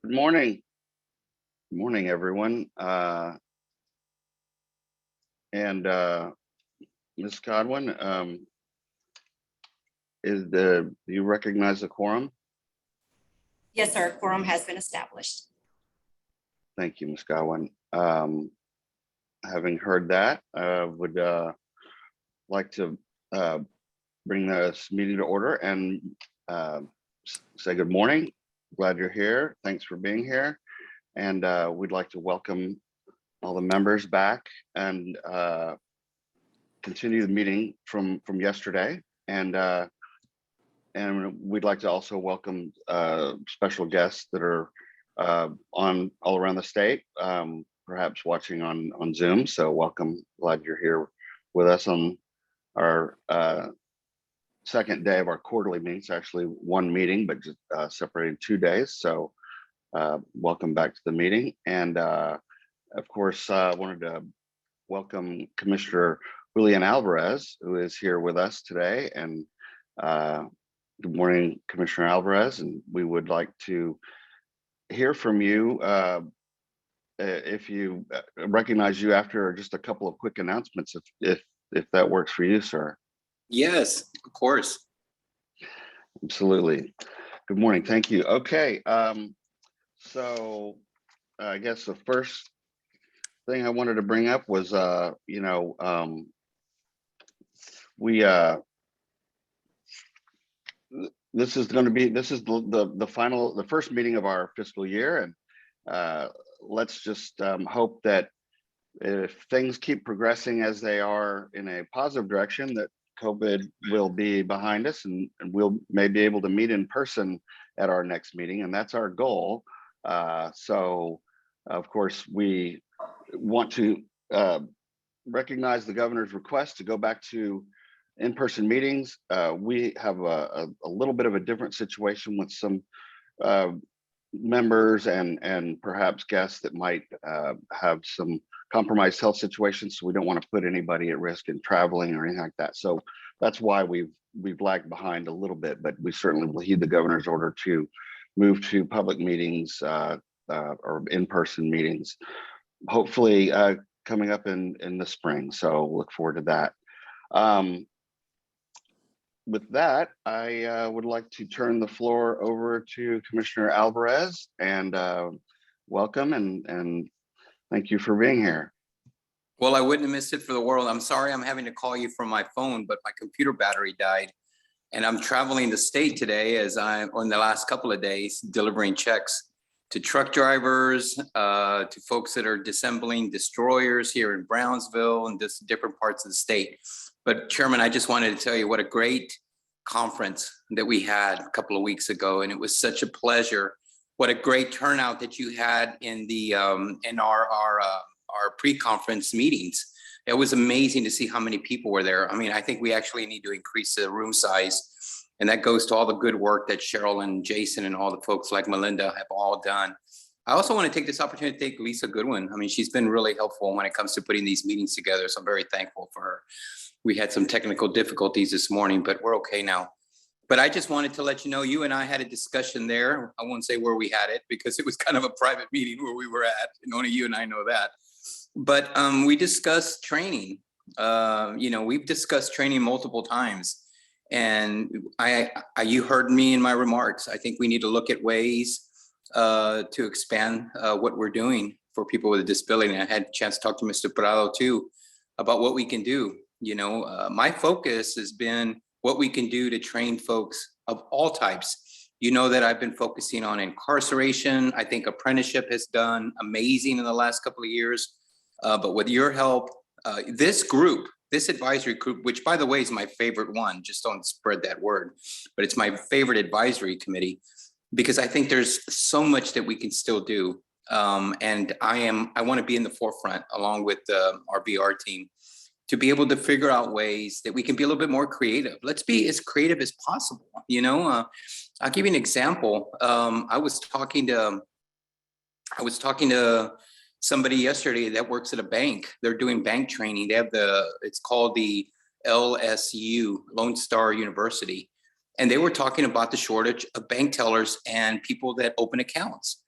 Good morning. Good morning, everyone. And Ms. Godwin, do you recognize the quorum? Yes, sir. Quorum has been established. Thank you, Ms. Godwin. Having heard that, would like to bring this meeting to order and say good morning. Glad you're here. Thanks for being here. And we'd like to welcome all the members back and continue the meeting from yesterday. And we'd like to also welcome special guests that are on all around the state, perhaps watching on Zoom. So welcome. Glad you're here with us on our second day of our quarterly meetings. Actually one meeting, but just separated 2 days. So welcome back to the meeting. And of course, I wanted to welcome Commissioner Julian Alvarez, who is here with us today. And good morning, Commissioner Alvarez. And we would like to hear from you if you recognize you after just a couple of quick announcements, if that works for you, sir. Yes, of course. Absolutely. Good morning. Thank you. Okay. So I guess the first thing I wanted to bring up was, this is the first meeting of our fiscal year, and let's just hope that if things keep progressing as they are in a positive direction, that COVID will be behind us and we'll may be able to meet in person at our next meeting, and that's our goal. So of course we want to recognize the governor's request to go back to in-person meetings. We have a little bit of a different situation with some members and perhaps guests that might have some compromised health situations. So we don't want to put anybody at risk in traveling or anything like that. So that's why we've lagged behind a little bit, but we certainly will heed the governor's order to move to public meetings or in-person meetings, hopefully coming up in the spring. So look forward to that. With that, I would like to turn the floor over to Commissioner Alvarez, and welcome and thank you for being here. Well, I wouldn't have missed it for the world. I'm sorry I'm having to call you from my phone, but my computer battery died. And I'm traveling the state today as I'm on the last couple of days delivering checks to truck drivers, to folks that are disassembling destroyers here in Brownsville and just different parts of the state. But Chairman, I just wanted to tell you what a great conference that we had a couple of weeks ago. And it was such a pleasure. What a great turnout that you had in the in our pre-conference meetings. It was amazing to see how many people were there. I mean, I think we actually need to increase the room size. And that goes to all the good work that Cheryl and Jason and all the folks like Melinda have all done. I also want to take this opportunity to thank Lisa Goodwin. I mean, she's been really helpful when it comes to putting these meetings together. So I'm very thankful for her. We had some technical difficulties this morning, but we're okay now. But I just wanted to let you know, you and I had a discussion there. I won't say where we had it because it was kind of a private meeting where we were at, and only you and I know that. But we discussed training. We've discussed training multiple times. And you heard me in my remarks. I think we need to look at ways to expand what we're doing for people with a disability. And I had a chance to talk to Mr. Prado too about what we can do. My focus has been what we can do to train folks of all types. You know that I've been focusing on incarceration. I think apprenticeship has done amazing in the last couple of years. But with your help, this advisory group, which by the way is my favorite one, just don't spread that word, but it's my favorite advisory committee because I think there's so much that we can still do. And I want to be in the forefront along with our BR team to be able to figure out ways that we can be a little bit more creative. Let's be as creative as possible. I'll give you an example. I was talking to somebody yesterday that works at a bank. They're doing bank training. They have it's called the LSU, Lone Star University. And they were talking about the shortage of bank tellers and people that open accounts.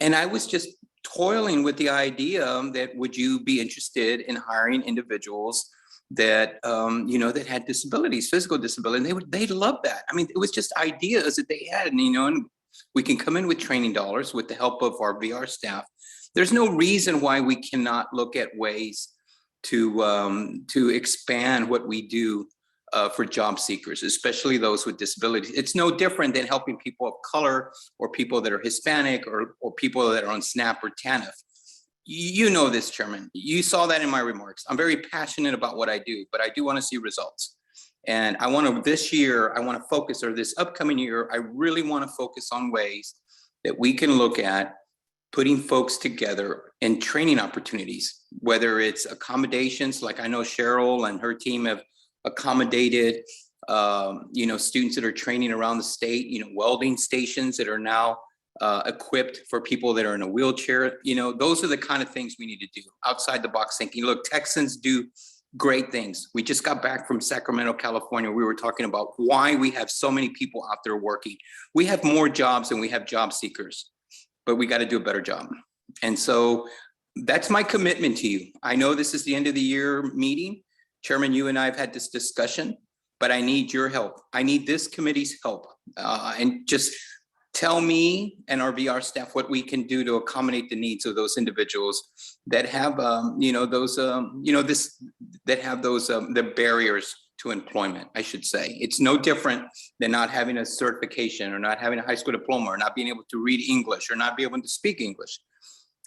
And I was just toiling with the idea that would you be interested in hiring individuals that, that had disabilities, physical disability, and they'd love that. I mean, it was just ideas that they had, and we can come in with training dollars with the help of our VR staff. There's no reason why we cannot look at ways to expand what we do for job seekers, especially those with disabilities. It's no different than helping people of color or people that are Hispanic or people that are on SNAP or TANF. You know this, Chairman. You saw that in my remarks. I'm very passionate about what I do, but I do want to see results. And I want to, this year, I want to focus, or this upcoming year, I really want to focus on ways that we can look at putting folks together in training opportunities, whether it's accommodations, like I know Cheryl and her team have accommodated, students that are training around the state, welding stations that are now equipped for people that are in a wheelchair. Those are the kind of things we need to do, outside the box thinking. Look, Texans do great things. We just got back from Sacramento, California. We were talking about why we have so many people out there working. We have more jobs than we have job seekers, but we got to do a better job. And so that's my commitment to you. I know this is the end of the year meeting. Chairman, you and I have had this discussion, but I need your help. I need this committee's help. And just tell me and our VR staff what we can do to accommodate the needs of those individuals that have, the barriers to employment, I should say. It's no different than not having a certification or not having a high school diploma or not being able to read English or not be able to speak English.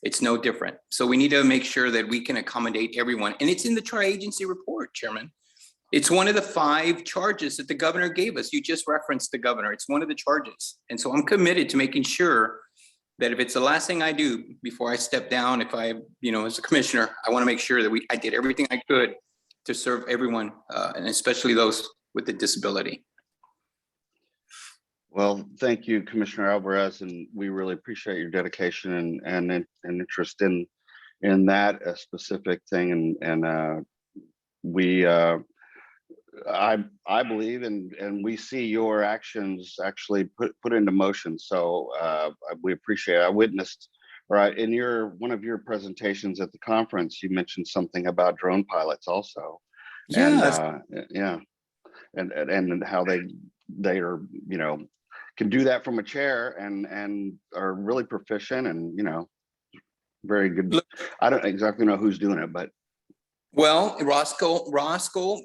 It's no different. So we need to make sure that we can accommodate everyone. And it's in the tri-agency report, Chairman. It's one of the 5 charges that the governor gave us. You just referenced the governor. It's one of the charges. And so I'm committed to making sure that if it's the last thing I do before I step down, if I, as a commissioner, I want to make sure that I did everything I could to serve everyone, and especially those with a disability. Well, thank you, Commissioner Alvarez, and we really appreciate your dedication and interest in that specific thing. And we, I believe, and we see your actions actually put into motion. So we appreciate it. I witnessed, right, in one of your presentations at the conference, you mentioned something about drone pilots also. Yes. And how they are, can do that from a chair and are really proficient and, very good. Look, I don't exactly know who's doing it, but. Well, Roscoe,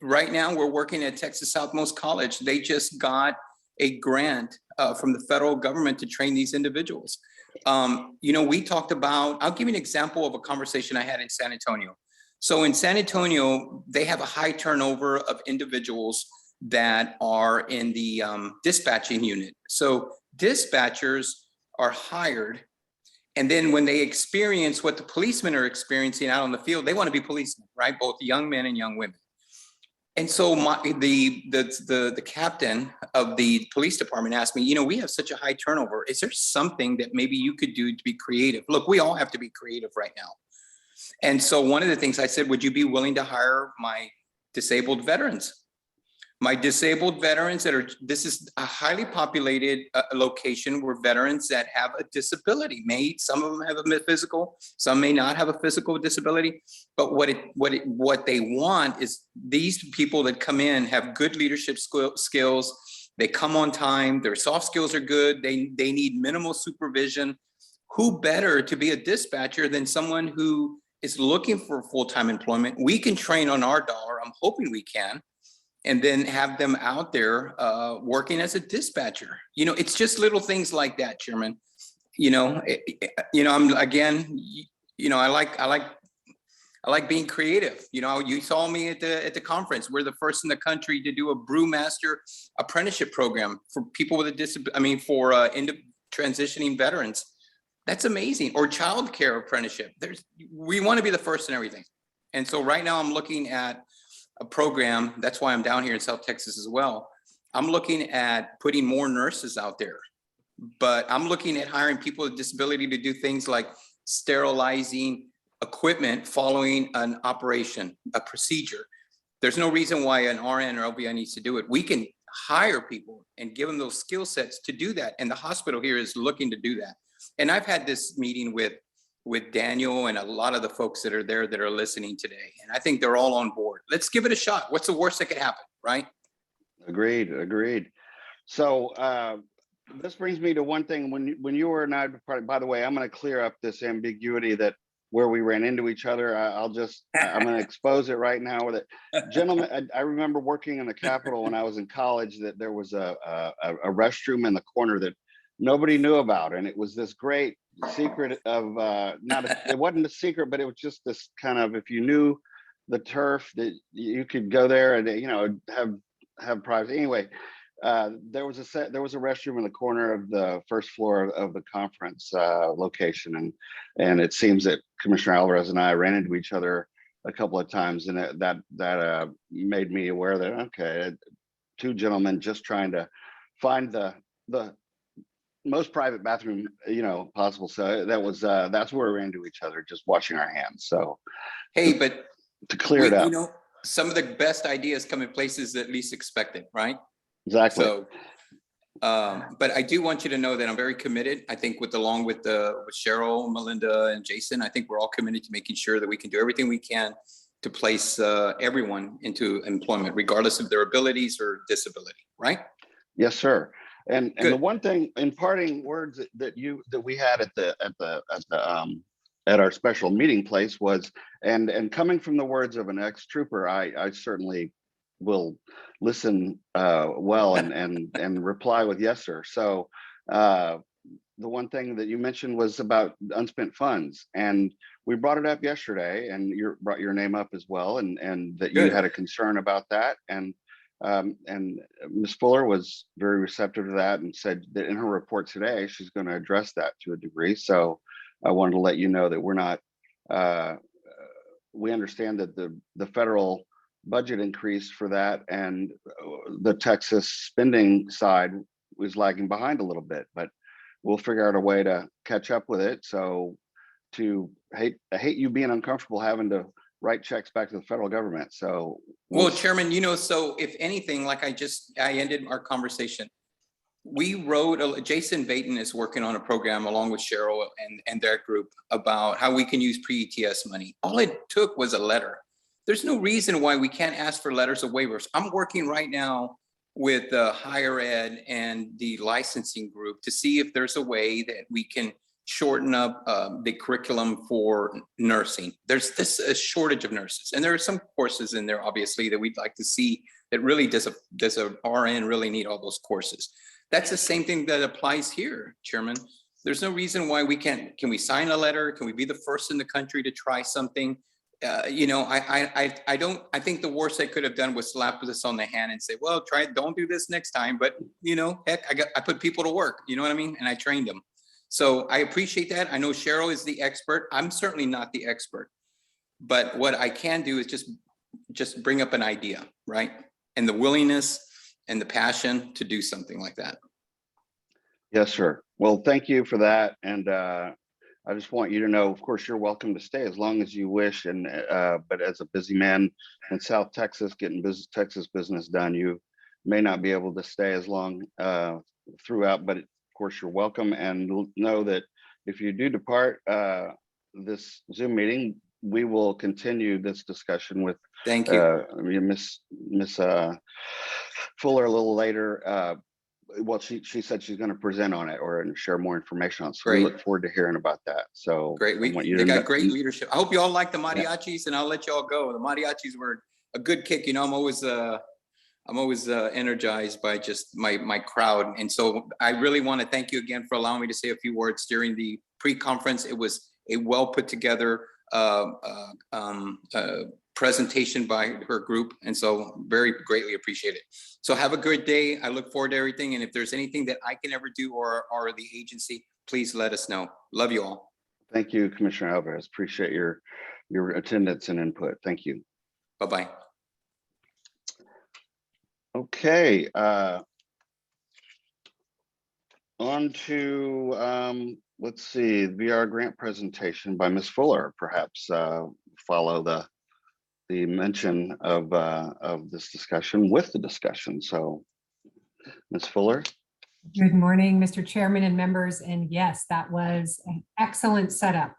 right now we're working at Texas Southmost College. They just got a grant from the federal government to train these individuals. We talked about, I'll give you an example of a conversation I had in San Antonio. So in San Antonio, they have a high turnover of individuals that are in the dispatching unit. So dispatchers are hired, and then when they experience what the policemen are experiencing out on the field, they want to be policemen, right? Both young men and young women. And so the captain of the police department asked me, we have such a high turnover. Is there something that maybe you could do to be creative? Look, we all have to be creative right now. And so one of the things I said, would you be willing to hire my disabled veterans? My disabled veterans this is a highly populated location where veterans that have a disability, some of them have a physical, some may not have a physical disability, but what they want is these people that come in have good leadership skills. They come on time, their soft skills are good. They need minimal supervision. Who better to be a dispatcher than someone who is looking for full-time employment? We can train on our dollar. I'm hoping we can. And then have them out there working as a dispatcher. It's just little things like that, Chairman. I'm again, I like being creative. You saw me at the conference. We're the first in the country to do a brewmaster apprenticeship program for people with a disability. For transitioning veterans. That's amazing. Or childcare apprenticeship. We want to be the first in everything. And so right now I'm looking at a program. That's why I'm down here in South Texas as well. I'm looking at putting more nurses out there, but I'm looking at hiring people with disability to do things like sterilizing equipment following an operation, a procedure. There's no reason why an RN or LVN needs to do it. We can hire people and give them those skill sets to do that. And the hospital here is looking to do that. And I've had this meeting with Daniel and a lot of the folks that are there that are listening today. And I think they're all on board. Let's give it a shot. What's the worst that could happen, right? Agreed. So this brings me to one thing. When you were not, by the way, I'm going to clear up this ambiguity that where we ran into each other. I'm going to expose it right now with it. Gentlemen, I remember working in the Capitol when I was in college, that there was a restroom in the corner that nobody knew about. And it was this great secret of, it wasn't a secret, but it was just this kind of, if you knew the turf, that you could go there and, you know, have privacy. Anyway, there was a restroom in the corner of the first floor of the conference location, and it seems that Commissioner Alvarez and I ran into each other a couple of times, and that made me aware that, okay, two gentlemen just trying to find the most private bathroom, you know, possible. So that's where we ran into each other, just washing our hands. So hey, but to clear it up, you know, some of the best ideas come in places that least expected, right? Exactly. So, but I do want you to know that I'm very committed. I think along with Cheryl, Melinda, and Jason, I think we're all committed to making sure that we can do everything we can to place everyone into employment, regardless of their abilities or disability, right? Yes, sir. And Good. the one thing in parting words that we had at our special meeting place was, and coming from the words of an ex-trooper, I certainly will listen well and reply with yes, sir. So the one thing that you mentioned was about unspent funds, and we brought it up yesterday, and you brought your name up as well, and that you Good. had a concern about that, and Ms. Fuller was very receptive to that and said that in her report today, she's going to address that to a degree. So I wanted to let you know that we're not, we understand that the federal budget increase for that and the Texas spending side was lagging behind a little bit, but we'll figure out a way to catch up with it. So I hate you being uncomfortable having to write checks back to the federal government. So well, Chairman, you know, so if anything, like I ended our conversation. We wrote, Jason Baton is working on a program along with Cheryl and their group about how we can use pre-ETS money. All it took was a letter. There's no reason why we can't ask for letters of waivers. I'm working right now with higher ed and the licensing group to see if there's a way that we can shorten up the curriculum for nursing. There's a shortage of nurses, and there are some courses in there, obviously, that we'd like to see that really does a RN really need all those courses. That's the same thing that applies here, Chairman. There's no reason why we can't. Can we sign a letter? Can we be the first in the country to try something? You know, I think the worst they could have done was slap us on the hand and say, well, don't do this next time. But, you know, heck, I put people to work, you know what I mean? And I trained them. So I appreciate that. I know Cheryl is the expert. I'm certainly not the expert, but what I can do is just bring up an idea, right? And the willingness and the passion to do something like that. Yes, sir. Well, thank you for that. And I just want you to know, of course, you're welcome to stay as long as you wish. And but as a busy man in South Texas, getting Texas business done, you may not be able to stay as long throughout, but of course, you're welcome. And know that if you do depart this Zoom meeting, we will continue this discussion with Thank you. Miss Fuller a little later. Well, she said she's going to present on it or share more information on it. So we look forward to hearing about that. So great. They got great leadership. I hope you all like the mariachis, and I'll let you all go. The mariachis were a good kick. You know, I'm always energized by just my crowd. And so I really want to thank you again for allowing me to say a few words during the pre-conference. It was a well put together presentation by her group. And so very greatly appreciate it. So have a good day. I look forward to everything. And if there's anything that I can ever do or the agency, please let us know. Love you all. Thank you, Commissioner Alvarez. Appreciate your attendance and input. Thank you. Bye-bye. Okay. On to, let's see, VR grant presentation by Ms. Fuller, perhaps follow the mention of this discussion with the discussion. So, Ms. Fuller. Good morning, Mr. Chairman and members. And yes, that was an excellent setup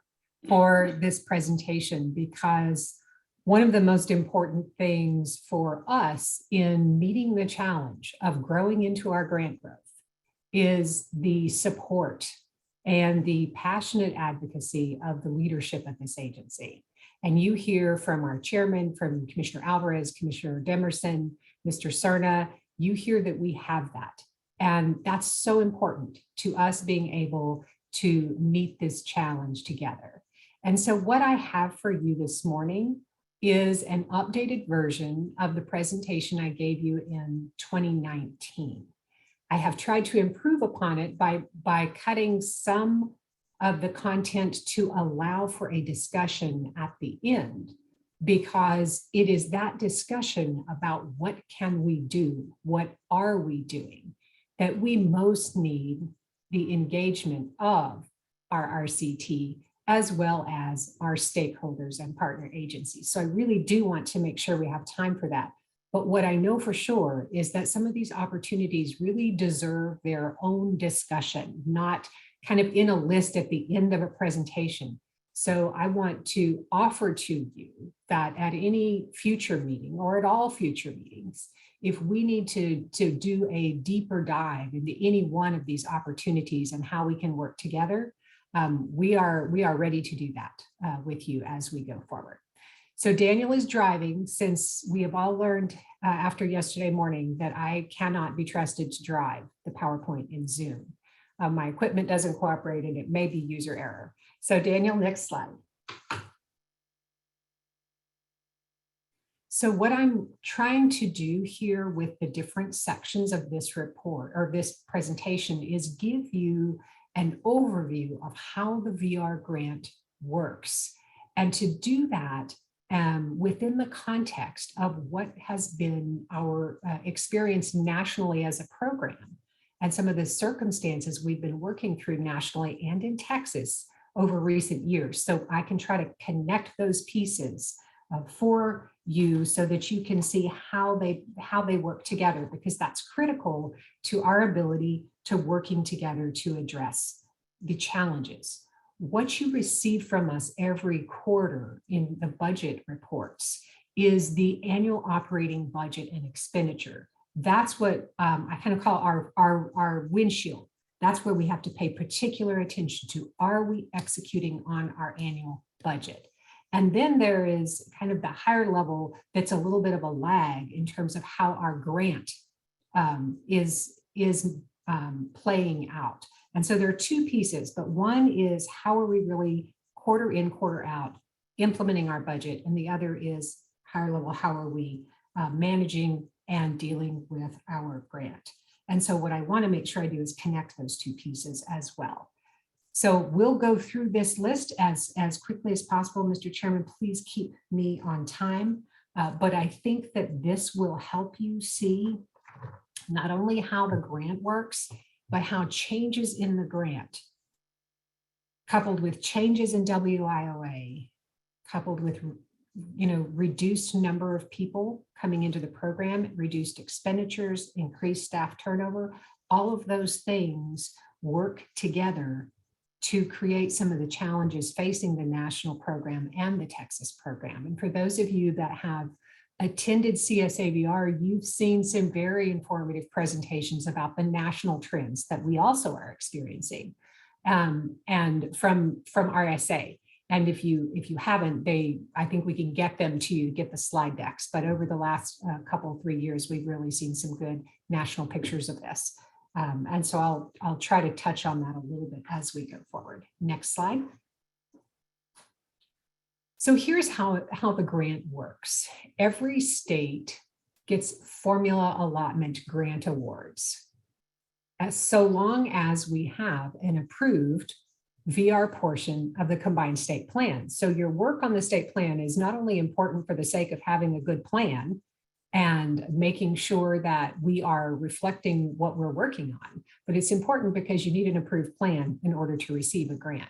for this presentation, because one of the most important things for us in meeting the challenge of growing into our grant growth is the support and the passionate advocacy of the leadership of this agency. And you hear from our chairman, from Commissioner Alvarez, Commissioner Demerson, Mr. Cerna, you hear that we have that. And that's so important to us being able to meet this challenge together. And so what I have for you this morning is an updated version of the presentation I gave you in 2019. I have tried to improve upon it by cutting some of the content to allow for a discussion at the end, because it is that discussion about what can we do, what are we doing, that we most need the engagement of our RCT as well as our stakeholders and partner agencies. So I really do want to make sure we have time for that. But what I know for sure is that some of these opportunities really deserve their own discussion, not kind of in a list at the end of a presentation. So I want to offer to you that at any future meeting or at all future meetings, if we need to do a deeper dive into any one of these opportunities and how we can work together, we are ready to do that with you as we go forward. So Daniel is driving, since we have all learned after yesterday morning that I cannot be trusted to drive the PowerPoint in Zoom. My equipment doesn't cooperate and it may be user error. So Daniel, next slide. So what I'm trying to do here with the different sections of this report or this presentation is give you an overview of how the VR grant works. And to do that within the context of what has been our experience nationally as a program and some of the circumstances we've been working through nationally and in Texas over recent years. So I can try to connect those pieces for you so that you can see how they work together, because that's critical to our ability to working together to address the challenges. What you receive from us every quarter in the budget reports is the annual operating budget and expenditure. That's what I kind of call our windshield. That's where we have to pay particular attention to. Are we executing on our annual budget? And then there is kind of the higher level that's a little bit of a lag in terms of how our grant is playing out. And so there are two pieces, but one is how are we really quarter in, quarter out implementing our budget, and the other is higher level, how are we managing and dealing with our grant. And so what I want to make sure I do is connect those two pieces as well. So we'll go through this list as quickly as possible. Mr. Chairman, please keep me on time. But I think that this will help you see not only how the grant works, but how changes in the grant, coupled with changes in WIOA, coupled with reduced number of people coming into the program, reduced expenditures, increased staff turnover, all of those things work together to create some of the challenges facing the national program and the Texas program. And for those of you that have attended CSAVR, you've seen some very informative presentations about the national trends that we also are experiencing, and from RSA. And if you haven't, I think we can get them to you, get the slide decks. But over the last couple, 3 years, we've really seen some good national pictures of this. And so I'll try to touch on that a little bit as we go forward. Next slide. So here's how the grant works. Every state gets formula allotment grant awards, so long as we have an approved VR portion of the combined state plan. So your work on the state plan is not only important for the sake of having a good plan and making sure that we are reflecting what we're working on, but it's important because you need an approved plan in order to receive a grant.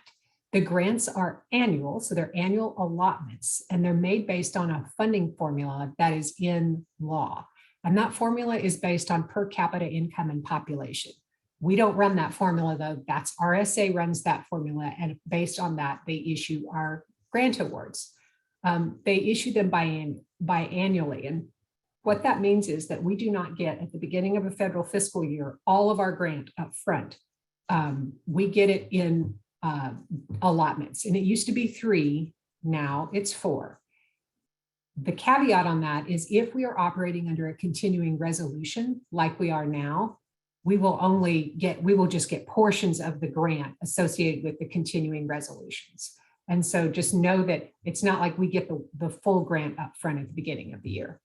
The grants are annual, so they're annual allotments, and they're made based on a funding formula that is in law. And that formula is based on per capita income and population. We don't run that formula though. That's RSA runs that formula. And based on that, they issue our grant awards. They issue them biannually. And what that means is that we do not get at the beginning of a federal fiscal year, all of our grant up front. We get it in allotments, and it used to be 3, now it's 4. The caveat on that is if we are operating under a continuing resolution like we are now, we will just get portions of the grant associated with the continuing resolutions. And so just know that it's not like we get the full grant up front at the beginning of the year.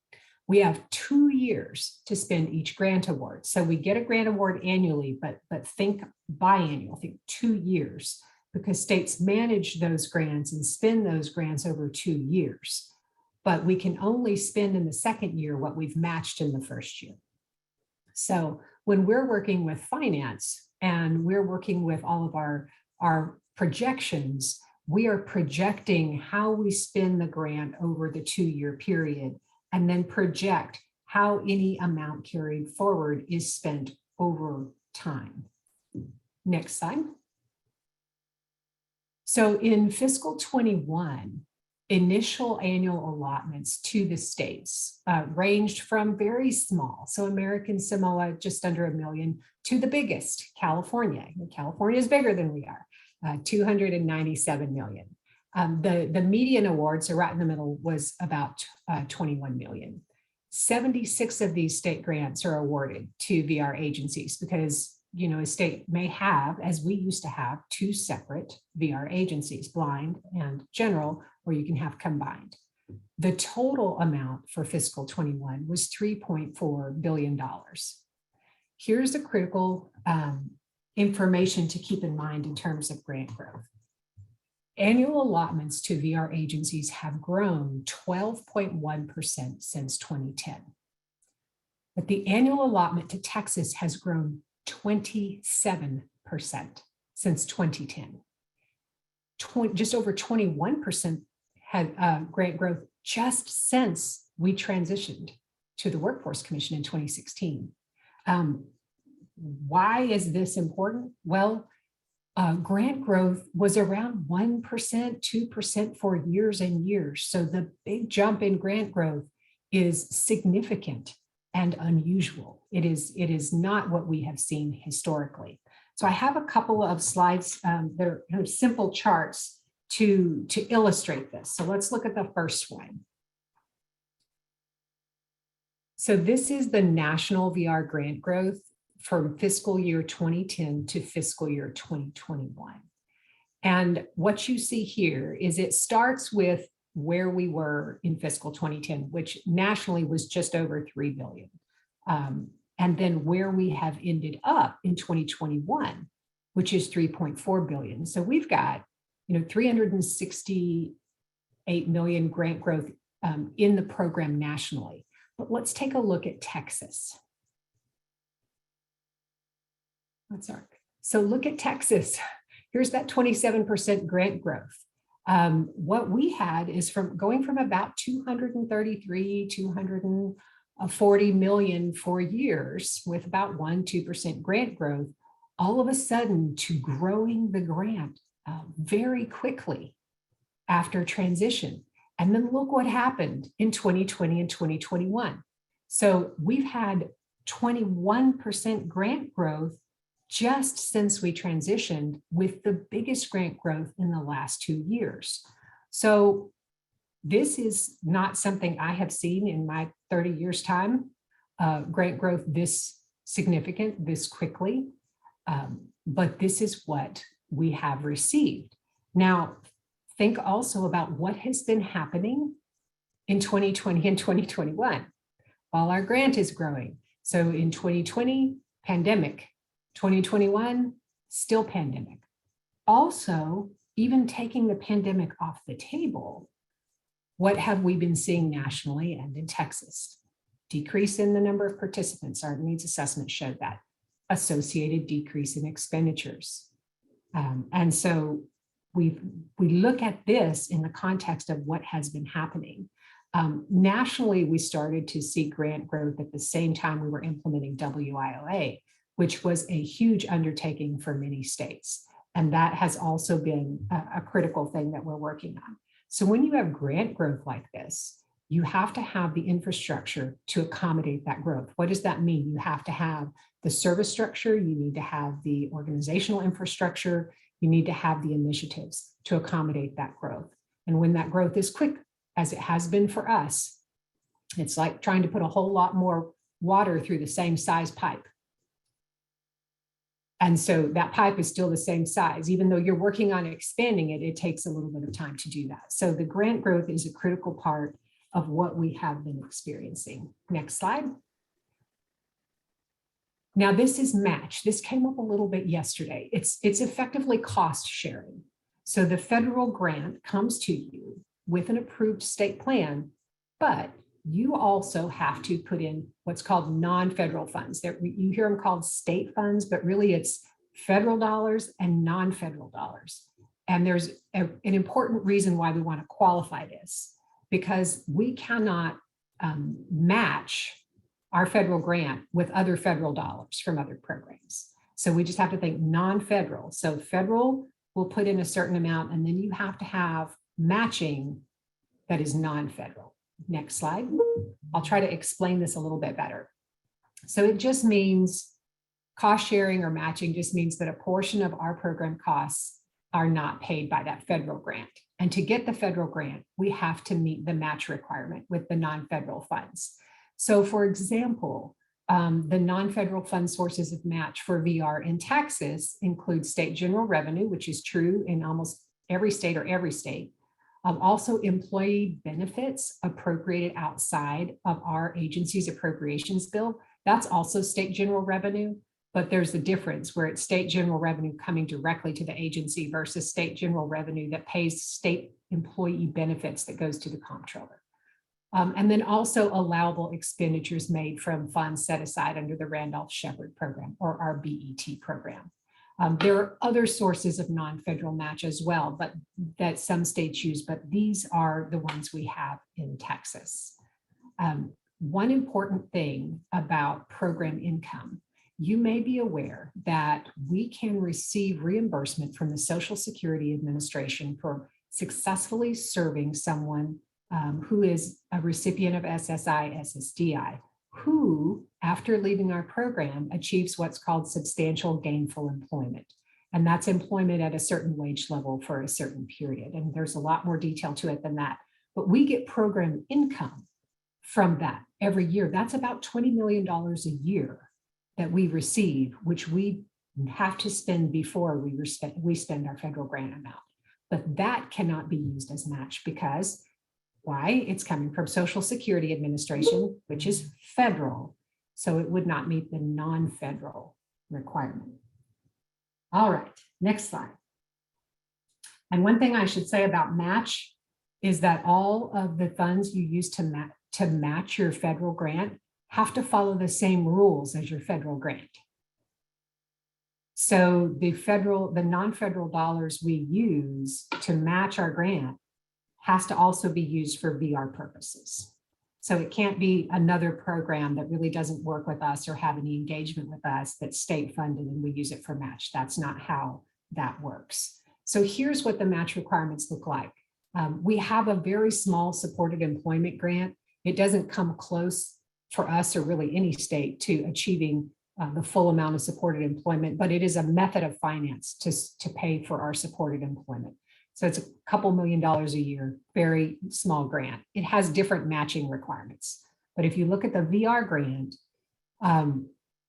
We have 2 years to spend each grant award. So we get a grant award annually, but think biannual, think 2 years, because states manage those grants and spend those grants over 2 years. But we can only spend in the second year what we've matched in the first year. So when we're working with finance and we're working with all of our projections, we are projecting how we spend the grant over the 2-year period, and then project how any amount carried forward is spent over time. Next slide. So in fiscal 21, initial annual allotments to the states ranged from very small, so American Samoa just under $1 million, to the biggest, California. California is bigger than we are, $297 million. The median award, so right in the middle, was about $21 million. 76 of these state grants are awarded to VR agencies because, you know, a state may have, as we used to have, 2 separate VR agencies, blind and general, or you can have combined. The total amount for fiscal 21 was $3.4 billion. Here's the critical information to keep in mind in terms of grant growth. Annual allotments to VR agencies have grown 12.1% since 2010. But the annual allotment to Texas has grown 27% since 2010. Just over 21% had grant growth just since we transitioned to the Workforce Commission in 2016. Why is this important? Well, grant growth was around 1%, 2% for years and years. So the big jump in grant growth is significant and unusual. It is not what we have seen historically. So I have a couple of slides, they're simple charts to illustrate this. So let's look at the first one. So this is the national VR grant growth from fiscal year 2010 to fiscal year 2021. And what you see here is it starts with where we were in fiscal 2010, which nationally was just over $3 billion. And then where we have ended up in 2021, which is $3.4 billion. So we've got, you know, $368 million grant growth in the program nationally. But let's take a look at Texas. So look at Texas. Here's that 27% grant growth. What we had is going from about 240 million for years with about 1-2% grant growth, all of a sudden to growing the grant very quickly after transition. And then look what happened in 2020 and 2021. So we've had 21% grant growth just since we transitioned, with the biggest grant growth in the last 2 years. So this is not something I have seen in my 30 years time, grant growth this significant, this quickly, but this is what we have received. Now, think also about what has been happening in 2020 and 2021 while our grant is growing. So in 2020, pandemic. 2021, still pandemic. Also, even taking the pandemic off the table, what have we been seeing nationally and in Texas? Decrease in the number of participants. Our needs assessment showed that. Associated decrease in expenditures. And so we look at this in the context of what has been happening. Nationally, we started to see grant growth at the same time we were implementing WIOA. which was a huge undertaking for many states. And that has also been a critical thing that we're working on. So when you have grant growth like this, you have to have the infrastructure to accommodate that growth. What does that mean? You have to have the service structure, you need to have the organizational infrastructure, you need to have the initiatives to accommodate that growth. And when that growth is quick, as it has been for us, it's like trying to put a whole lot more water through the same size pipe. And so that pipe is still the same size. Even though you're working on expanding it, it takes a little bit of time to do that. So the grant growth is a critical part of what we have been experiencing. Next slide. Now this is match. This came up a little bit yesterday. It's effectively cost sharing. So the federal grant comes to you with an approved state plan, but you also have to put in what's called non-federal funds. You hear them called state funds, but really it's federal dollars and non-federal dollars. And there's an important reason why we want to qualify this, because we cannot match our federal grant with other federal dollars from other programs. So we just have to think non-federal. So federal will put in a certain amount, and then you have to have matching that is non-federal. Next slide. I'll try to explain this a little bit better. So it just means cost sharing or matching just means that a portion of our program costs are not paid by that federal grant. And to get the federal grant, we have to meet the match requirement with the non-federal funds. So for example, the non-federal fund sources of match for VR in Texas include state general revenue, which is true in almost every state or every state. Also employee benefits appropriated outside of our agency's appropriations bill. That's also state general revenue, but there's a difference where it's state general revenue coming directly to the agency versus state general revenue that pays state employee benefits that goes to the comptroller. And then also allowable expenditures made from funds set aside under the Randolph-Shepard program or our BET program. There are other sources of non-federal match as well, but that some states use, but these are the ones we have in Texas. One important thing about program income, you may be aware that we can receive reimbursement from the Social Security Administration for successfully serving someone who is a recipient of SSI, SSDI, who, after leaving our program, achieves what's called substantial gainful employment. And that's employment at a certain wage level for a certain period. And there's a lot more detail to it than that. But we get program income from that every year. That's about $20 million a year that we receive, which we have to spend before we spend our federal grant amount. But that cannot be used as match because why? It's coming from Social Security Administration, which is federal. So it would not meet the non-federal requirement. All right, next slide. And one thing I should say about match is that all of the funds you use to match your federal grant have to follow the same rules as your federal grant. So the non-federal dollars we use to match our grant has to also be used for VR purposes. So it can't be another program that really doesn't work with us or have any engagement with us that's state funded and we use it for match. That's not how that works. So here's what the match requirements look like. We have a very small supported employment grant. It doesn't come close for us or really any state to achieving the full amount of supported employment, but it is a method of finance to pay for our supported employment. So it's a couple $1 million a year, very small grant. It has different matching requirements. But if you look at the VR grant,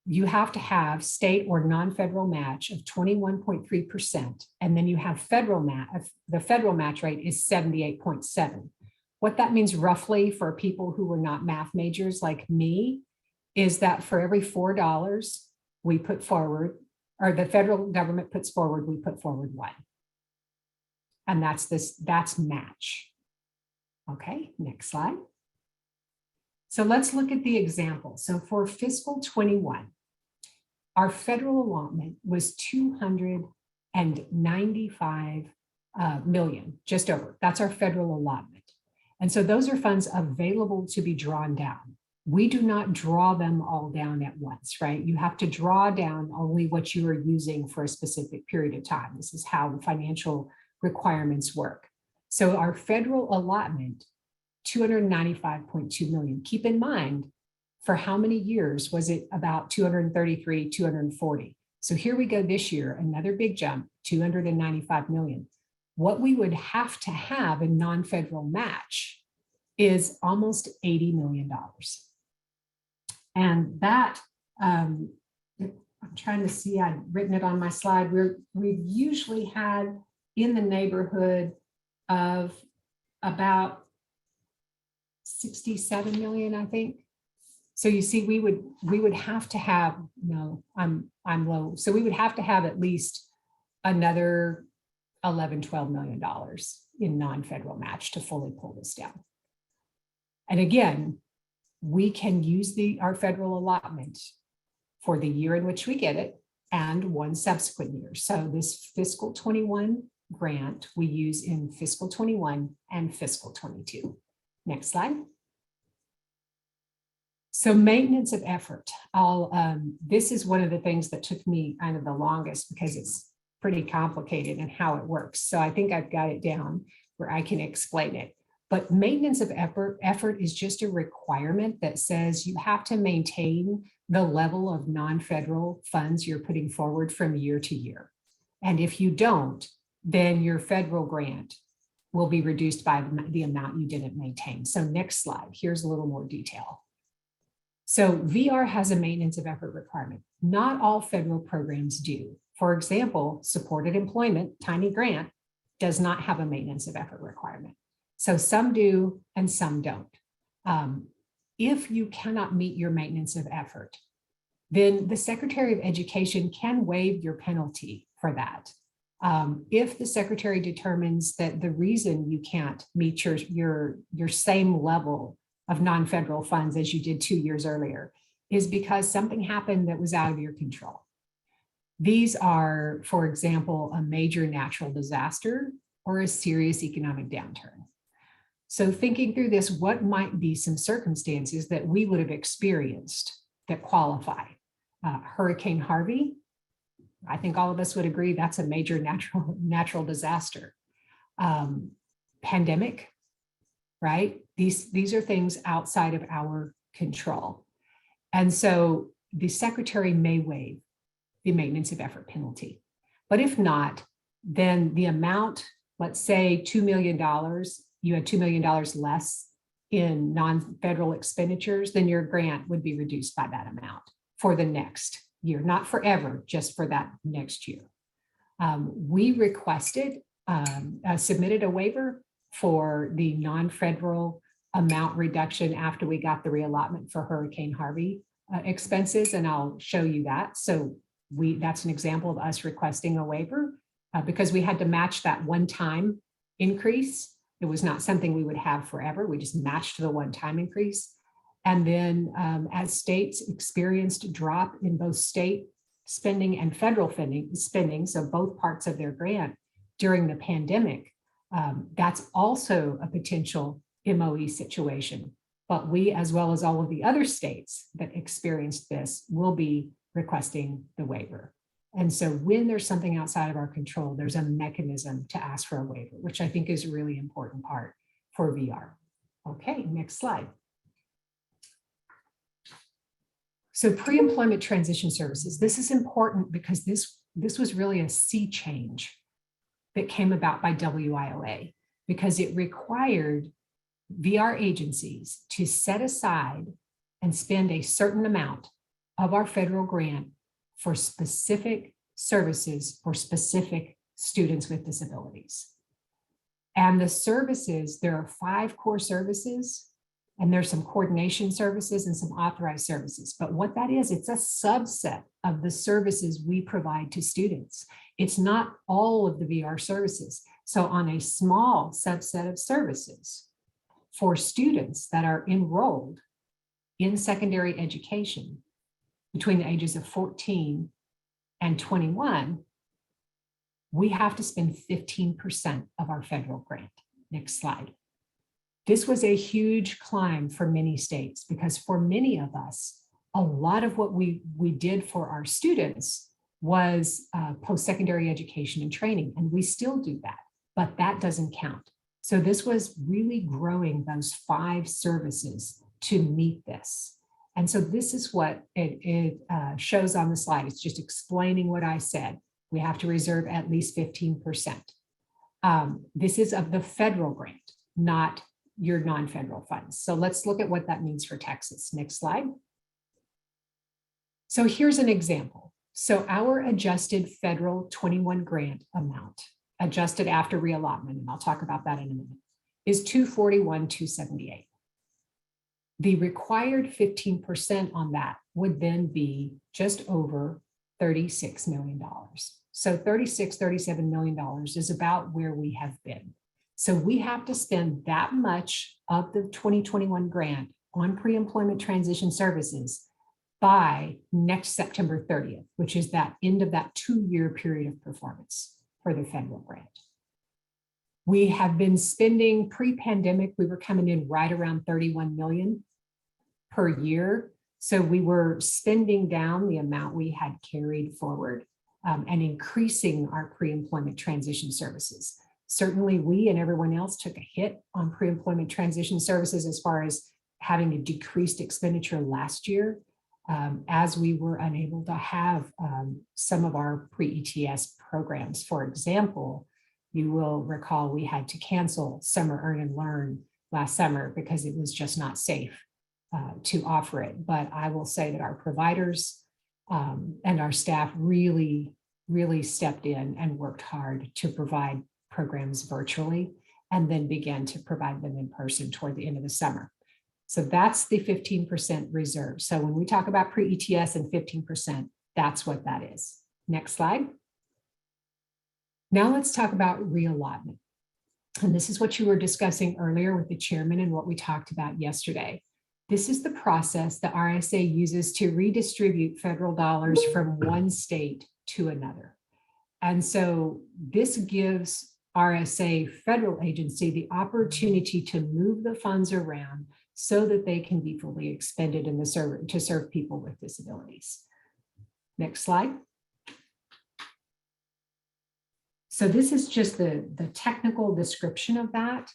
you have to have state or non-federal match of 21.3%. And then you have federal match, the federal match rate is 78.7. What that means roughly for people who were not math majors like me is that for every $4 we put forward, or the federal government puts forward, we put forward $1. And that's match. Okay, next slide. So let's look at the example. So for fiscal 21, our federal allotment was 295 million, just over. That's our federal allotment. And so those are funds available to be drawn down. we do not draw them all down at once, right? You have to draw down only what you are using for a specific period of time. This is how the financial requirements work. So our federal allotment, 295.2 million. Keep in mind, for how many years was it about 233, 240? So here we go this year, another big jump, 295 million. What we would have to have in non-federal match is almost $80 million. And that, I'm trying to see, I'd written it on my slide, we've usually had in the neighborhood of about 67 million, I think. So you see, we would have to have, no, I'm low. So we would have to have at least another 11, $12 million in non-federal match to fully pull this down. And again, we can use our federal allotment for the year in which we get it and one subsequent year. So this fiscal 21 grant we use in fiscal 21 and fiscal 22. Next slide. So maintenance of effort. This is one of the things that took me kind of the longest because it's pretty complicated and how it works. So I think I've got it down where I can explain it. But maintenance of effort is just a requirement that says you have to maintain the level of non-federal funds you're putting forward from year to year. And if you don't, then your federal grant will be reduced by the amount you didn't maintain. So next slide, here's a little more detail. So VR has a maintenance of effort requirement. Not all federal programs do. For example, supported employment, tiny grant, does not have a maintenance of effort requirement. So some do and some don't. If you cannot meet your maintenance of effort, then the Secretary of Education can waive your penalty for that. If the Secretary determines that the reason you can't meet your same level of non-federal funds as you did 2 years earlier is because something happened that was out of your control. These are, for example, a major natural disaster or a serious economic downturn. So thinking through this, what might be some circumstances that we would have experienced that qualify? Hurricane Harvey, I think all of us would agree that's a major natural disaster. Pandemic, right? These are things outside of our control. And so the Secretary may waive the maintenance of effort penalty. But if not, then the amount, let's say $2 million, you had $2 million less in non-federal expenditures, then your grant would be reduced by that amount for the next year, not forever, just for that next year. We requested, submitted a waiver for the non-federal amount reduction after we got the reallotment for Hurricane Harvey expenses, and I'll show you that. So that's an example of us requesting a waiver because we had to match that one-time increase. It was not something we would have forever. We just matched the one-time increase. And then as states experienced a drop in both state spending and federal spending, so both parts of their grant during the pandemic, that's also a potential MOE situation. But we, as well as all of the other states that experienced this, will be requesting the waiver. And so when there's something outside of our control, there's a mechanism to ask for a waiver, which I think is a really important part for VR. Okay, next slide. So pre-employment transition services. This is important because this was really a sea change that came about by WIOA because it required VR agencies to set aside and spend a certain amount of our federal grant for specific services for specific students with disabilities. And the services, there are 5 core services, and there's some coordination services and some authorized services. But what that is, it's a subset of the services we provide to students. It's not all of the VR services. So on a small subset of services for students that are enrolled in secondary education between the ages of 14 and 21, we have to spend 15% of our federal grant. Next slide. This was a huge climb for many states because for many of us, a lot of what we did for our students was post-secondary education and training, and we still do that, but that doesn't count. So this was really growing those 5 services to meet this. And so this is what it shows on the slide. It's just explaining what I said. We have to reserve at least 15%. This is of the federal grant, not your non-federal funds. So let's look at what that means for Texas. Next slide. So here's an example. So our adjusted federal 21 grant amount, adjusted after reallotment, and I'll talk about that in a minute, is $241,278. The required 15% on that would then be just over $36 million. So $37 million is about where we have been. So we have to spend that much of the 2021 grant on pre-employment transition services by next September 30th, which is that end of that 2-year period of performance for the federal grant. We have been spending pre-pandemic, we were coming in right around 31 million per year. So we were spending down the amount we had carried forward and increasing our pre-employment transition services. Certainly we and everyone else took a hit on pre-employment transition services as far as having a decreased expenditure last year, as we were unable to have some of our pre-ETS programs. For example, you will recall we had to cancel Summer Earn and Learn last summer because it was just not safe to offer it. But I will say that our providers and our staff really stepped in and worked hard to provide programs virtually and then began to provide them in person toward the end of the summer. So that's the 15% reserve. So when we talk about pre-ETS and 15%, that's what that is. Next slide. Now let's talk about reallotment. And this is what you were discussing earlier with the chairman and what we talked about yesterday. This is the process the RSA uses to redistribute federal dollars from one state to another. And so this gives RSA federal agency the opportunity to move the funds around so that they can be fully expended in the to serve people with disabilities. Next slide. So this is just the technical description of that.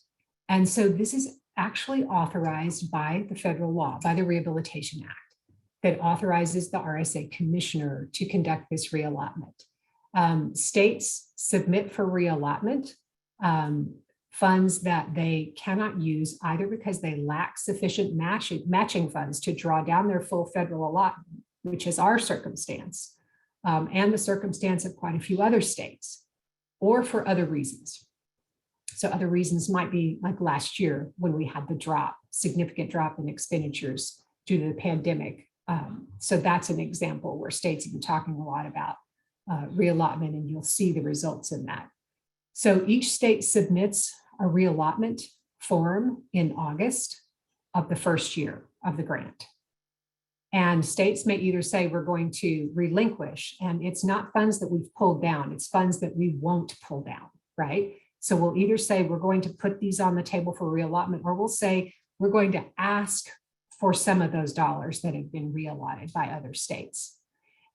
And so this is actually authorized by the federal law, by the Rehabilitation Act, that authorizes the RSA commissioner to conduct this reallotment. States submit for reallotment funds that they cannot use either because they lack sufficient matching funds to draw down their full federal allotment, which is our circumstance, and the circumstance of quite a few other states, or for other reasons. So other reasons might be like last year when we had the significant drop in expenditures due to the pandemic. So that's an example where states have been talking a lot about reallotment, and you'll see the results in that. So each state submits a reallotment form in August of the first year of the grant. And states may either say we're going to relinquish, and it's not funds that we've pulled down, it's funds that we won't pull down, right? So we'll either say we're going to put these on the table for reallotment, or we'll say we're going to ask for some of those dollars that have been reallotted by other states.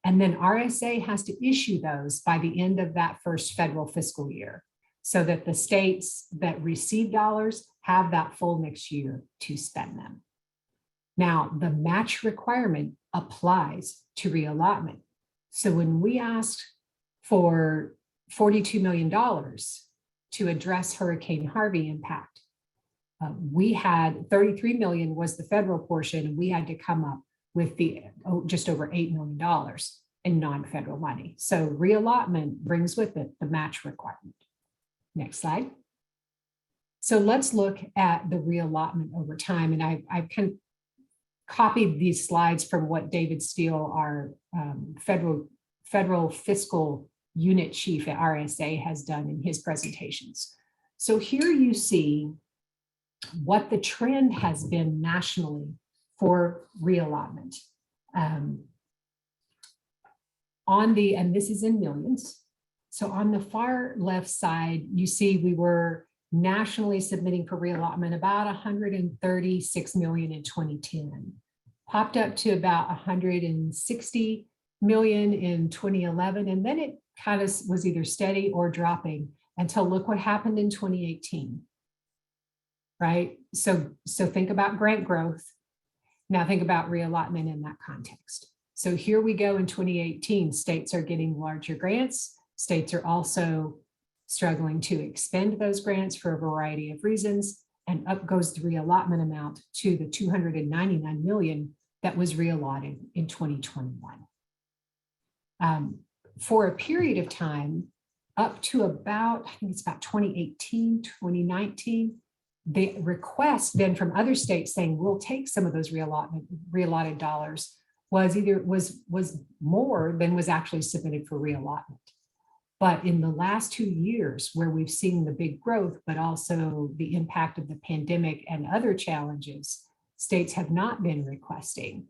And then RSA has to issue those by the end of that first federal fiscal year, so that the states that receive dollars have that full next year to spend them. Now, the match requirement applies to reallotment. So when we asked for $42 million to address Hurricane Harvey impact, we had 33 million was the federal portion, and we had to come up with the just over $8 million in non-federal money. So reallotment brings with it the match requirement. Next slide. So let's look at the reallotment over time. And I've kind of copied these slides from what David Steele, our federal fiscal unit chief at RSA, has done in his presentations. So here you see what the trend has been nationally for reallotment. And this is in millions. So on the far left side, you see we were nationally submitting for reallotment about 136 million in 2010, popped up to about 160 million in 2011, and then it kind of was either steady or dropping until look what happened in 2018. Right? So think about grant growth. Now think about reallotment in that context. So here we go in 2018, states are getting larger grants. States are also struggling to expend those grants for a variety of reasons, and up goes the reallotment amount to the 299 million that was reallotted in 2021. For a period of time, up to about, I think it's about 2018, 2019, the request then from other states saying, we'll take some of those reallotted dollars was more than was actually submitted for reallotment. But in the last 2 years, where we've seen the big growth, but also the impact of the pandemic and other challenges, states have not been requesting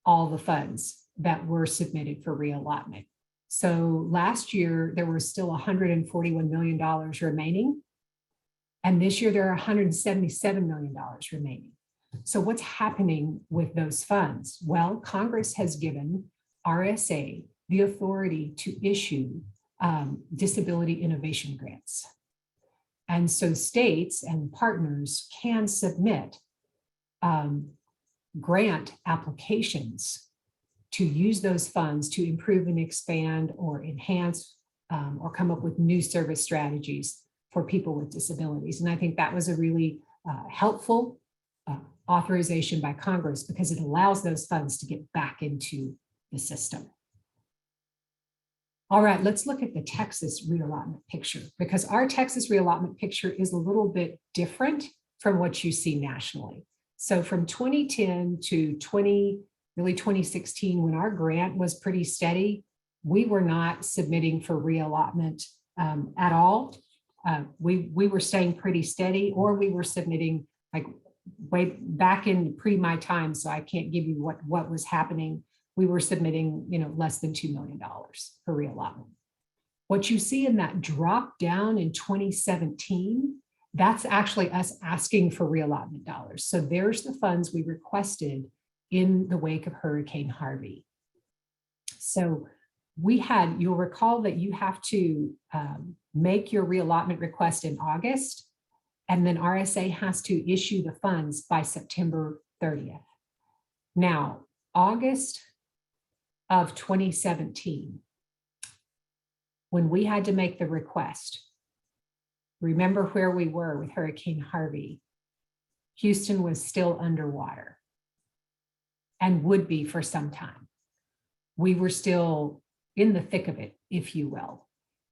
all the funds that were submitted for reallotment. So last year, there were still $141 million remaining. And this year, there are $177 million remaining. So what's happening with those funds? Well, Congress has given RSA the authority to issue disability innovation grants. And so states and partners can submit grant applications to use those funds to improve and expand or enhance or come up with new service strategies for people with disabilities. And I think that was a really helpful authorization by Congress, because it allows those funds to get back into the system. All right, let's look at the Texas reallotment picture, because our Texas reallotment picture is a little bit different from what you see nationally. So from 2010 to 2016, when our grant was pretty steady, we were not submitting for reallotment at all. We were staying pretty steady, or we were submitting like way back in pre my time. So I can't give you what was happening. We were submitting, less than $2 million for reallotment. What you see in that drop down in 2017, that's actually us asking for reallotment dollars. So there's the funds we requested in the wake of Hurricane Harvey. So you'll recall that you have to make your reallotment request in August, and then RSA has to issue the funds by September 30th. Now, August of 2017, when we had to make the request, remember where we were with Hurricane Harvey. Houston was still underwater and would be for some time. We were still in the thick of it, if you will.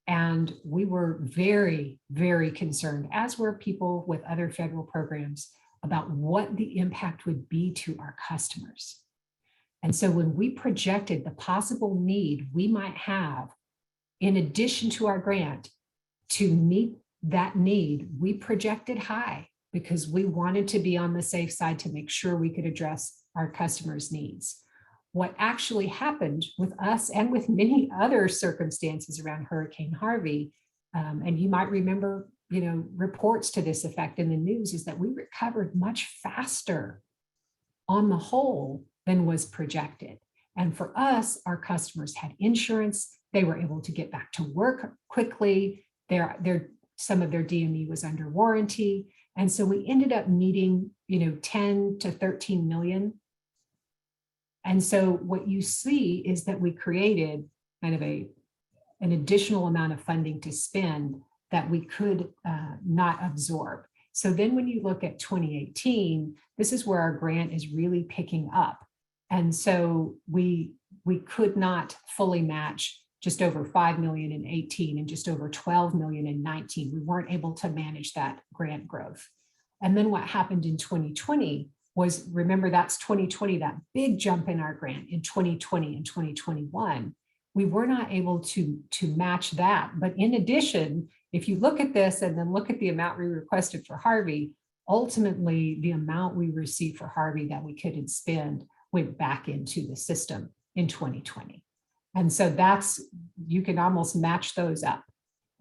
And we were very, very concerned, as were people with other federal programs, about what the impact would be to our customers. And so when we projected the possible need we might have, in addition to our grant, to meet that need, we projected high, because we wanted to be on the safe side to make sure we could address our customers' needs. What actually happened with us and with many other circumstances around Hurricane Harvey, and you might remember, reports to this effect in the news, is that we recovered much faster on the whole than was projected. And for us, our customers had insurance. They were able to get back to work quickly. Some of their DME was under warranty. And so we ended up needing, 10 to 13 million. And so what you see is that we created kind of an additional amount of funding to spend that we could not absorb. So then when you look at 2018, this is where our grant is really picking up. And so we could not fully match just over 5 million in 18 and just over 12 million in 19. We weren't able to manage that grant growth. And then what happened in 2020 was, remember, that's 2020, that big jump in our grant in 2020 and 2021. We were not able to match that. But in addition, if you look at this and then look at the amount we requested for Harvey, ultimately the amount we received for Harvey that we couldn't spend went back into the system in 2020. And so you can almost match those up.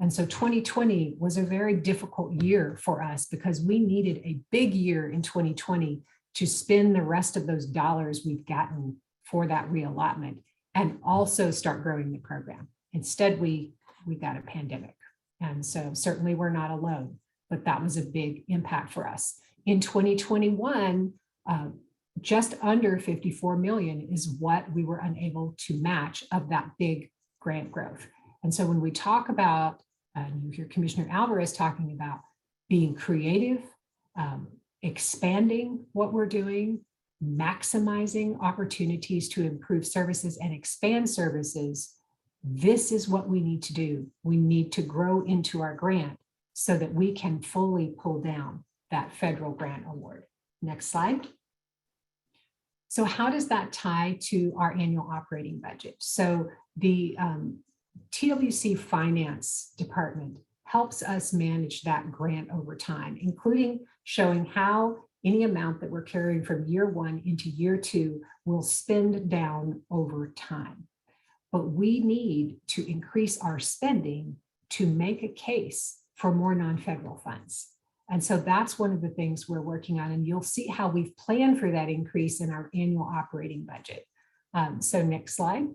And so 2020 was a very difficult year for us because we needed a big year in 2020 to spend the rest of those dollars we've gotten for that reallotment and also start growing the program. Instead, we got a pandemic. And so certainly we're not alone, but that was a big impact for us. In 2021, just under 54 million is what we were unable to match of that big grant growth. And so when we talk about, you hear Commissioner Alvarez talking about being creative, expanding what we're doing, maximizing opportunities to improve services and expand services, this is what we need to do. We need to grow into our grant so that we can fully pull down that federal grant award. Next slide. So how does that tie to our annual operating budget? So the TWC Finance Department helps us manage that grant over time, including showing how any amount that we're carrying from year one into year two will spend down over time. But we need to increase our spending to make a case for more non-federal funds. And so that's one of the things we're working on, and you'll see how we've planned for that increase in our annual operating budget. So next slide.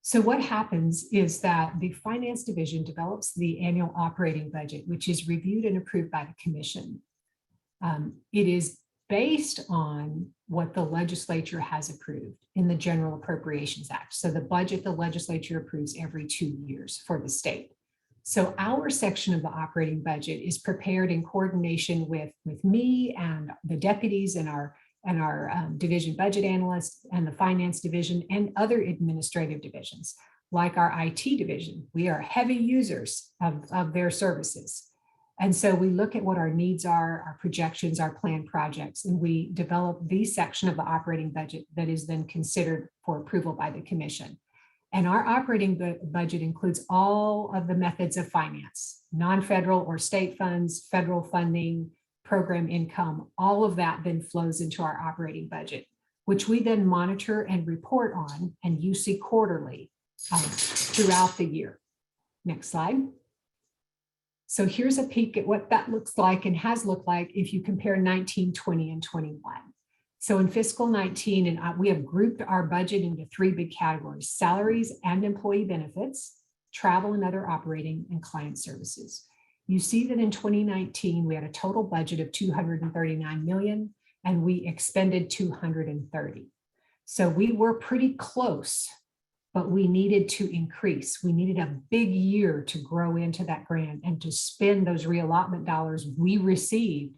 So what happens is that the Finance Division develops the annual operating budget, which is reviewed and approved by the Commission. It is based on what the legislature has approved in the General Appropriations Act. So the budget the legislature approves every 2 years for the state. So our section of the operating budget is prepared in coordination with me and the deputies and our division budget analysts and the finance division and other administrative divisions, like our IT division. We are heavy users of their services. And so we look at what our needs are, our projections, our planned projects, and we develop the section of the operating budget that is then considered for approval by the Commission. And our operating budget includes all of the methods of finance, non-federal or state funds, federal funding, program income, all of that then flows into our operating budget, which we then monitor and report on, and you see quarterly throughout the year. Next slide. So here's a peek at what that looks like and has looked like if you compare 19, 20, and 21. So in fiscal 19, and we have grouped our budget into 3 big categories: salaries and employee benefits, travel and other operating, and client services. You see that in 2019, we had a total budget of 239 million, and we expended 230. So we were pretty close, but we needed to increase. We needed a big year to grow into that grant and to spend those reallotment dollars we received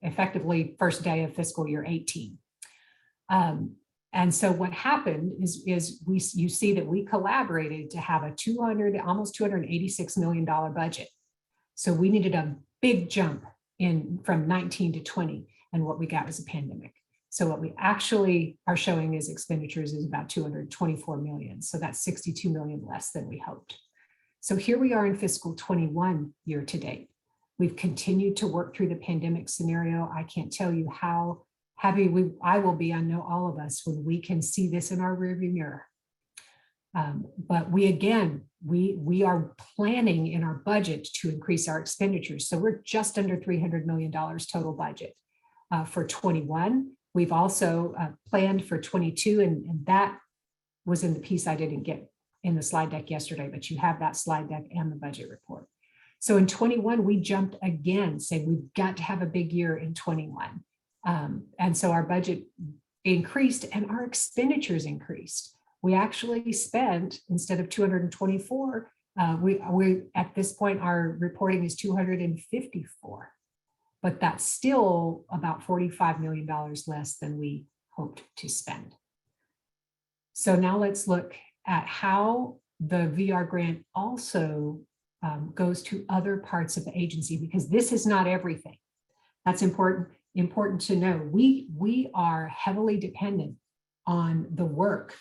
effectively first day of fiscal year 18. And so what happened is you see that we collaborated to have a almost $286 million budget. So we needed a big jump from 19 to 20, and what we got was a pandemic. So what we actually are showing as expenditures is about 224 million. So that's 62 million less than we hoped. So here we are in fiscal 21 year to date. We've continued to work through the pandemic scenario. I can't tell you how happy I will be, I know all of us, when we can see this in our rearview mirror. But we are planning in our budget to increase our expenditures. So we're just under $300 million total budget for 21. We've also planned for 22, and that was in the piece I didn't get in the slide deck yesterday, but you have that slide deck and the budget report. So in 21, we jumped again, saying we've got to have a big year in 21. And so our budget increased and our expenditures increased. We actually spent, instead of 224, we at this point, our reporting is 254, but that's still about $45 million less than we hoped to spend. So now let's look at how the VR grant also goes to other parts of the agency, because this is not everything. That's important to know. We are heavily dependent on the work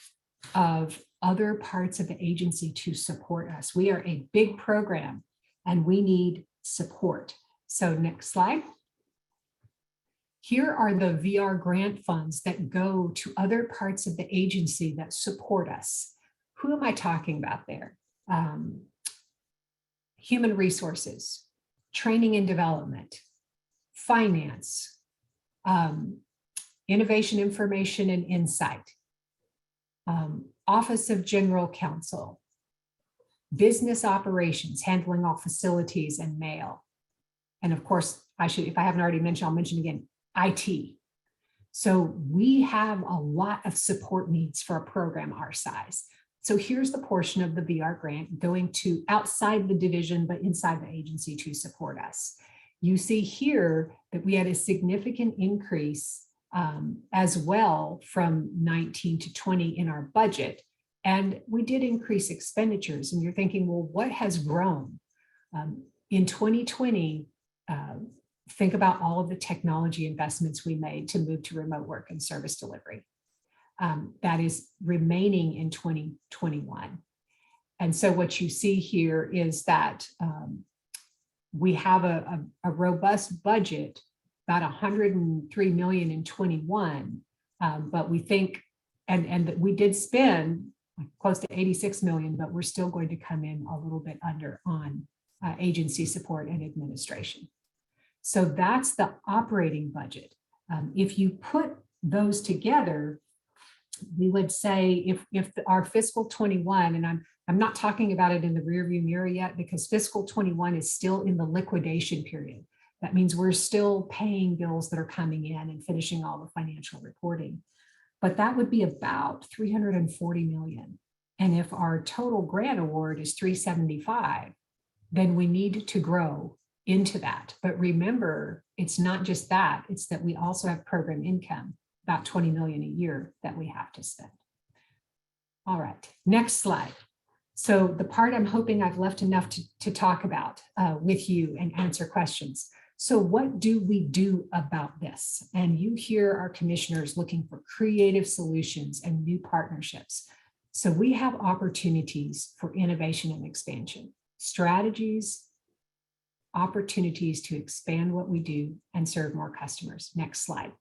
of other parts of the agency to support us. We are a big program and we need support. So next slide. Here are the VR grant funds that go to other parts of the agency that support us. Who am I talking about there? human resources, training and development, finance, innovation, information, and insight, Office of General Counsel, business operations, handling all facilities and mail. And of course, if I haven't already mentioned, I'll mention again, IT. So we have a lot of support needs for a program our size. So here's the portion of the VR grant going to outside the division, but inside the agency to support us. You see here that we had a significant increase as well from 19 to 20 in our budget. And we did increase expenditures. And you're thinking, well, what has grown? In 2020, think about all of the technology investments we made to move to remote work and service delivery. That is remaining in 2021. And so what you see here is that we have a robust budget, about 103 million in 21, but we think, and we did spend close to 86 million, but we're still going to come in a little bit under on agency support and administration. So that's the operating budget. If you put those together, we would say if our fiscal 21, and I'm not talking about it in the rearview mirror yet, because fiscal 21 is still in the liquidation period. That means we're still paying bills that are coming in and finishing all the financial reporting. But that would be about 340 million. And if our total grant award is 375, then we need to grow into that. But remember, it's not just that, it's that we also have program income, about 20 million a year that we have to spend. All right, next slide. So the part I'm hoping I've left enough to talk about with you and answer questions. So what do we do about this? And you hear our commissioners looking for creative solutions and new partnerships. So we have opportunities for innovation and expansion, strategies, opportunities to expand what we do and serve more customers. Next slide.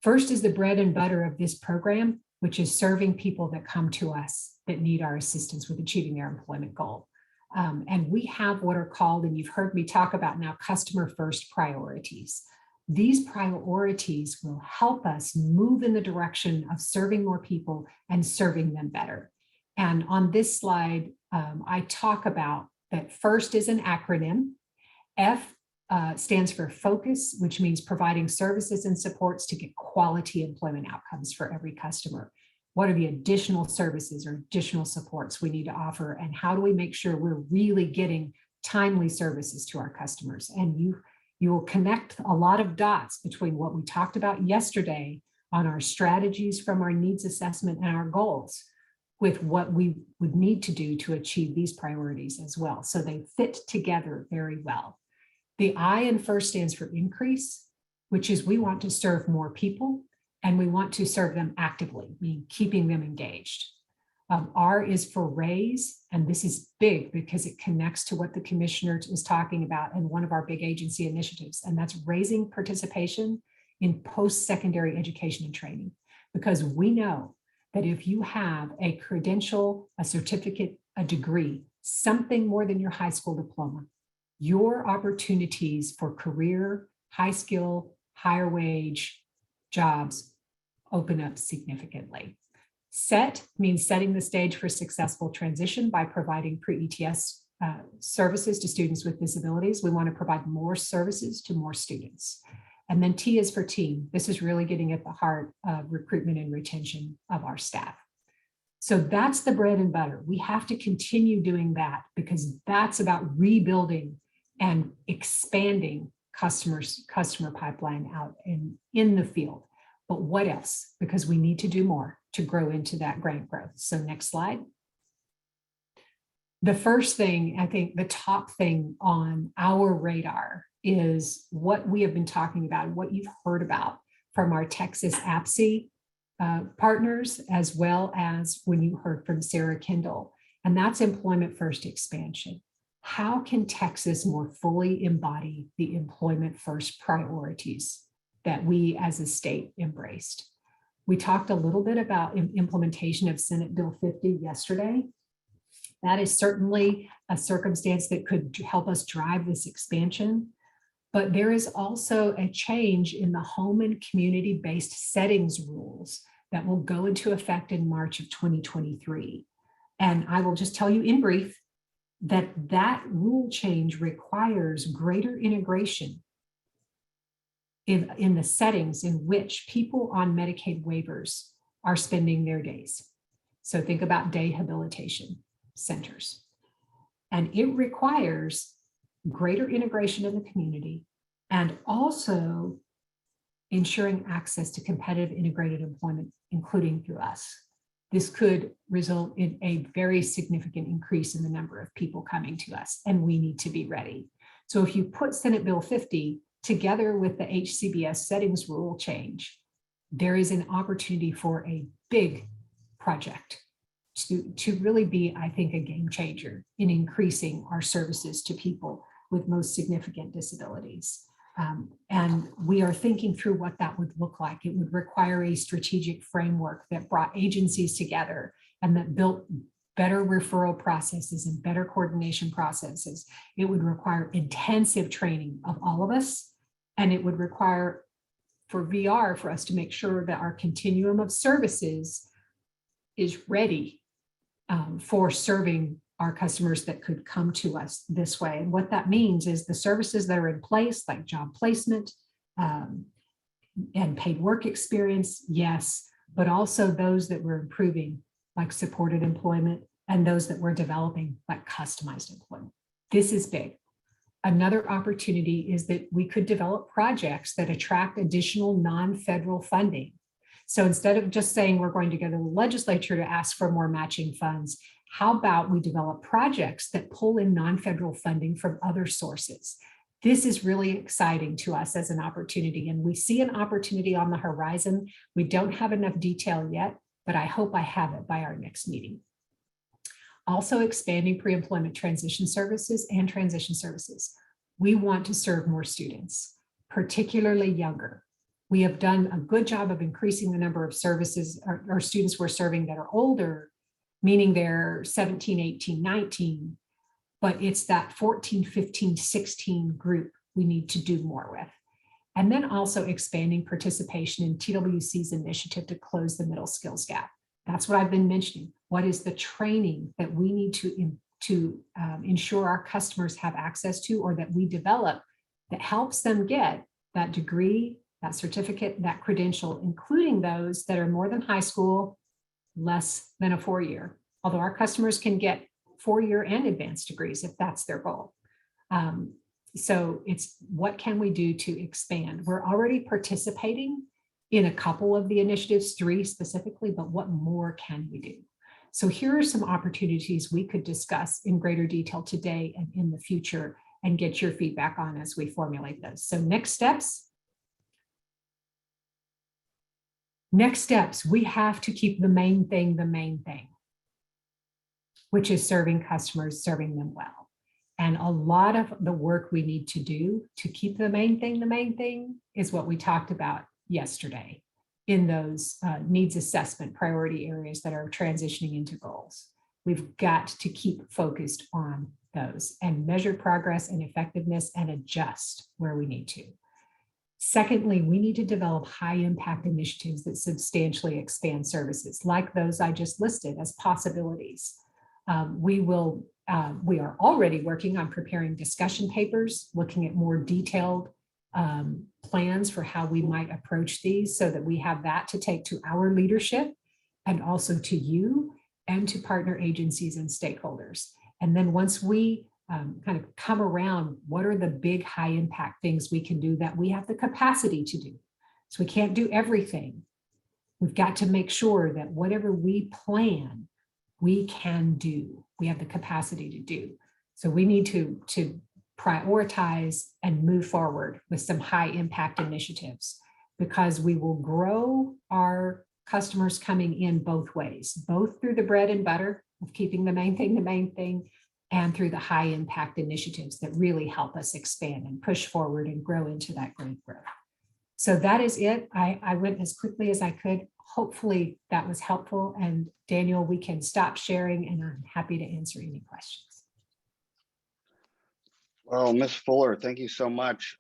First is the bread and butter of this program, which is serving people that come to us that need our assistance with achieving their employment goal. And we have what are called, and you've heard me talk about now, customer first priorities. These priorities will help us move in the direction of serving more people and serving them better. And on this slide, I talk about that first is an acronym. F stands for focus, which means providing services and supports to get quality employment outcomes for every customer. What are the additional services or additional supports we need to offer? And how do we make sure we're really getting timely services to our customers? And you will connect a lot of dots between what we talked about yesterday on our strategies from our needs assessment and our goals with what we would need to do to achieve these priorities as well. So they fit together very well. The I in first stands for increase, which is we want to serve more people and we want to serve them actively, meaning keeping them engaged. R is for raise, and this is big because it connects to what the commissioner is talking about in one of our big agency initiatives, and that's raising participation in post-secondary education and training. Because we know that if you have a credential, a certificate, a degree, something more than your high school diploma, your opportunities for career, high skill, higher wage jobs open up significantly. Set means setting the stage for successful transition by providing pre-ETS services to students with disabilities. We want to provide more services to more students. And then T is for team. This is really getting at the heart of recruitment and retention of our staff. So that's the bread and butter. We have to continue doing that because that's about rebuilding and expanding customer pipeline out in the field. But what else? Because we need to do more to grow into that grant growth. So next slide. The first thing, I think the top thing on our radar is what we have been talking about, what you've heard about from our Texas APSI partners, as well as when you heard from Sarah Kendall, and that's employment first expansion. How can Texas more fully embody the employment first priorities that we as a state embraced? We talked a little bit about implementation of Senate Bill 50 yesterday. That is certainly a circumstance that could help us drive this expansion. But there is also a change in the home and community-based settings rules that will go into effect in March of 2023. And I will just tell you in brief that that rule change requires greater integration in the settings in which people on Medicaid waivers are spending their days. So think about day habilitation centers. And it requires greater integration in the community and also ensuring access to competitive integrated employment, including through us. This could result in a very significant increase in the number of people coming to us, and we need to be ready. So if you put Senate Bill 50 together with the HCBS settings rule change, there is an opportunity for a big project to really be, I think, a game changer in increasing our services to people with most significant disabilities. And we are thinking through what that would look like. It would require a strategic framework that brought agencies together and that built better referral processes and better coordination processes. It would require intensive training of all of us. And it would require for VR for us to make sure that our continuum of services is ready for serving our customers that could come to us this way. And what that means is the services that are in place, like job placement and paid work experience, yes, but also those that we're improving, like supported employment, and those that we're developing, like customized employment. This is big. Another opportunity is that we could develop projects that attract additional non-federal funding. So instead of just saying we're going to go to the legislature to ask for more matching funds, how about we develop projects that pull in non-federal funding from other sources? This is really exciting to us as an opportunity, and we see an opportunity on the horizon. We don't have enough detail yet, but I hope I have it by our next meeting. Also expanding pre-employment transition services and transition services. We want to serve more students, particularly younger. We have done a good job of increasing the number of services or students we're serving that are older, meaning they're 17, 18, 19, but it's that 14, 15, 16 group we need to do more with. And then also expanding participation in TWC's initiative to close the middle skills gap. That's what I've been mentioning. What is the training that we need to ensure our customers have access to, or that we develop, that helps them get that degree, that certificate, that credential, including those that are more than high school, less than a 4-year, although our customers can get 4-year and advanced degrees if that's their goal. So it's what can we do to expand? We're already participating in a couple of the initiatives, 3 specifically, but what more can we do? So here are some opportunities we could discuss in greater detail today and in the future and get your feedback on as we formulate those. So next steps. Next steps, we have to keep the main thing, which is serving customers, serving them well. And a lot of the work we need to do to keep the main thing is what we talked about yesterday in those needs assessment priority areas that are transitioning into goals. We've got to keep focused on those and measure progress and effectiveness and adjust where we need to. Secondly, we need to develop high impact initiatives that substantially expand services like those I just listed as possibilities. We are already working on preparing discussion papers, looking at more detailed plans for how we might approach these so that we have that to take to our leadership and also to you and to partner agencies and stakeholders. And then once we kind of come around, what are the big high impact things we can do that we have the capacity to do? So we can't do everything. We've got to make sure that whatever we plan, we can do. We have the capacity to do. So we need to prioritize and move forward with some high impact initiatives, because we will grow our customers coming in both ways, both through the bread and butter of keeping the main thing, and through the high impact initiatives that really help us expand and push forward and grow into that great growth. So that is it. I went as quickly as I could. hopefully that was helpful. And Daniel, we can stop sharing and I'm happy to answer any questions. Well, Ms. Fuller, thank you so much.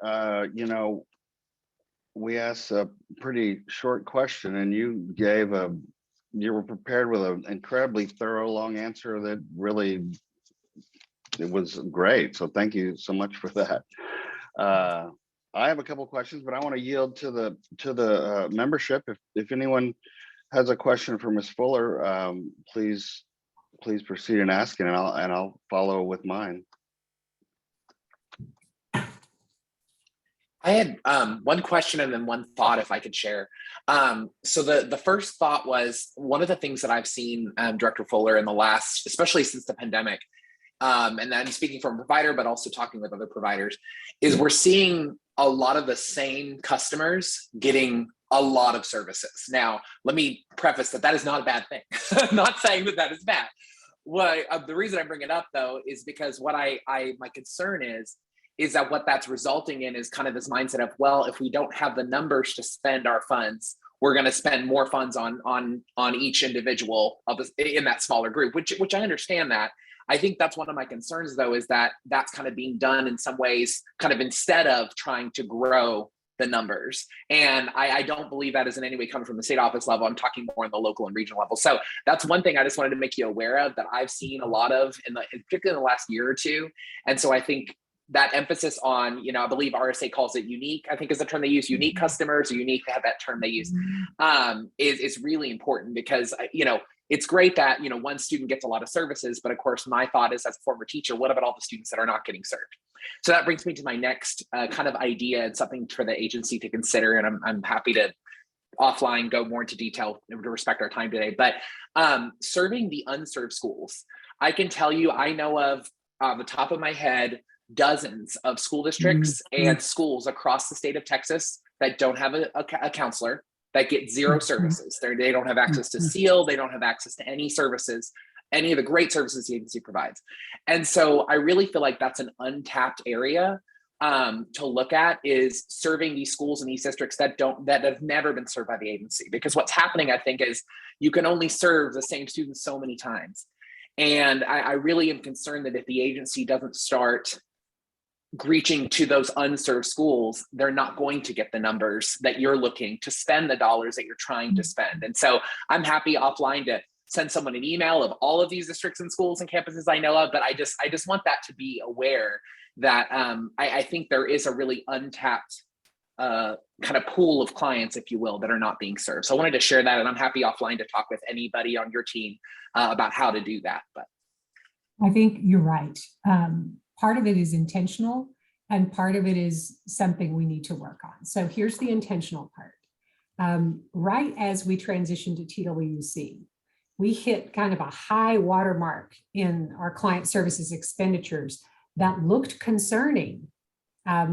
We asked a pretty short question and you were prepared with an incredibly thorough, long answer that really, it was great. So thank you so much for that. I have a couple of questions, but I want to yield to the membership. If anyone has a question for Ms. Fuller, please proceed and ask it, and I'll follow with mine. I had one question and then one thought, if I could share. So the first thought was, one of the things that I've seen, Director Fuller, in the last, especially since the pandemic, and then speaking from a provider, but also talking with other providers, is we're seeing a lot of the same customers getting a lot of services. Now, let me preface that is not a bad thing. I'm not saying that is bad. The reason I bring it up, though, is because what my concern is that what that's resulting in is kind of this mindset of, well, if we don't have the numbers to spend our funds, we're going to spend more funds on each individual in that smaller group, which I understand that. I think that's one of my concerns, though, is that that's kind of being done in some ways, kind of instead of trying to grow the numbers. And I don't believe that is in any way coming from the state office level. I'm talking more on the local and regional level. So that's one thing I just wanted to make you aware of, that I've seen a lot of, particularly in the last year or two. And so I think that emphasis on, I believe RSA calls it unique, I think is the term they use, unique customers, or unique, they have that term they use, is really important, because, it's great that, one student gets a lot of services, but of course, my thought is, as a former teacher, what about all the students that are not getting served? So that brings me to my next kind of idea, and something for the agency to consider. And I'm happy to offline go more into detail to respect our time today. But serving the unserved schools, I can tell you, I know of the top of my head, dozens of school districts and schools across the state of Texas that don't have a counselor, that get zero services. They don't have access to SEAL. They don't have access to any services, any of the great services the agency provides. And so I really feel like that's an untapped area to look at, is serving these schools and these districts that have never been served by the agency. Because what's happening, I think, is you can only serve the same students so many times. And I really am concerned that if the agency doesn't start reaching to those unserved schools, they're not going to get the numbers that you're looking to spend, the dollars that you're trying to spend. And so I'm happy offline to send someone an email of all of these districts and schools and campuses I know of, but I just want that to be aware that I think there is a really untapped kind of pool of clients, if you will, that are not being served. So I wanted to share that, and I'm happy offline to talk with anybody on your team about how to do that. But I think you're right. Part of it is intentional, and part of it is something we need to work on. So here's the intentional part. Right as we transitioned to TWC, we hit kind of a high watermark in our client services expenditures that looked concerning.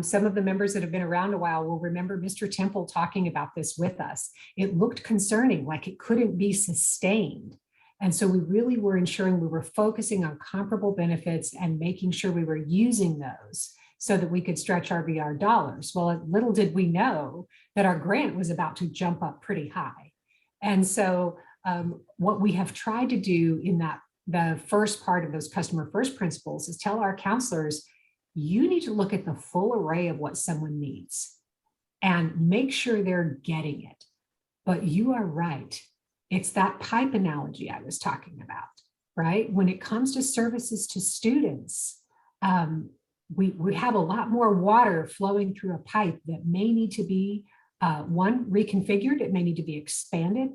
Some of the members that have been around a while will remember Mr. Temple talking about this with us. It looked concerning, like it couldn't be sustained. And so we really were ensuring we were focusing on comparable benefits and making sure we were using those so that we could stretch our VR dollars. Well, little did we know that our grant was about to jump up pretty high. And so what we have tried to do in the first part of those customer first principles is tell our counselors, you need to look at the full array of what someone needs and make sure they're getting it. But you are right. It's that pipe analogy I was talking about, right? When it comes to services to students, we have a lot more water flowing through a pipe that may need to be, one, reconfigured, it may need to be expanded,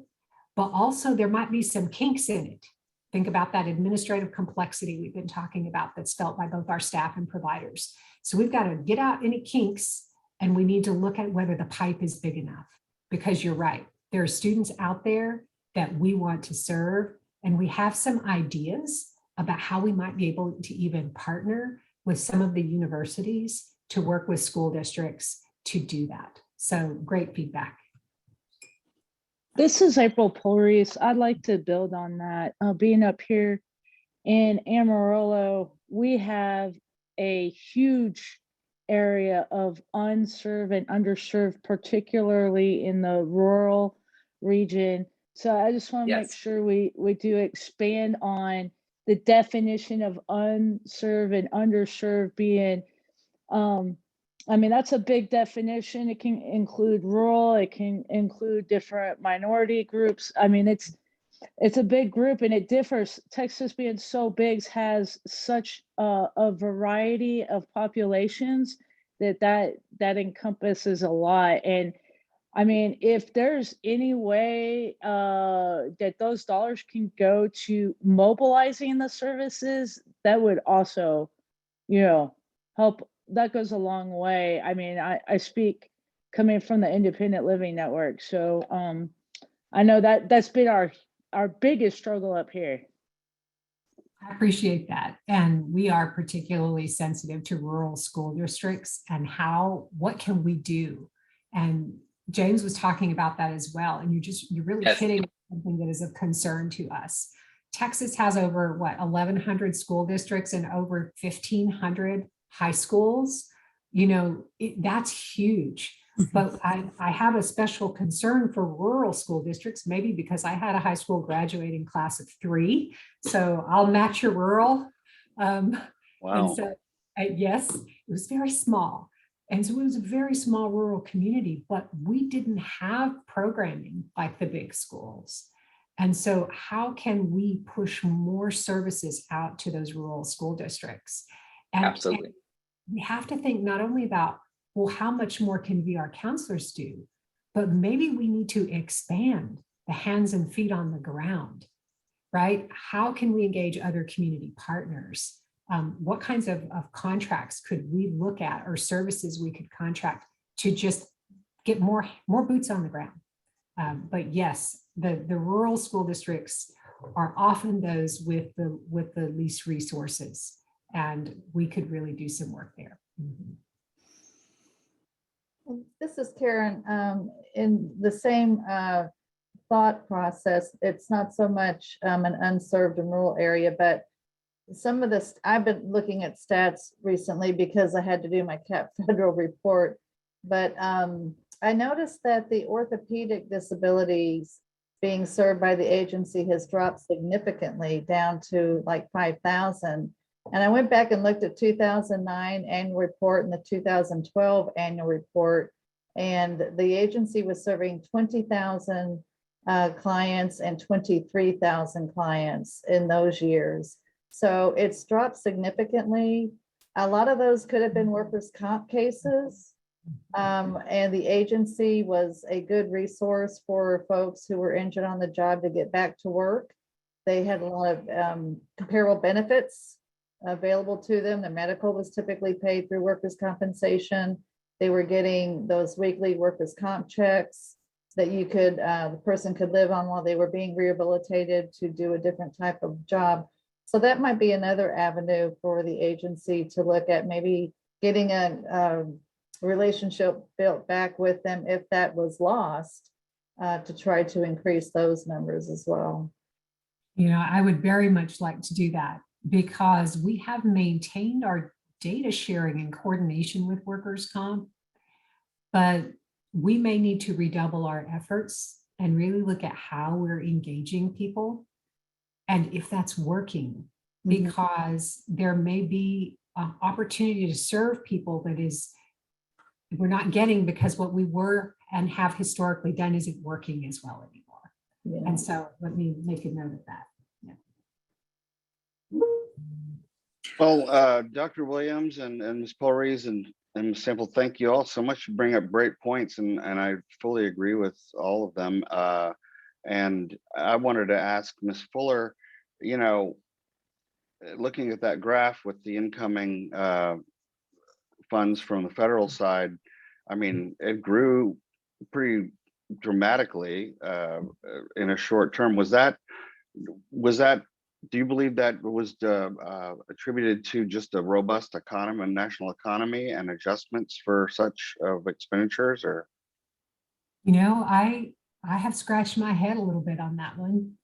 but also there might be some kinks in it. Think about that administrative complexity we've been talking about that's felt by both our staff and providers. So we've got to get out any kinks, and we need to look at whether the pipe is big enough, because you're right. There are students out there that we want to serve, and we have some ideas about how we might be able to even partner with some of the universities to work with school districts to do that. So great feedback. This is April Pulreese. I'd like to build on that. Being up here in Amarillo, we have a huge area of unserved and underserved, particularly in the rural region. So I just want to make Yes. sure we do expand on the definition of unserved and underserved being, I mean, that's a big definition. It can include rural, it can include different minority groups. I mean, it's a big group and it differs. Texas being so big has such a variety of populations that encompasses a lot. And I mean, if there's any way that those dollars can go to mobilizing the services, that would also, help. That goes a long way. I mean, I speak coming from the Independent Living Network. So I know that's been our biggest struggle up here. I appreciate that. And we are particularly sensitive to rural school districts and what can we do? And James was talking about that as well. And you're really Yes. hitting something that is of concern to us. Texas has over 1,100 school districts and over 1,500 high schools. That's huge. But I have a special concern for rural school districts, maybe because I had a high school graduating class of 3. So I'll match your rural. And Wow. so, yes, it was very small. And so it was a very small rural community, but we didn't have programming like the big schools. And so how can we push more services out to those rural school districts? Absolutely. And we have to think not only about, well, how much more can VR counselors do, but maybe we need to expand the hands and feet on the ground, right? How can we engage other community partners? What kinds of contracts could we look at or services we could contract to just get more boots on the ground? But yes, the rural school districts are often those with the least resources, and we could really do some work there. Mm-hmm. This is Karen. In the same thought process, it's not so much an unserved and rural area, but some of this, I've been looking at stats recently because I had to do my CAP federal report, but I noticed that the orthopedic disabilities being served by the agency has dropped significantly down to like 5,000. And I went back and looked at 2009 annual report and the 2012 annual report, and the agency was serving 20,000 clients and 23,000 clients in those years. So it's dropped significantly. A lot of those could have been workers' comp cases. And the agency was a good resource for folks who were injured on the job to get back to work. They had a lot of comparable benefits available to them. The medical was typically paid through workers' compensation. They were getting those weekly workers' comp checks that the person could live on while they were being rehabilitated to do a different type of job. So that might be another avenue for the agency to look at, maybe getting a relationship built back with them if that was lost, to try to increase those numbers as well. I would very much like to do that, because we have maintained our data sharing and coordination with workers' comp, but we may need to redouble our efforts and really look at how we're engaging people and if that's working, because there may be an opportunity to serve people that we're not getting because what we were and have historically done isn't working as well anymore. Yeah. And so let me make a note of that. Well, Dr. Williams and Ms. Polrees and Ms. Sample, thank you all so much for bringing up great points, and I fully agree with all of them. And I wanted to ask Ms. Fuller, looking at that graph with the incoming funds from the federal side, I mean, it grew pretty dramatically in a short term. Was that, do you believe that was attributed to just a robust economy and national economy and adjustments for such of expenditures, or? I have scratched my head a little bit on that one.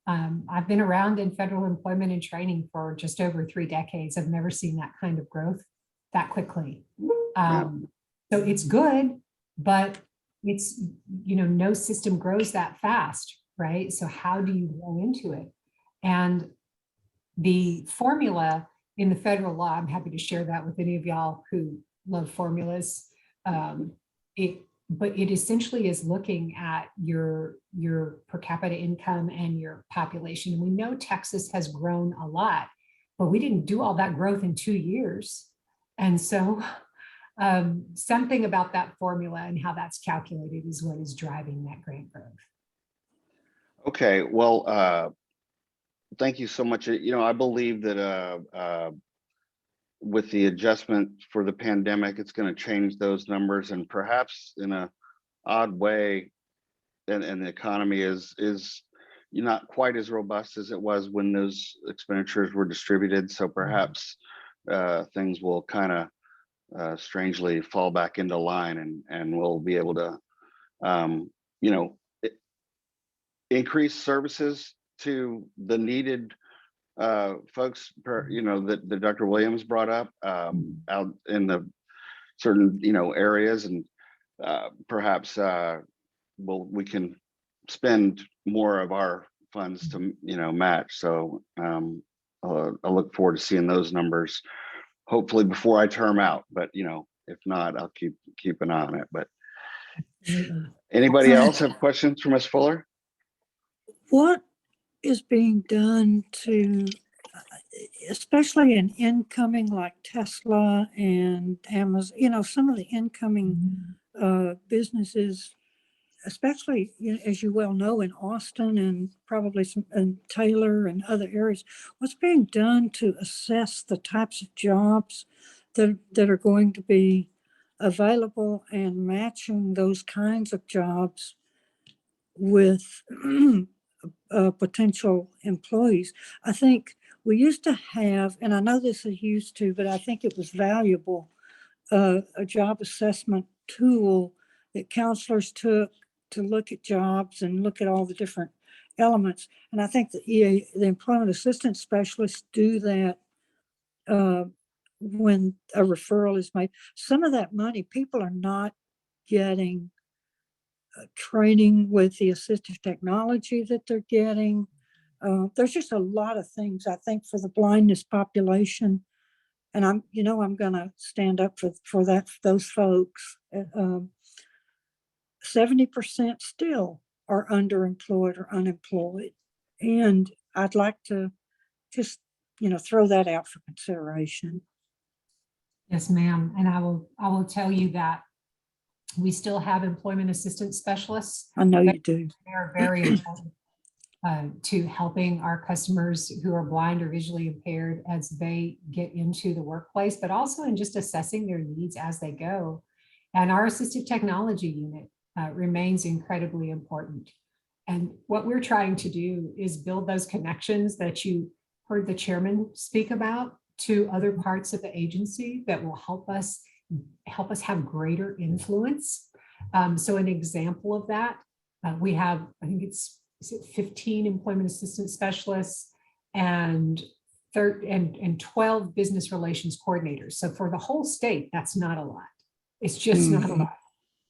I've been around in federal employment and training for just over 3 decades. I've never seen that kind of growth that quickly. So it's good, but it's, no system grows that fast, right? So how do you grow into it? And the formula in the federal law, I'm happy to share that with any of y'all who love formulas. But it essentially is looking at your per capita income and your population. And we know Texas has grown a lot, but we didn't do all that growth in 2 years. And so something about that formula and how that's calculated is what is driving that grant growth. Okay, well, thank you so much. I believe that with the adjustment for the pandemic, it's going to change those numbers, and perhaps in a odd way, and the economy is not quite as robust as it was when those expenditures were distributed. So perhaps things will kind of strangely fall back into line, and we'll be able to increase services to the needed folks that Dr. Williams brought up out in the certain areas, and perhaps we can spend more of our funds to match. So I look forward to seeing those numbers hopefully before I term out, but if not, I'll keep an eye on it. But anybody else have questions for Ms. Fuller? What is being done to, especially in incoming like Tesla and Amazon, some of the incoming businesses, especially as you well know, in Austin and probably in Taylor and other areas, what's being done to assess the types of jobs that are going to be available and matching those kinds of jobs with potential employees? I think we used to have, and I know this is used to, but I think it was valuable, a job assessment tool that counselors took to look at jobs and look at all the different elements. And I think the employment assistance specialists do that when a referral is made. Some of that money, people are not getting training with the assistive technology that they're getting. There's just a lot of things, I think, for the blindness population. And I'm going to stand up for those folks. 70% still are underemployed or unemployed. And I'd like to just, throw that out for consideration. Yes, ma'am. And I will tell you that we still have employment assistance specialists. I know you do. They are very important to helping our customers who are blind or visually impaired as they get into the workplace, but also in just assessing their needs as they go. And our assistive technology unit remains incredibly important. And what we're trying to do is build those connections that you heard the chairman speak about to other parts of the agency that will help us have greater influence. So an example of that, we have, I think it's 15 employment assistance specialists and 12 business relations coordinators. So for the whole state, that's not a lot. It's just not a lot.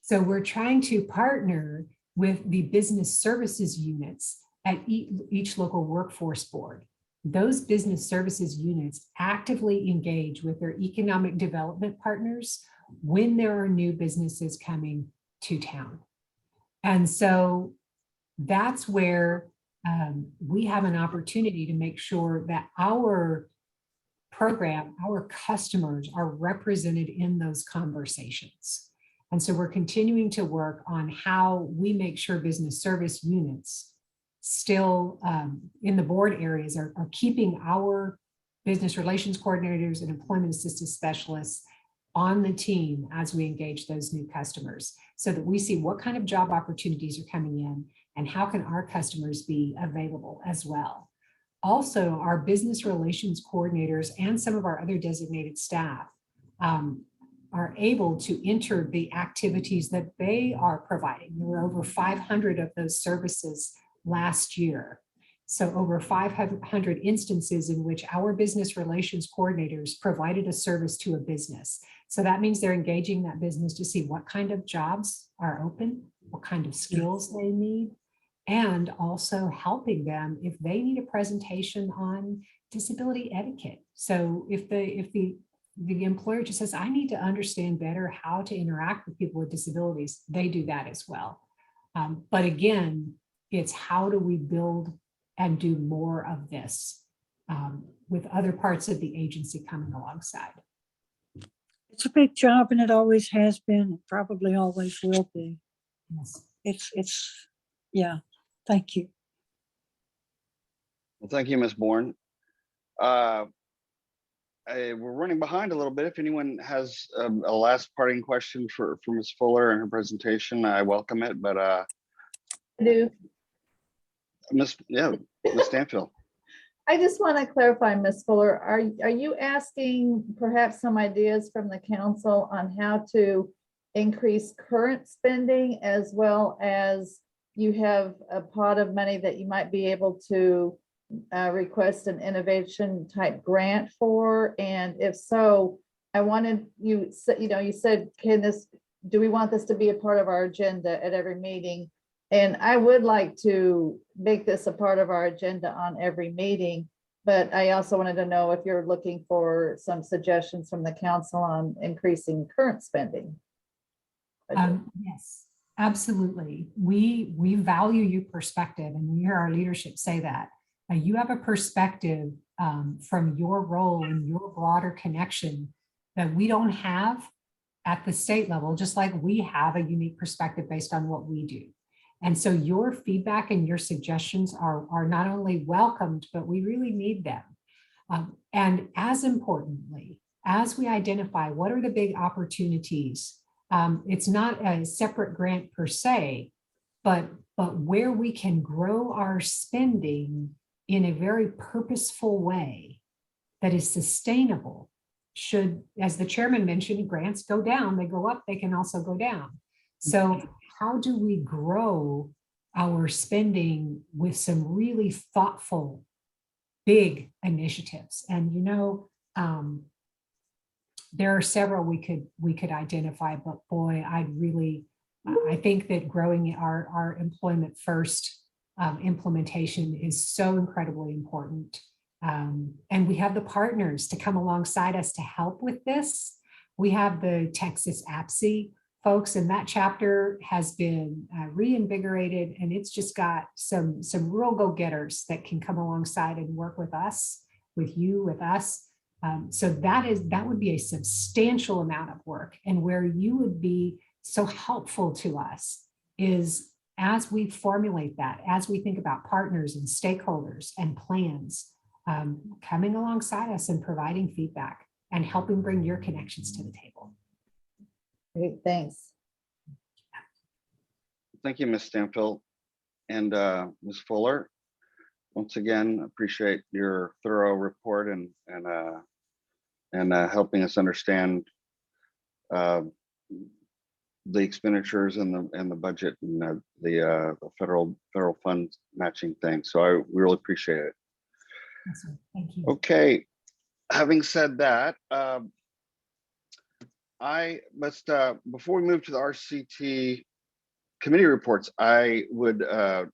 So we're trying to partner with the business services units at each local workforce board. Those business services units actively engage with their economic development partners when there are new businesses coming to town. And so that's where we have an opportunity to make sure that our program, our customers are represented in those conversations. And so we're continuing to work on how we make sure business service units still in the board areas are keeping our business relations coordinators and employment assistance specialists on the team as we engage those new customers, so that we see what kind of job opportunities are coming in and how can our customers be available as well. Also, our business relations coordinators and some of our other designated staff are able to enter the activities that they are providing. There were over 500 of those services last year. So over 500 instances in which our business relations coordinators provided a service to a business. So that means they're engaging that business to see what kind of jobs are open, what kind of skills they need, and also helping them if they need a presentation on disability etiquette. So if the employer just says, I need to understand better how to interact with people with disabilities, they do that as well. But again, it's how do we build and do more of this with other parts of the agency coming alongside. It's a big job and it always has been, and probably always will be. Yes. It's, yeah, thank you. Well, thank you, Ms. Bourne. We're running behind a little bit. If anyone has a last parting question for Ms. Fuller and her presentation, I welcome it. But I do. Ms. Stanfield. I just want to clarify, Ms. Fuller, are you asking perhaps some ideas from the council on how to increase current spending, as well as you have a pot of money that you might be able to request an innovation type grant for? And if so, I wanted you said, you said, do we want this to be a part of our agenda at every meeting? And I would like to make this a part of our agenda on every meeting, but I also wanted to know if you're looking for some suggestions from the council on increasing current spending. Yes, absolutely. We value your perspective, and we hear our leadership say that. You have a perspective from your role and your broader connection that we don't have at the state level, just like we have a unique perspective based on what we do. And so your feedback and your suggestions are not only welcomed, but we really need them. And as importantly, as we identify what are the big opportunities, it's not a separate grant per se, but where we can grow our spending in a very purposeful way that is sustainable. Should, as the chairman mentioned, grants go down, they go up, they can also go down. So how do we grow our spending with some really thoughtful, big initiatives? And there are several we could identify, but boy, I think that growing our employment first implementation is so incredibly important. And we have the partners to come alongside us to help with this. We have the Texas APSI folks, and that chapter has been reinvigorated, and it's just got some real go-getters that can come alongside and work with us, with you, with us. So that would be a substantial amount of work. And where you would be so helpful to us is as we formulate that, as we think about partners and stakeholders and plans, coming alongside us and providing feedback and helping bring your connections to the table. Great, thanks. Thank you, Ms. Stanfield and Ms. Fuller. Once again, appreciate your thorough report and helping us understand the expenditures and the budget and the federal funds matching thing. So I really appreciate it. Awesome. Thank you. Okay, having said that, I must, before we move to the RCT committee reports, I would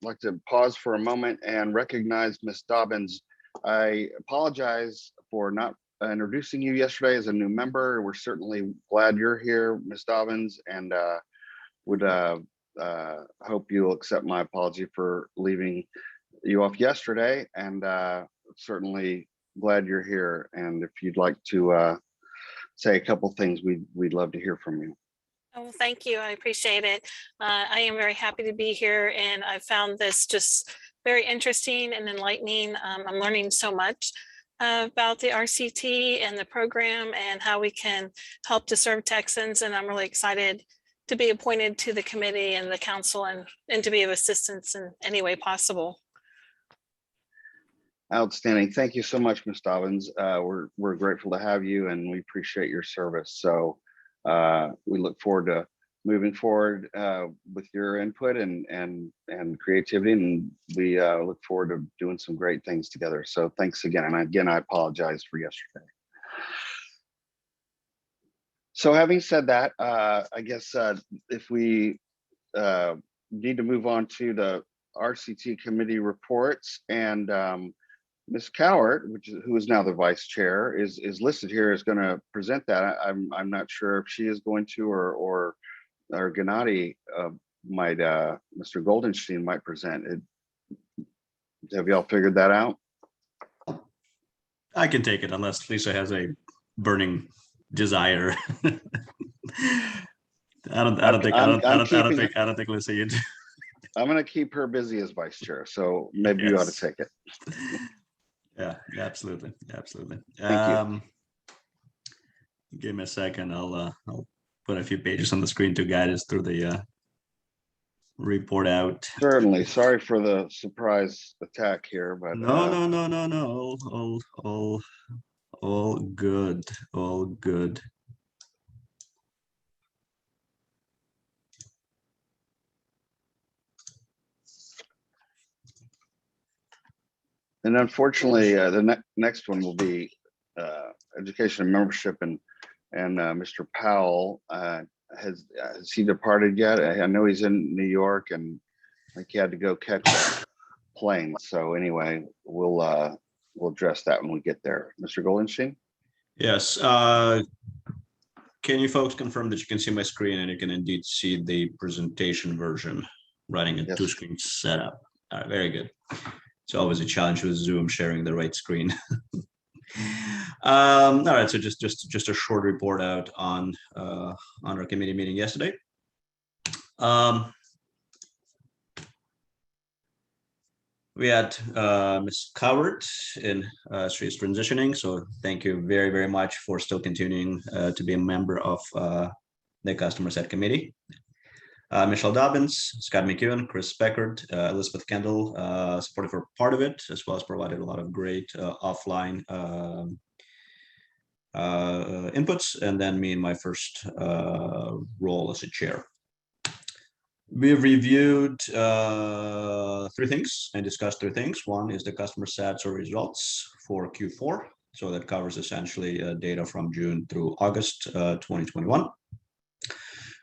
like to pause for a moment and recognize Ms. Dobbins. I apologize for not introducing you yesterday as a new member. We're certainly glad you're here, Ms. Dobbins, and would hope you'll accept my apology for leaving you off yesterday, and certainly glad you're here. And if you'd like to say a couple things, we'd love to hear from you. Oh, thank you. I appreciate it. I am very happy to be here, and I found this just very interesting and enlightening. I'm learning so much about the RCT and the program and how we can help to serve Texans. And I'm really excited to be appointed to the committee and the council and to be of assistance in any way possible. Outstanding. Thank you so much, Ms. Dobbins. We're grateful to have you, and we appreciate your service. So we look forward to moving forward with your input and creativity, and we look forward to doing some great things together. So thanks again. And again, I apologize for yesterday. So having said that, I guess if we need to move on to the RCT committee reports, and Ms. Cowart, who is now the vice chair, is listed here, is going to present that. I'm not sure if she is going to, or Gennady might, Mr. Goldenstein might present it. Have y'all figured that out? I can take it unless Lisa has a burning desire. I don't think Lisa, you do. I'm going to keep her busy as vice chair, so maybe you ought to take it. Yeah, absolutely. Thank you. Give me a second. I'll put a few pages on the screen to guide us through the report out. Certainly. Sorry for the surprise attack here, but No. All good. And unfortunately, the next one will be education and membership, and Mr. Powell has he departed yet? I know he's in New York, and I think he had to go catch a plane. So anyway, we'll address that when we get there. Mr. Goldenstein? Yes. Can you folks confirm that you can see my screen and you can indeed see the presentation version running a Yes. two-screen setup? All right, very good. It's always a challenge with Zoom sharing the right screen. All right, so just a short report out on our committee meeting yesterday. We had Ms. Cowart in, she's transitioning, so thank you very, very much for still continuing to be a member of the customer set committee. Michelle Dobbins, Scott McEwen, Chris Speckard, Elizabeth Kendall supported for part of it, as well as provided a lot of great offline inputs, and then me in my first role as a chair. We've reviewed 3 things and discussed 3 things. One is the customer sat survey results for Q4. So that covers essentially data from June through August 2021.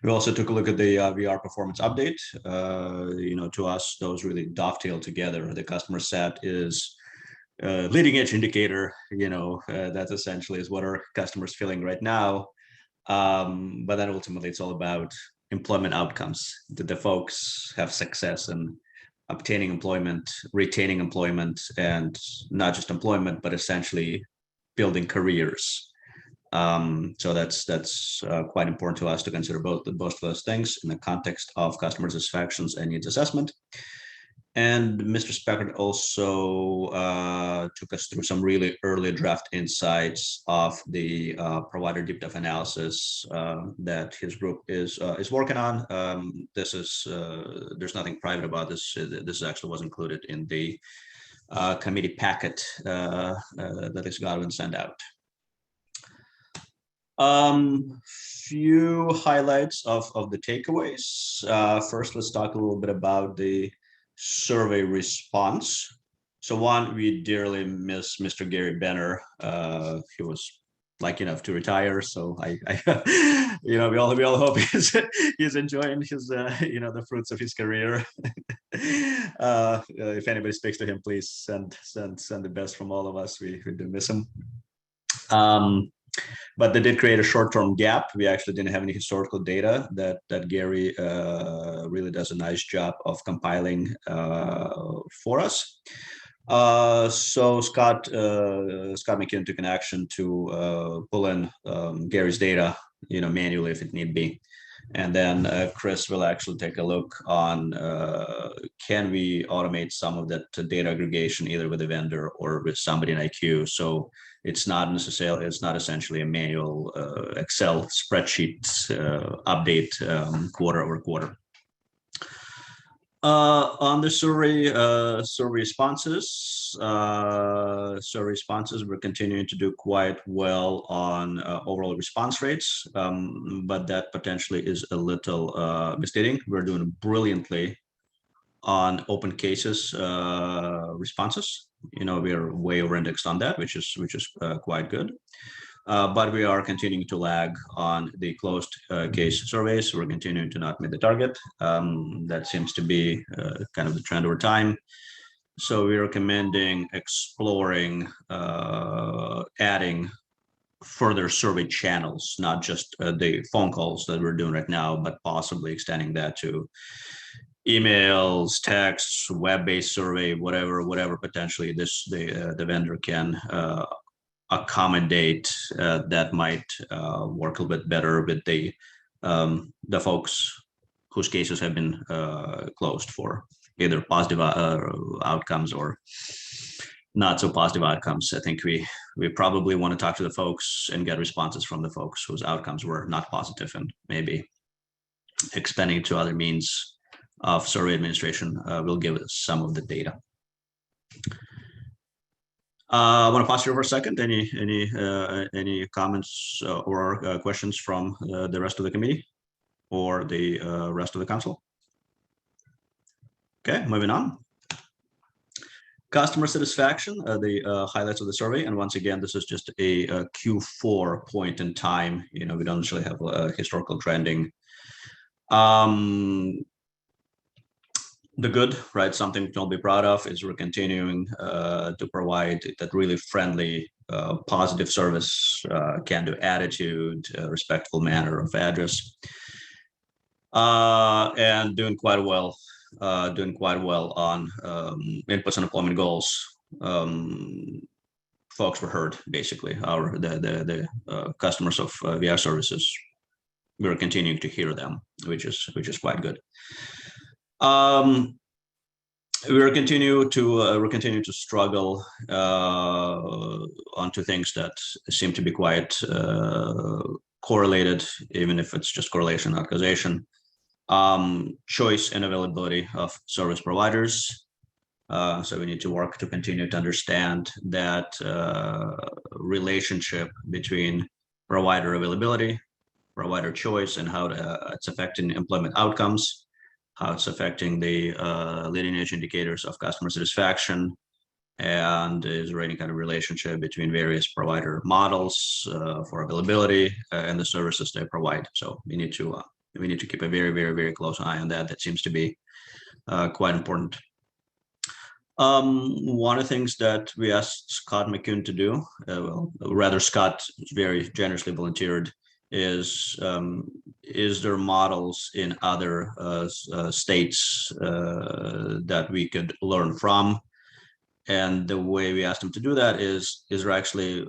We also took a look at the VR performance update. To us, those really dovetail together. The customer sat is leading edge indicator, that essentially is what our customers feeling right now. But then ultimately it's all about employment outcomes. Did the folks have success in obtaining employment, retaining employment, and not just employment, but essentially building careers? So that's quite important to us to consider both of those things in the context of customer satisfactions and needs assessment. And Mr. Speckard also took us through some really early draft insights of the provider deep dive analysis that his group is working on. There's nothing private about this. This actually was included in the committee packet that is Godwin sent out. Few highlights of the takeaways. First, let's talk a little bit about the survey response. So one, we dearly miss Mr. Gary Benner. He was lucky enough to retire, so I we all hope he's enjoying his the fruits of his career. If anybody speaks to him, please send the best from all of us. We do miss him. But they did create a short-term gap. We actually didn't have any historical data that Gary really does a nice job of compiling for us. So Scott McKeon took an action to pull in Gary's data, manually if it need be. And then Chris will actually take a look on can we automate some of that data aggregation either with a vendor or with somebody in IQ. So it's not essentially a manual Excel spreadsheet update quarter over quarter. On the survey responses, we're continuing to do quite well on overall response rates, but that potentially is a little misleading. We're doing brilliantly on open cases responses. We are way over indexed on that, which is quite good. but we are continuing to lag on the closed case surveys. We're continuing to not meet the target. That seems to be kind of the trend over time. So we're recommending exploring adding further survey channels, not just the phone calls that we're doing right now, but possibly extending that to emails, texts, web-based survey, whatever potentially the vendor can accommodate that might work a little bit better with the folks whose cases have been closed for either positive outcomes or not so positive outcomes. I think we probably want to talk to the folks and get responses from the folks whose outcomes were not positive, and maybe expanding to other means of survey administration will give us some of the data. I want to pause here for a second. Any comments or questions from the rest of the committee or the rest of the council? Okay, moving on. Customer satisfaction, the highlights of the survey. And once again, this is just a Q4 point in time. We don't actually have historical trending. The good, right? Something we can all be proud of is we're continuing to provide that really friendly, positive service, can-do attitude, respectful manner of address, and doing quite well on inputs and employment goals. Folks were heard, basically. The customers of VR services, we're continuing to hear them, which is quite good. We're continuing to struggle onto things that seem to be quite correlated, even if it's just correlation, not causation. Choice and availability of service providers. So we need to work to continue to understand that relationship between provider availability, provider choice, and how it's affecting employment outcomes, how it's affecting the leading edge indicators of customer satisfaction, and is there any kind of relationship between various provider models for availability and the services they provide. So we need to keep a very, very, very close eye on that. That seems to be quite important. One of the things that we asked Scott McCune to do, well, rather Scott very generously volunteered, is there models in other states that we could learn from? And the way we asked him to do that is there actually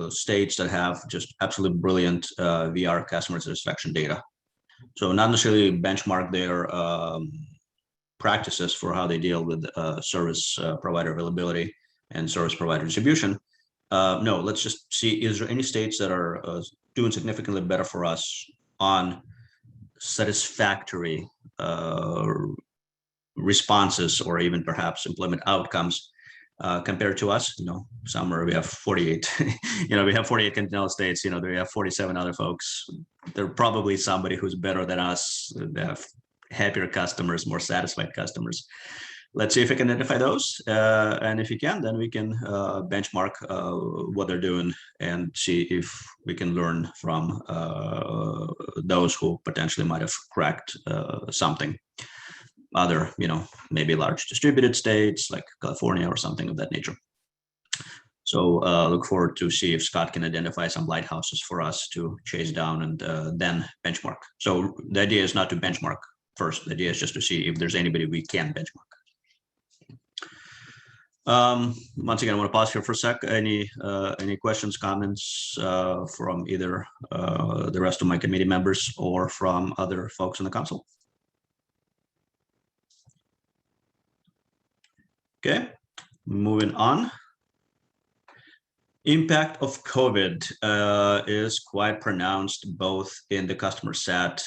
states that have just absolutely brilliant VR customer satisfaction data? So not necessarily benchmark their practices for how they deal with service provider availability and service provider distribution. No, let's just see, is there any states that are doing significantly better for us on satisfactory responses or even perhaps employment outcomes compared to us? Somewhere we have 48, we have 48 continental states, we have 47 other folks. They're probably somebody who's better than us. They have happier customers, more satisfied customers. Let's see if we can identify those. And if you can, then we can benchmark what they're doing and see if we can learn from those who potentially might have cracked something. Other, maybe large distributed states like California or something of that nature. So look forward to see if Scott can identify some lighthouses for us to chase down and then benchmark. So the idea is not to benchmark first. The idea is just to see if there's anybody we can benchmark. Once again, I want to pause here for a sec. Any questions, comments from either the rest of my committee members or from other folks in the council? Okay, moving on. Impact of COVID is quite pronounced both in the customer sat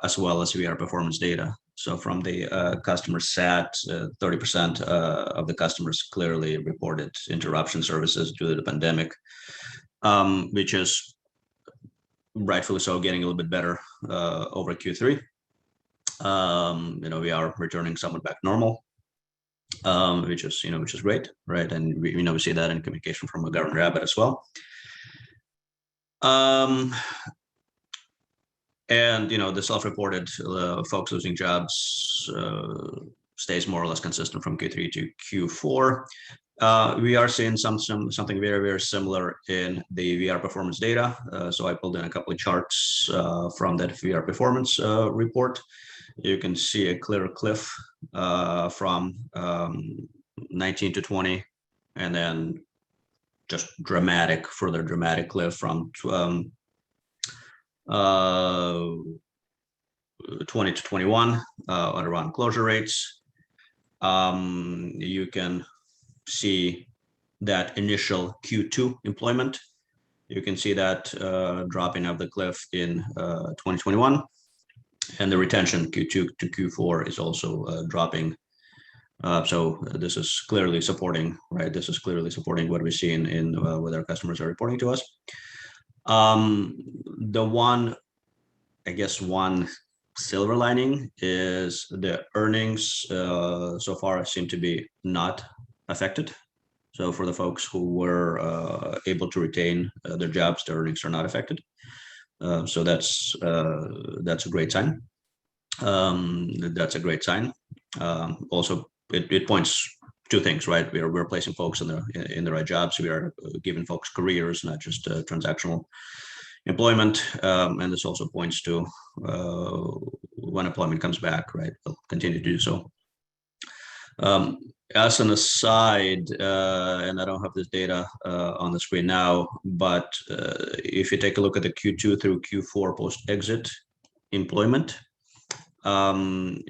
as well as VR performance data. So from the customer sat, 30% of the customers clearly reported interruption services due to the pandemic, which is rightfully so getting a little bit better over Q3. We are returning somewhat back normal. Which is great, right? And we see that in communication from Governor Abbott as well. And the self-reported folks losing jobs stays more or less consistent from Q3 to Q4. We are seeing something very, very similar in the VR performance data. So I pulled in a couple of charts from that VR performance report. You can see a clear cliff from 19 to 20, and then just further dramatic cliff from 20 to 21 around closure rates. You can see that initial Q2 employment. You can see that dropping off the cliff in 2021, and the retention Q2 to Q4 is also dropping. So this is clearly supporting, right? This is clearly supporting what we see in what our customers are reporting to us. The one silver lining is the earnings so far seem to be not affected. So for the folks who were able to retain their jobs, their earnings are not affected. So that's a great sign. That's a great sign. Also, it points two things, right? We're placing folks in the right jobs. We are giving folks careers, not just transactional employment. And this also points to when employment comes back, right? We'll continue to do so. As an aside, and I don't have this data on the screen now, but if you take a look at the Q2 through Q4 post-exit employment, the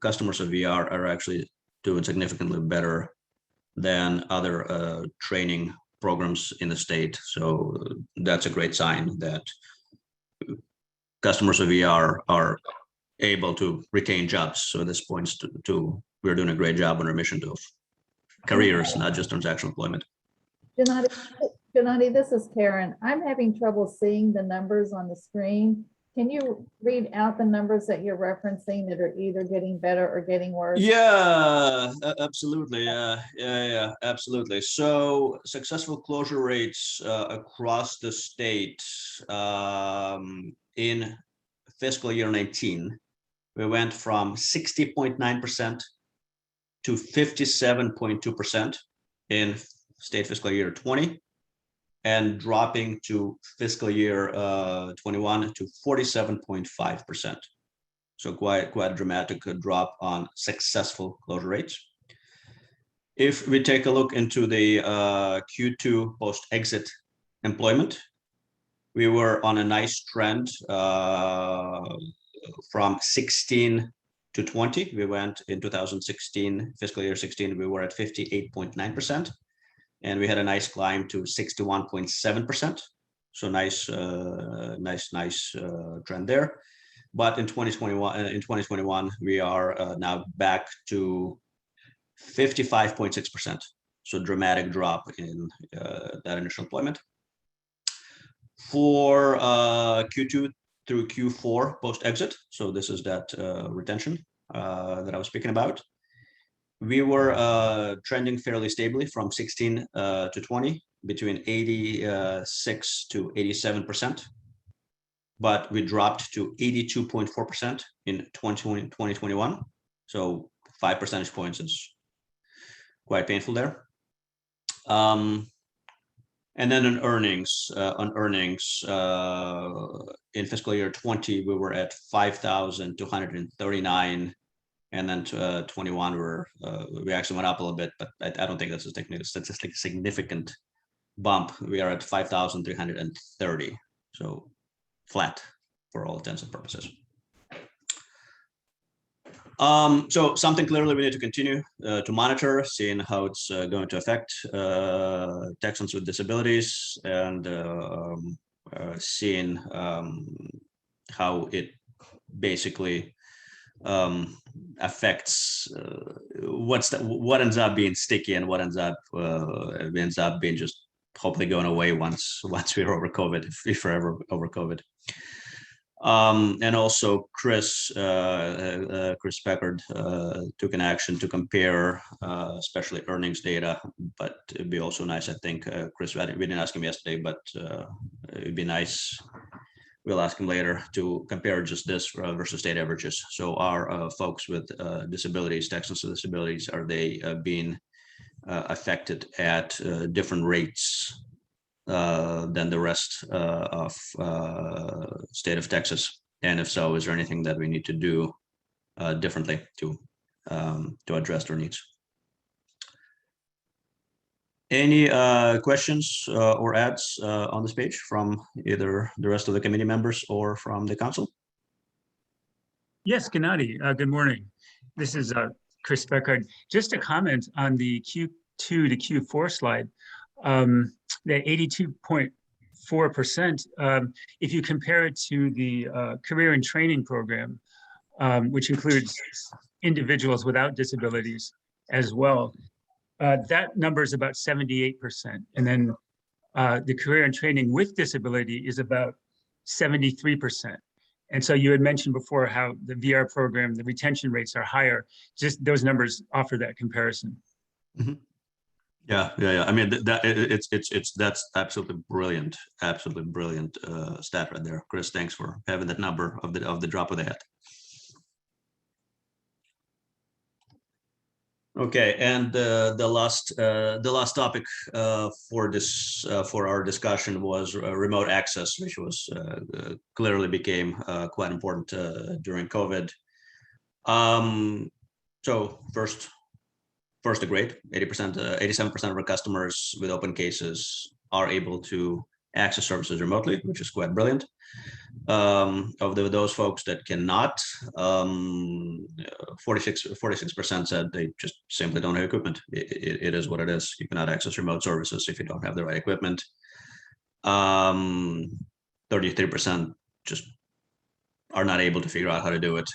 customers of VR are actually doing significantly better than other training programs in the state. So that's a great sign that customers of VR are able to retain jobs. So this points to we're doing a great job on our mission to careers, not just transactional employment. Gennady, this is Karen. I'm having trouble seeing the numbers on the screen. Can you read out the numbers that you're referencing that are either getting better or getting worse? Yeah, absolutely. Yeah, absolutely. So successful closure rates across the state in fiscal year 19, we went from 60.9% to 57.2% in state fiscal year 20, and dropping to fiscal year 21 to 47.5%. So quite a dramatic drop on successful closure rates. If we take a look into the Q2 post-exit employment, we were on a nice trend from 16 to 20. We went in 2016, fiscal year 16, we were at 58.9%. And we had a nice climb to 61.7%. So nice trend there. But in 2021, we are now back to 55.6%. So dramatic drop in that initial employment. For Q2 through Q4 post-exit, so this is that retention that I was speaking about. We were trending fairly stably from 16 to 20, between 86 to 87%, but we dropped to 82.4% in 2021. So 5 percentage points is quite painful there. And then on earnings, in fiscal year 20, we were at 5,239. And then 21, we actually went up a little bit, but I don't think that's a statistically significant bump. We are at 5,330, so flat for all intents and purposes. So something clearly we need to continue to monitor, seeing how it's going to affect Texans with disabilities, and seeing how it basically affects what ends up being sticky and what ends up being just hopefully going away once we're over COVID, if we're ever over COVID. And also Chris Peckard took an action to compare, especially earnings data, but it'd be also nice, I think, Chris, we didn't ask him yesterday, but it'd be nice, we'll ask him later, to compare just this versus state averages. So are folks with disabilities, Texans with disabilities, are they being affected at different rates than the rest of state of Texas? And if so, is there anything that we need to do differently to address their needs? Any questions or adds on this page from either the rest of the committee members or from the council? Yes, Gennady, good morning. This is Chris Peckard. Just a comment on the Q2 to Q4 slide. The 82.4%, if you compare it to the career and training program, which includes individuals without disabilities as well, that number is about 78%. And then the career and training with disability is about 73%. And so you had mentioned before how the VR program, the retention rates are higher. Just those numbers offer that comparison. Mm-hmm. Yeah. I mean, that's absolutely brilliant stat right there, Chris. Thanks for having that number of the drop of the hat. Okay, and the last topic for our discussion was remote access, which was clearly became quite important during COVID. So first the great 87% of our customers with open cases are able to access services remotely, which is quite brilliant. Of those folks that cannot, 46% said they just simply don't have equipment. It is what it is. You cannot access remote services if you don't have the right equipment. 33% just are not able to figure out how to do it.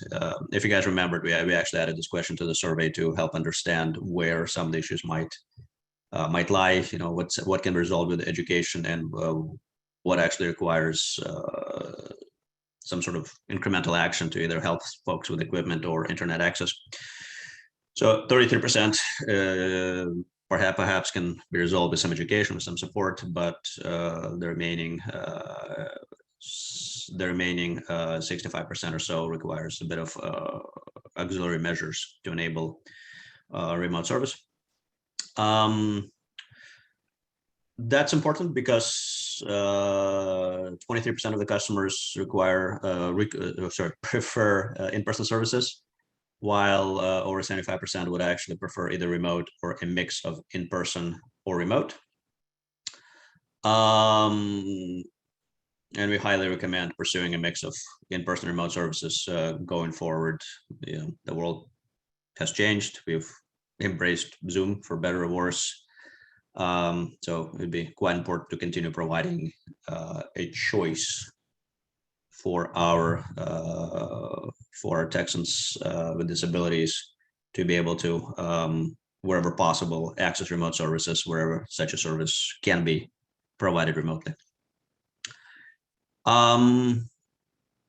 If you guys remembered, we actually added this question to the survey to help understand where some of the issues might lie. You know, what can be resolved with education, and what actually requires some sort of incremental action to either help folks with equipment or internet access. So 33% perhaps can be resolved with some education, with some support, but the remaining 65% or so requires a bit of auxiliary measures to enable remote service. That's important because 23% of the customers prefer in-person services, while over 75% would actually prefer either remote or a mix of in-person or remote. And we highly recommend pursuing a mix of in-person and remote services going forward. You know, the world has changed. We've embraced Zoom for better or worse. So it'd be quite important to continue providing a choice for our Texans with disabilities to be able to, wherever possible, access remote services wherever such a service can be provided remotely.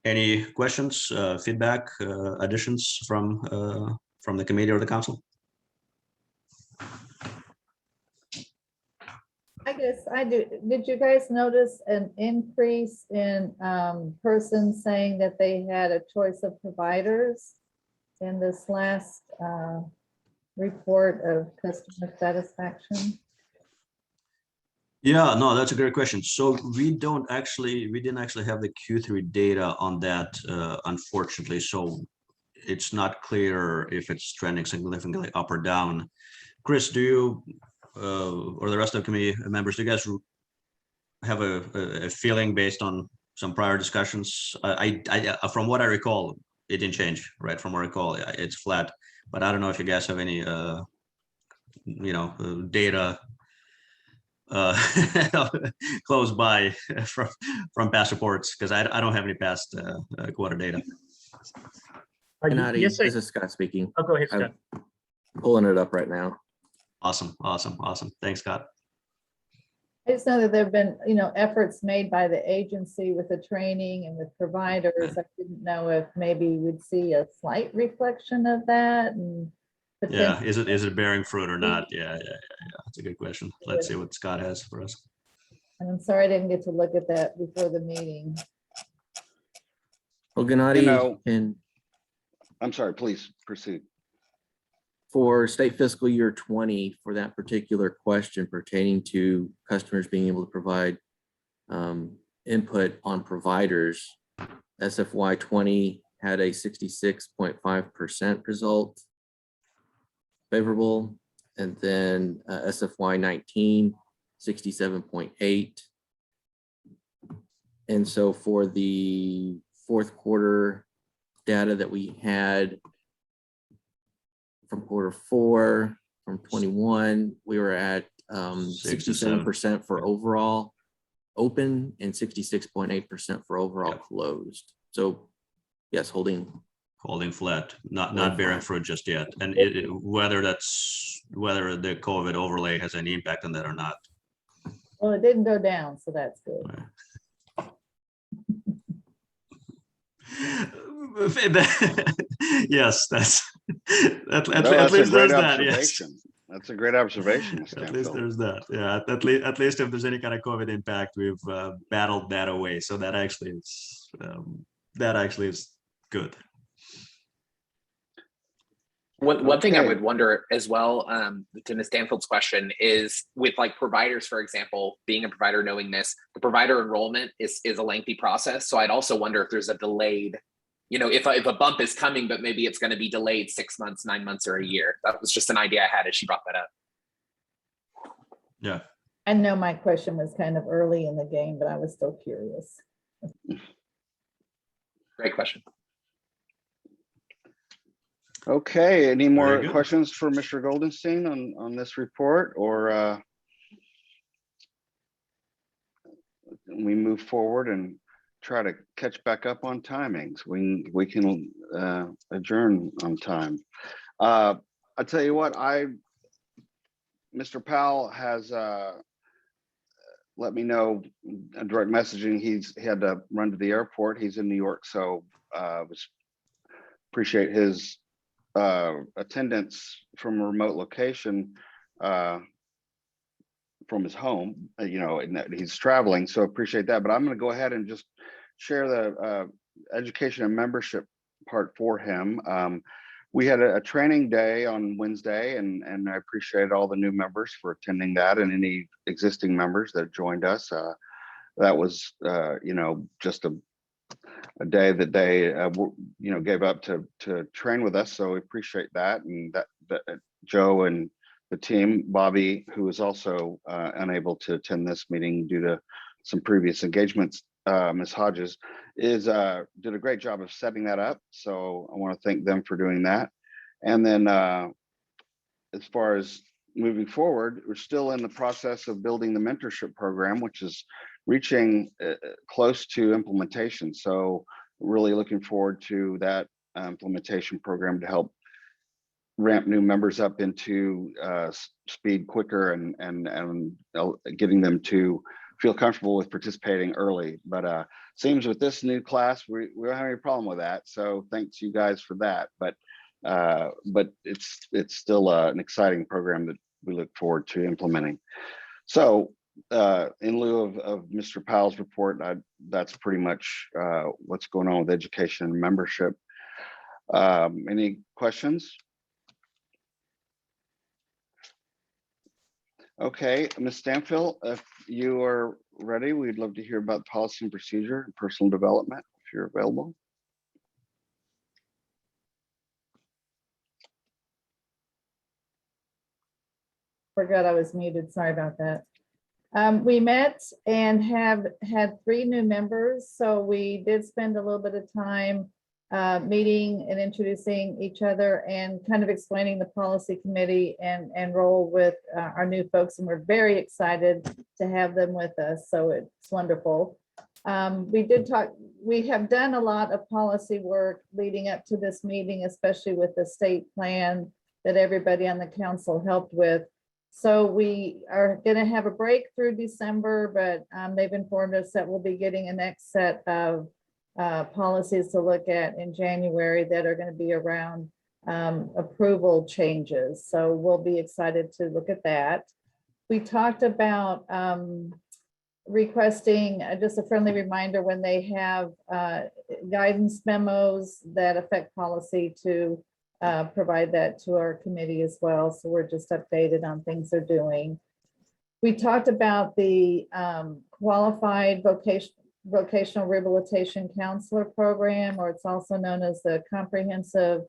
Any questions, feedback, additions from the committee or the council? I guess I do. Did you guys notice an increase in persons saying that they had a choice of providers in this last report of customer satisfaction? Yeah, no, that's a great question. So we didn't actually have the Q3 data on that, unfortunately. So it's not clear if it's trending significantly up or down. Chris, do you or the rest of the committee members, do you guys have a feeling based on some prior discussions? I from what I recall, it didn't change, right? From what I recall, it's flat. But I don't know if you guys have any, data close by from past reports, because I don't have any past quarter data. Yes, this is Scott speaking. Oh, go ahead, Scott. I'm pulling it up right now. Awesome. Thanks, Scott. I just know that there've been, efforts made by the agency with the training and with providers. I didn't know if maybe we'd see a slight reflection of that and. Yeah, is it bearing fruit or not? Yeah. That's a good question. Let's see what Scott has for us. And I'm sorry I didn't get to look at that before the meeting. Well, Gennady, I'm sorry, please proceed. for state fiscal year 20, for that particular question pertaining to customers being able to provide input on providers, SFY 20 had a 66.5% result favorable, and then SFY 19, 67.8. And so for the fourth quarter data that we had from quarter 4 from 21, we were at 67% for overall open and 66.8% for overall closed. So yes, holding flat, not bearing fruit just yet. And whether the COVID overlay has any impact on that or not. Well, it didn't go down, so that's good. Yes, at That's least a great there's that. Yes. observation. That's a great observation, Ms. At least Stanfield. there's that. Yeah, at least if there's any kind of COVID impact, we've battled that away. So that actually is good. One thing I Okay. would wonder as well, to Ms. Stanfield's question, is with like providers, for example, being a provider, knowing this, the provider enrollment is a lengthy process. So I'd also wonder if there's a delayed, if a bump is coming, but maybe it's going to be delayed 6 months, 9 months, or a year. That was just an idea I had as she brought that up. Yeah. I know my question was kind of early in the game, but I was still curious. Great question. Okay, any more Very good. questions for Mr. Goldenstein on this report, or we move forward and try to catch back up on timings? We can adjourn on time. I tell you what, Mr. Powell has let me know direct messaging. He had to run to the airport. He's in New York, so appreciate his attendance from a remote location from his home, and that he's traveling, so appreciate that. But I'm going to go ahead and just share the education and membership part for him. We had a training day on Wednesday, and I appreciate all the new members for attending that, and any existing members that joined us. That was just a day that they gave up to train with us, so we appreciate that. And that Joe and the team, Bobby, who was also unable to attend this meeting due to some previous engagements, Ms. Hodges did a great job of setting that up, so I want to thank them for doing that. And then as far as moving forward, we're still in the process of building the mentorship program, which is reaching close to implementation. So really looking forward to that implementation program to help ramp new members up into speed quicker and getting them to feel comfortable with participating early. But seems with this new class, we don't have any problem with that. So thanks you guys for that. But it's still an exciting program that we look forward to implementing. So in lieu of Mr. Powell's report, that's pretty much what's going on with education and membership. Any questions? Okay, Ms. Stanfield, if you are ready, we'd love to hear about policy and procedure and personal development, if you're available. Forgot I was muted. Sorry about that. We met and have had 3 new members. So we did spend a little bit of time meeting and introducing each other and kind of explaining the policy committee and role with our new folks. And we're very excited to have them with us. So it's wonderful. We have done a lot of policy work leading up to this meeting, especially with the state plan that everybody on the council helped with. So we are going to have a break through December, but they've informed us that we'll be getting a next set of policies to look at in January that are going to be around approval changes. So we'll be excited to look at that. We talked about requesting just a friendly reminder when they have guidance memos that affect policy to provide that to our committee as well. So we're just updated on things they're doing. We talked about the qualified vocational rehabilitation counselor program, or it's also known as the comprehensive,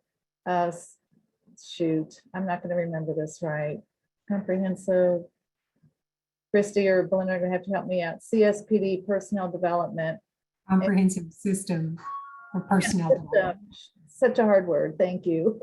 shoot, I'm not going to remember this right. Comprehensive, Christy or Belinda are going to have to help me out. CSPD personnel development. Comprehensive system for personnel development. Such a hard word, thank you.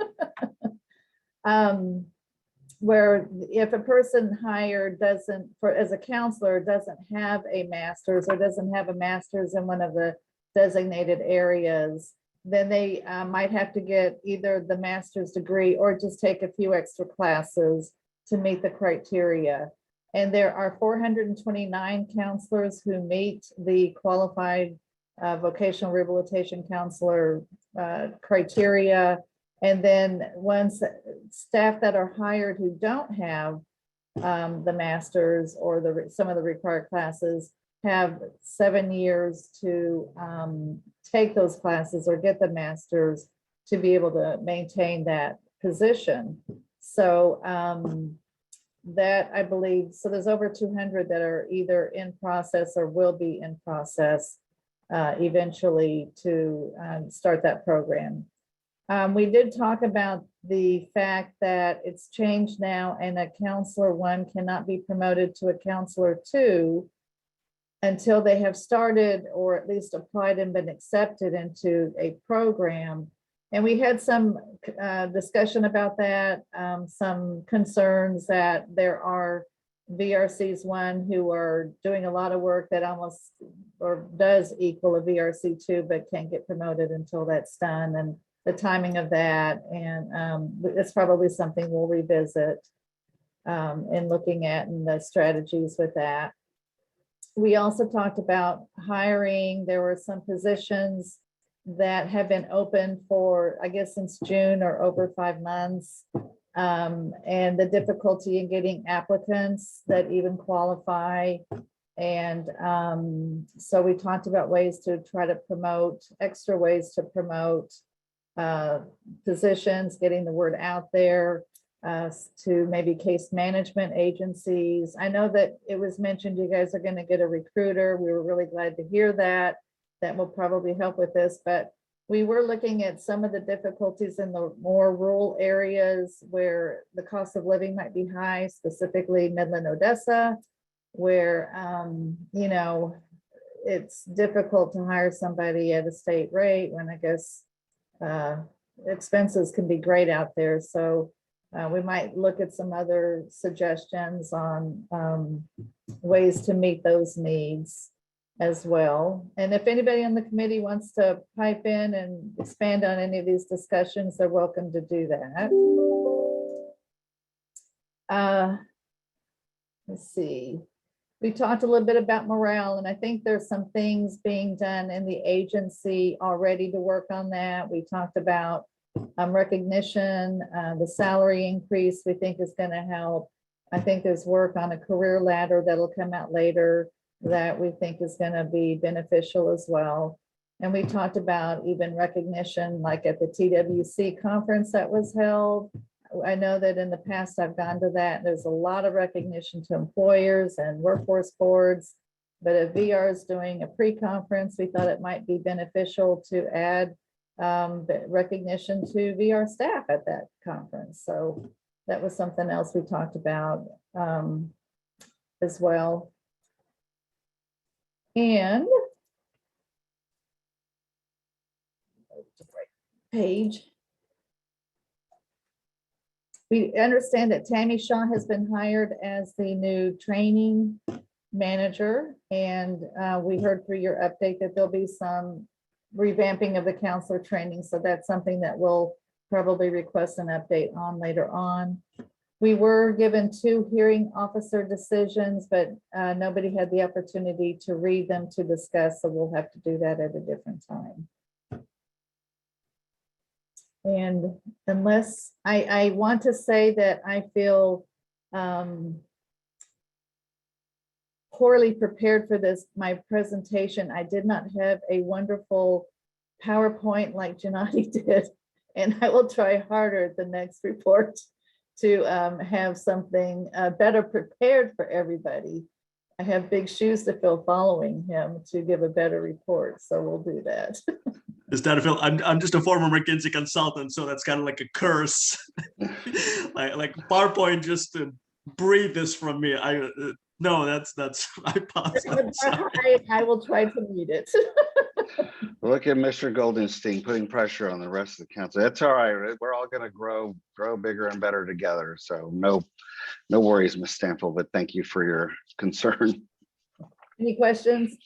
Where if a person hired doesn't, as a counselor, doesn't have a master's or doesn't have a master's in one of the designated areas, then they might have to get either the master's degree or just take a few extra classes to meet the criteria. And there are 429 counselors who meet the qualified vocational rehabilitation counselor criteria. And then once staff that are hired who don't have the masters or some of the required classes have 7 years to take those classes or get the masters to be able to maintain that position. So that I believe, so there's over 200 that are either in process or will be in process eventually to start that program. We did talk about the fact that it's changed now and a counselor 1 cannot be promoted to a counselor 2 until they have started or at least applied and been accepted into a program. And we had some discussion about that, some concerns that there are VRCs 1 who are doing a lot of work that almost or does equal a VRC 2, but can't get promoted until that's done, and the timing of that. And it's probably something we'll revisit in looking at and the strategies with that. We also talked about hiring. There were some positions that have been open for, I guess, since June or over 5 months. And the difficulty in getting applicants that even qualify. And so we talked about ways to try to promote, extra ways to promote positions, getting the word out there to maybe case management agencies. I know that it was mentioned you guys are going to get a recruiter. We were really glad to hear that. That will probably help with this, but we were looking at some of the difficulties in the more rural areas where the cost of living might be high, specifically Midland, Odessa, where, you know, it's difficult to hire somebody at a state rate when I guess expenses can be great out there. So we might look at some other suggestions on ways to meet those needs as well. And if anybody on the committee wants to pipe in and expand on any of these discussions, they're welcome to do that. Let's see. We talked a little bit about morale, and I think there's some things being done in the agency already to work on that. We talked about recognition, the salary increase we think is going to help. I think there's work on a career ladder that'll come out later that we think is going to be beneficial as well. And we talked about even recognition, like at the TWC conference that was held. I know that in the past I've gone to that. There's a lot of recognition to employers and workforce boards, but if VR is doing a pre-conference, we thought it might be beneficial to add recognition to VR staff at that conference. So that was something else we talked about as well. And page. We understand that Tammy Shaw has been hired as the new training manager, and we heard through your update that there'll be some revamping of the counselor training. So that's something that we'll probably request an update on later on. We were given 2 hearing officer decisions, but nobody had the opportunity to read them to discuss, so we'll have to do that at a different time. And unless, I want to say that I feel poorly prepared for this, my presentation. I did not have a wonderful PowerPoint like Janati did, and I will try harder at the next report to have something better prepared for everybody. I have big shoes to fill following him to give a better report, so we'll do that. Is that Phil? I'm just a former McKinsey consultant, so that's kind of like a curse. like PowerPoint just breathe this from me. No, that's I pass. I will try to read it. Look at Mr. Goldenstein putting pressure on the rest of the council. That's all right. We're all going to grow bigger and better together. So no worries, Ms. Stanfield, but thank you for your concern. Any questions?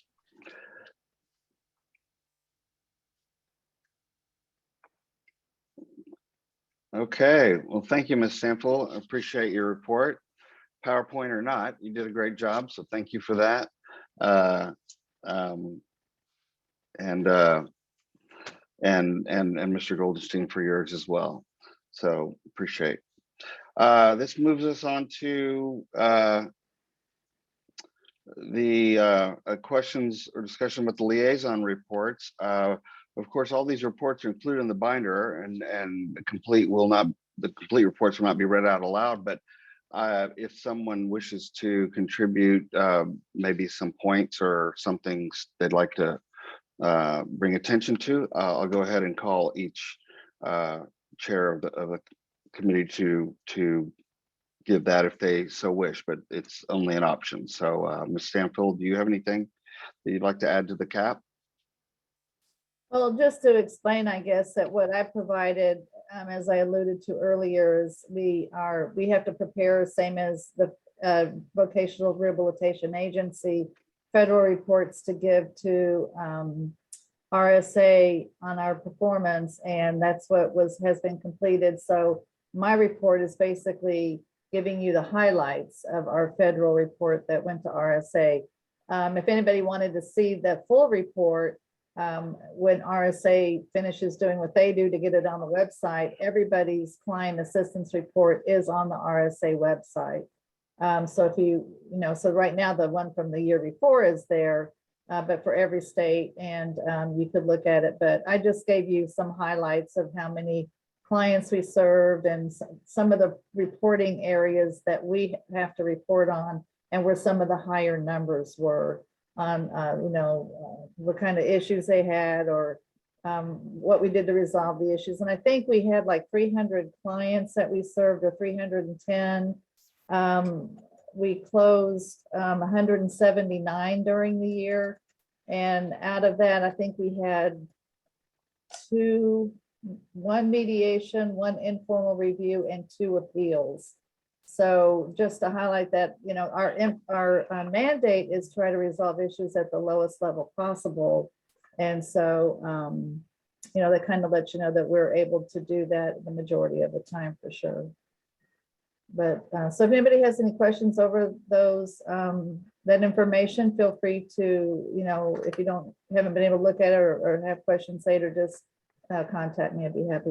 Okay, well, thank you, Ms. Stanfield. I appreciate your report. PowerPoint or not, you did a great job, so thank you for that. And Mr. Goldenstein for yours as well. So appreciate. This moves us on to the questions or discussion with the liaison reports. Of course, all these reports are included in the binder, and the complete reports will not be read out aloud. But if someone wishes to contribute maybe some points or some things they'd like to bring attention to, I'll go ahead and call each chair of the committee to give that if they so wish, but it's only an option. So Ms. Stanfield, do you have anything that you'd like to add to the cap? Well, just to explain, I guess, that what I provided, as I alluded to earlier, is we have to prepare, same as the Vocational Rehabilitation Agency, federal reports to give to RSA on our performance, and that's what has been completed. So my report is basically giving you the highlights of our federal report that went to RSA. If anybody wanted to see the full report, when RSA finishes doing what they do to get it on the website, everybody's client assistance report is on the RSA website. So if so right now the one from the year before is there, but for every state, and you could look at it. But I just gave you some highlights of how many clients we served and some of the reporting areas that we have to report on, and where some of the higher numbers were on, what kind of issues they had, or what we did to resolve the issues. And I think we had like 300 clients that we served, or 310. We closed 179 during the year. And out of that, I think we had 1 mediation, 1 informal review, and 2 appeals. So just to highlight that, our mandate is to try to resolve issues at the lowest level possible. And so, that kind of lets you know that we're able to do that the majority of the time, for sure. But so if anybody has any questions over those, that information, feel free to, if you haven't been able to look at it or have questions later, just contact me. I'd be happy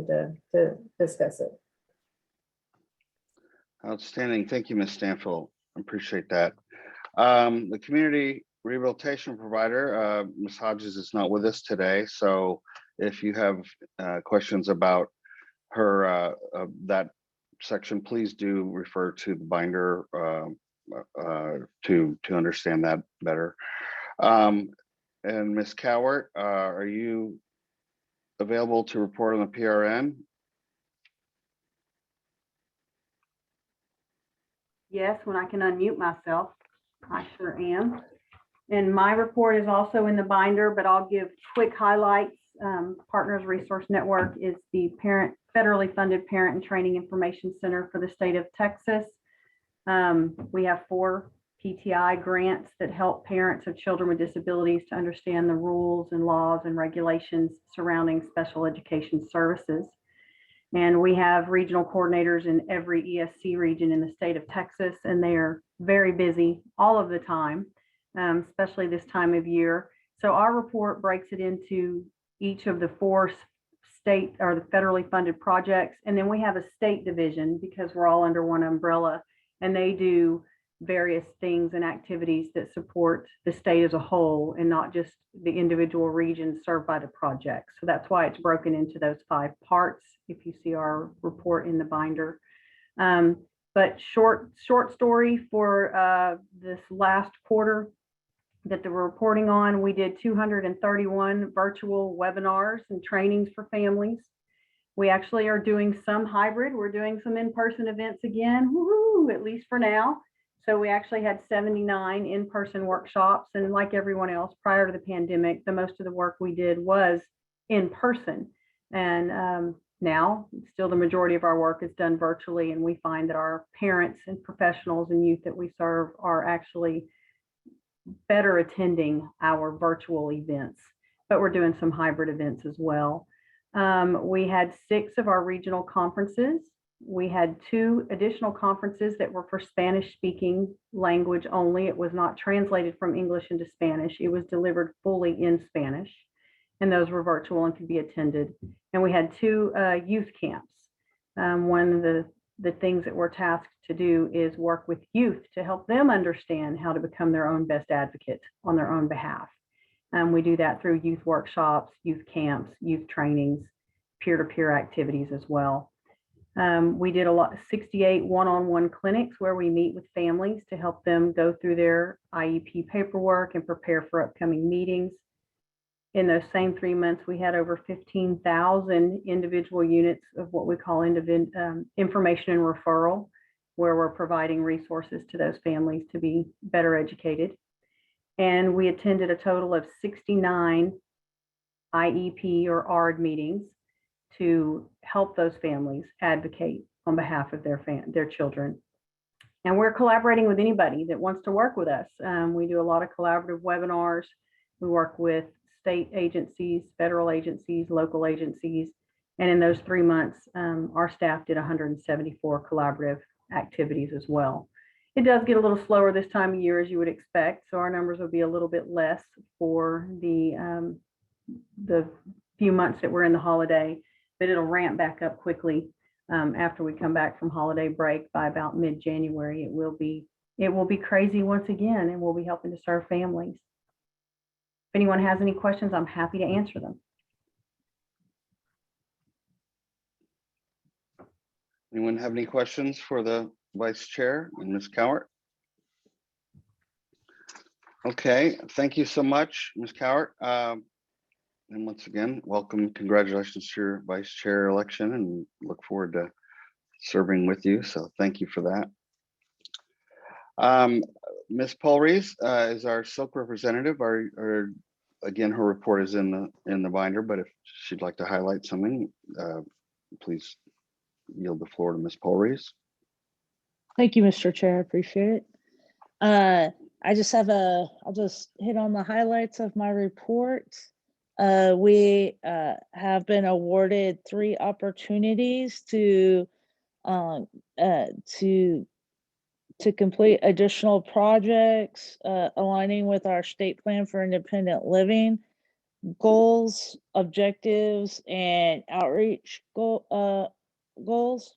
to discuss it. Outstanding. Thank you, Ms. Stanfield. I appreciate that. The community rehabilitation provider, Ms. Hodges, is not with us today. So if you have questions about her, that section, please do refer to the binder to understand that better. And Ms. Cowart, are you available to report on the PRN? Yes, when I can unmute myself, I sure am. And my report is also in the binder, but I'll give quick highlights. Partners Resource Network is the federally funded parent and training information center for the state of Texas. We have 4 PTI grants that help parents of children with disabilities to understand the rules and laws and regulations surrounding special education services. And we have regional coordinators in every ESC region in the state of Texas, and they are very busy all of the time, especially this time of year. So our report breaks it into each of the 4 state or the federally funded projects. And then we have a state division because we're all under one umbrella, and they do various things and activities that support the state as a whole and not just the individual regions served by the project. So that's why it's broken into those 5 parts, if you see our report in the binder. But short story for this last quarter that we're reporting on, we did 231 virtual webinars and trainings for families. We actually are doing some hybrid. We're doing some in-person events again, woohoo, at least for now. So we actually had 79 in-person workshops, and like everyone else prior to the pandemic, the most of the work we did was in person. And now still the majority of our work is done virtually, and we find that our parents and professionals and youth that we serve are actually better attending our virtual events, but we're doing some hybrid events as well. We had 6 of our regional conferences. We had 2 additional conferences that were for Spanish speaking language only. It was not translated from English into Spanish. It was delivered fully in Spanish, and those were virtual and could be attended. And we had 2 youth camps. One of the things that we're tasked to do is work with youth to help them understand how to become their own best advocate on their own behalf. We do that through youth workshops, youth camps, youth trainings, peer-to-peer activities as well. We did 68 one-on-one clinics where we meet with families to help them go through their IEP paperwork and prepare for upcoming meetings. In those same 3 months, we had over 15,000 individual units of what we call information and referral, where we're providing resources to those families to be better educated. And we attended a total of 69 IEP or ARD meetings to help those families advocate on behalf of their children. And we're collaborating with anybody that wants to work with us. We do a lot of collaborative webinars. We work with state agencies, federal agencies, local agencies. And in those 3 months, our staff did 174 collaborative activities as well. It does get a little slower this time of year, as you would expect. So our numbers will be a little bit less for the few months that we're in the holiday, but it'll ramp back up quickly after we come back from holiday break. By about mid-January, it will be crazy once again, and we'll be helping to serve families. If anyone has any questions, I'm happy to answer them. Anyone have any questions for the Vice Chair and Ms. Cowart? Okay, thank you so much, Ms. Cowart. And once again, welcome, congratulations to your Vice Chair election, and look forward to serving with you. So thank you for that. Ms. Paul Rees is our Silk representative. Again, her report is in the binder, but if she'd like to highlight something, please yield the floor to Ms. Paul Rees. Thank you, Mr. Chair. I appreciate it. I'll just hit on the highlights of my report. We have been awarded 3 opportunities to complete additional projects aligning with our state plan for independent living goals, objectives, and outreach goals.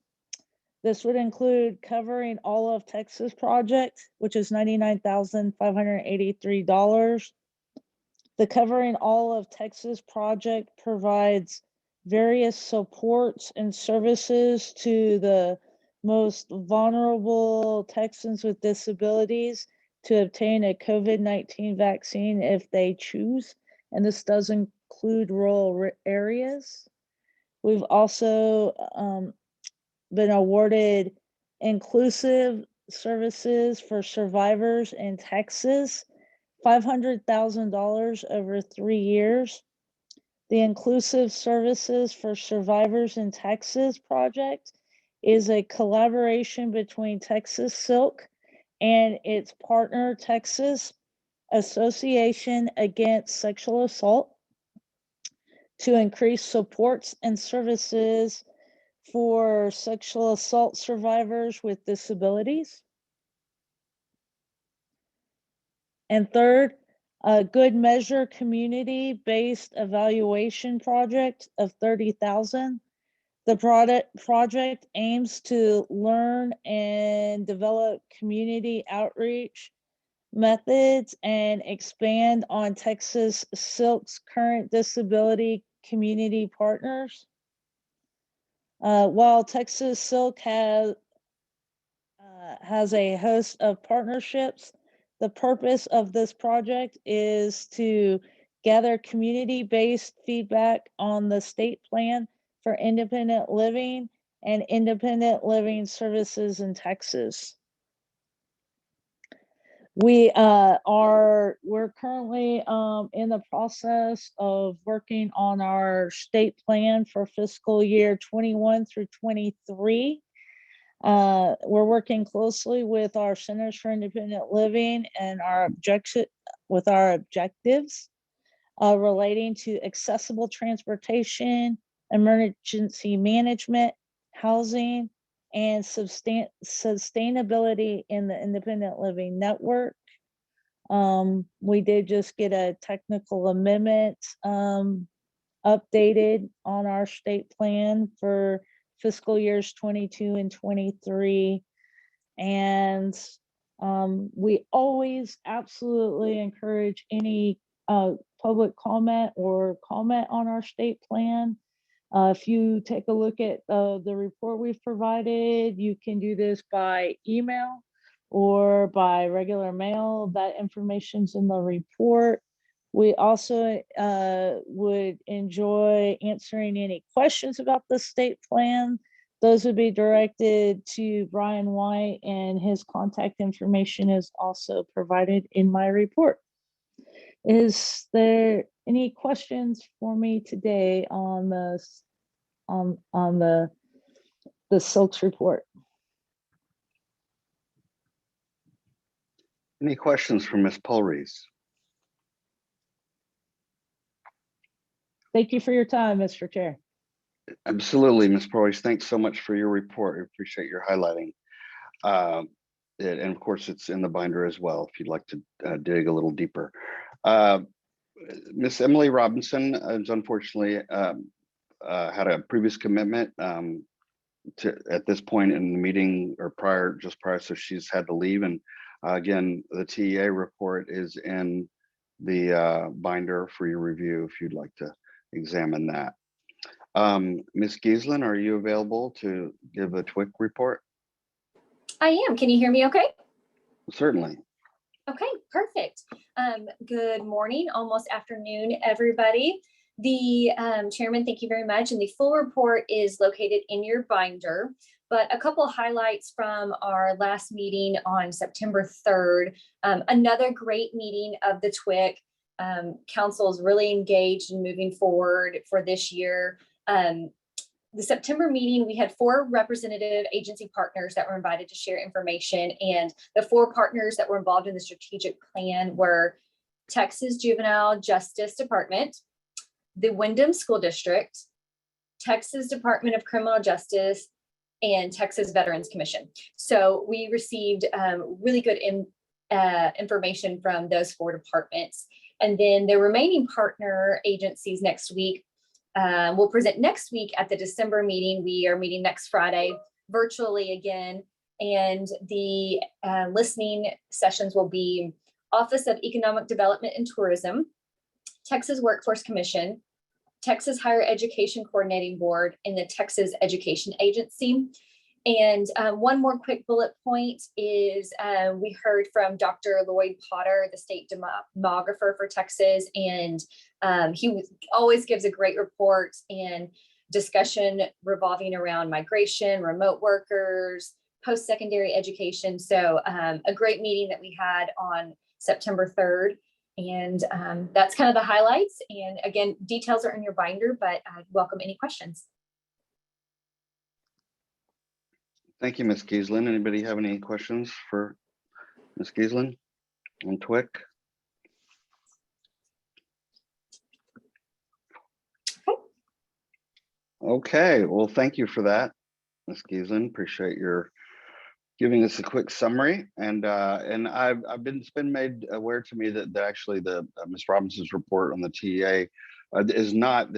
This would include covering all of Texas project, which is $99,583. The Covering All of Texas project provides various supports and services to the most vulnerable Texans with disabilities to obtain a COVID-19 vaccine if they choose, and this does include rural areas. We've also been awarded inclusive services for survivors in Texas, $500,000 over 3 years. The Inclusive Services for Survivors in Texas project is a collaboration between Texas Silk and its partner, Texas Association Against Sexual Assault, to increase supports and services for sexual assault survivors with disabilities. And third, a good measure community-based evaluation project of 30,000. The project aims to learn and develop community outreach methods and expand on Texas Silk's current disability community partners. While Texas Silk has a host of partnerships, the purpose of this project is to gather community-based feedback on the state plan for independent living and independent living services in Texas. We're currently in the process of working on our state plan for fiscal year 21 through 23. We're working closely with our Centers for Independent Living and our objectives relating to accessible transportation, emergency management, housing, and sustainability in the independent living network. We did just get a technical amendment updated on our state plan for fiscal years 22 and 23. And we always absolutely encourage any public comment or comment on our state plan. If you take a look at the report we've provided, you can do this by email or by regular mail. That information's in the report. We also would enjoy answering any questions about the state plan. Those would be directed to Brian White, and his contact information is also provided in my report. Is there any questions for me today on this, on the Silks report? Any questions for Ms. Pulrees? Thank you for your time, Mr. Chair. Absolutely, Ms. Pulrees. Thanks so much for your report. I appreciate your highlighting. And of course, it's in the binder as well, if you'd like to dig a little deeper. Miss Emily Robinson is unfortunately had a previous commitment at this point in the meeting, or just prior, so she's had to leave. And again, the TEA report is in the binder for your review if you'd like to examine that. Ms. Giesland, are you available to give a TWIC report? I am. Can you hear me okay? Certainly. Okay, perfect. Good morning, almost afternoon, everybody. The chairman, thank you very much. And the full report is located in your binder, but a couple of highlights from our last meeting on September 3rd. Another great meeting of the TWIC. Council is really engaged in moving forward for this year. The September meeting, we had 4 representative agency partners that were invited to share information, and the 4 partners that were involved in the strategic plan were Texas Juvenile Justice Department, the Wyndham School District, Texas Department of Criminal Justice, and Texas Veterans Commission. So we received really good information from those 4 departments. And then the remaining partner agencies next week, we'll present next week at the December meeting. We are meeting next Friday virtually again. And the listening sessions will be Office of Economic Development and Tourism, Texas Workforce Commission, Texas Higher Education Coordinating Board, and the Texas Education Agency. And one more quick bullet point is we heard from Dr. Lloyd Potter, the state demographer for Texas, and he always gives a great report and discussion revolving around migration, remote workers, post-secondary education. So a great meeting that we had on September 3rd. And that's kind of the highlights. And again, details are in your binder, but I welcome any questions. Thank you, Ms. Giesland. Anybody have any questions for Ms. Giesland on TWIC? Okay, well, thank you for that. Ms. Giesland. Appreciate your giving us a quick summary. And it's been made aware to me that actually the Ms. Robinson's report on the TEA there's not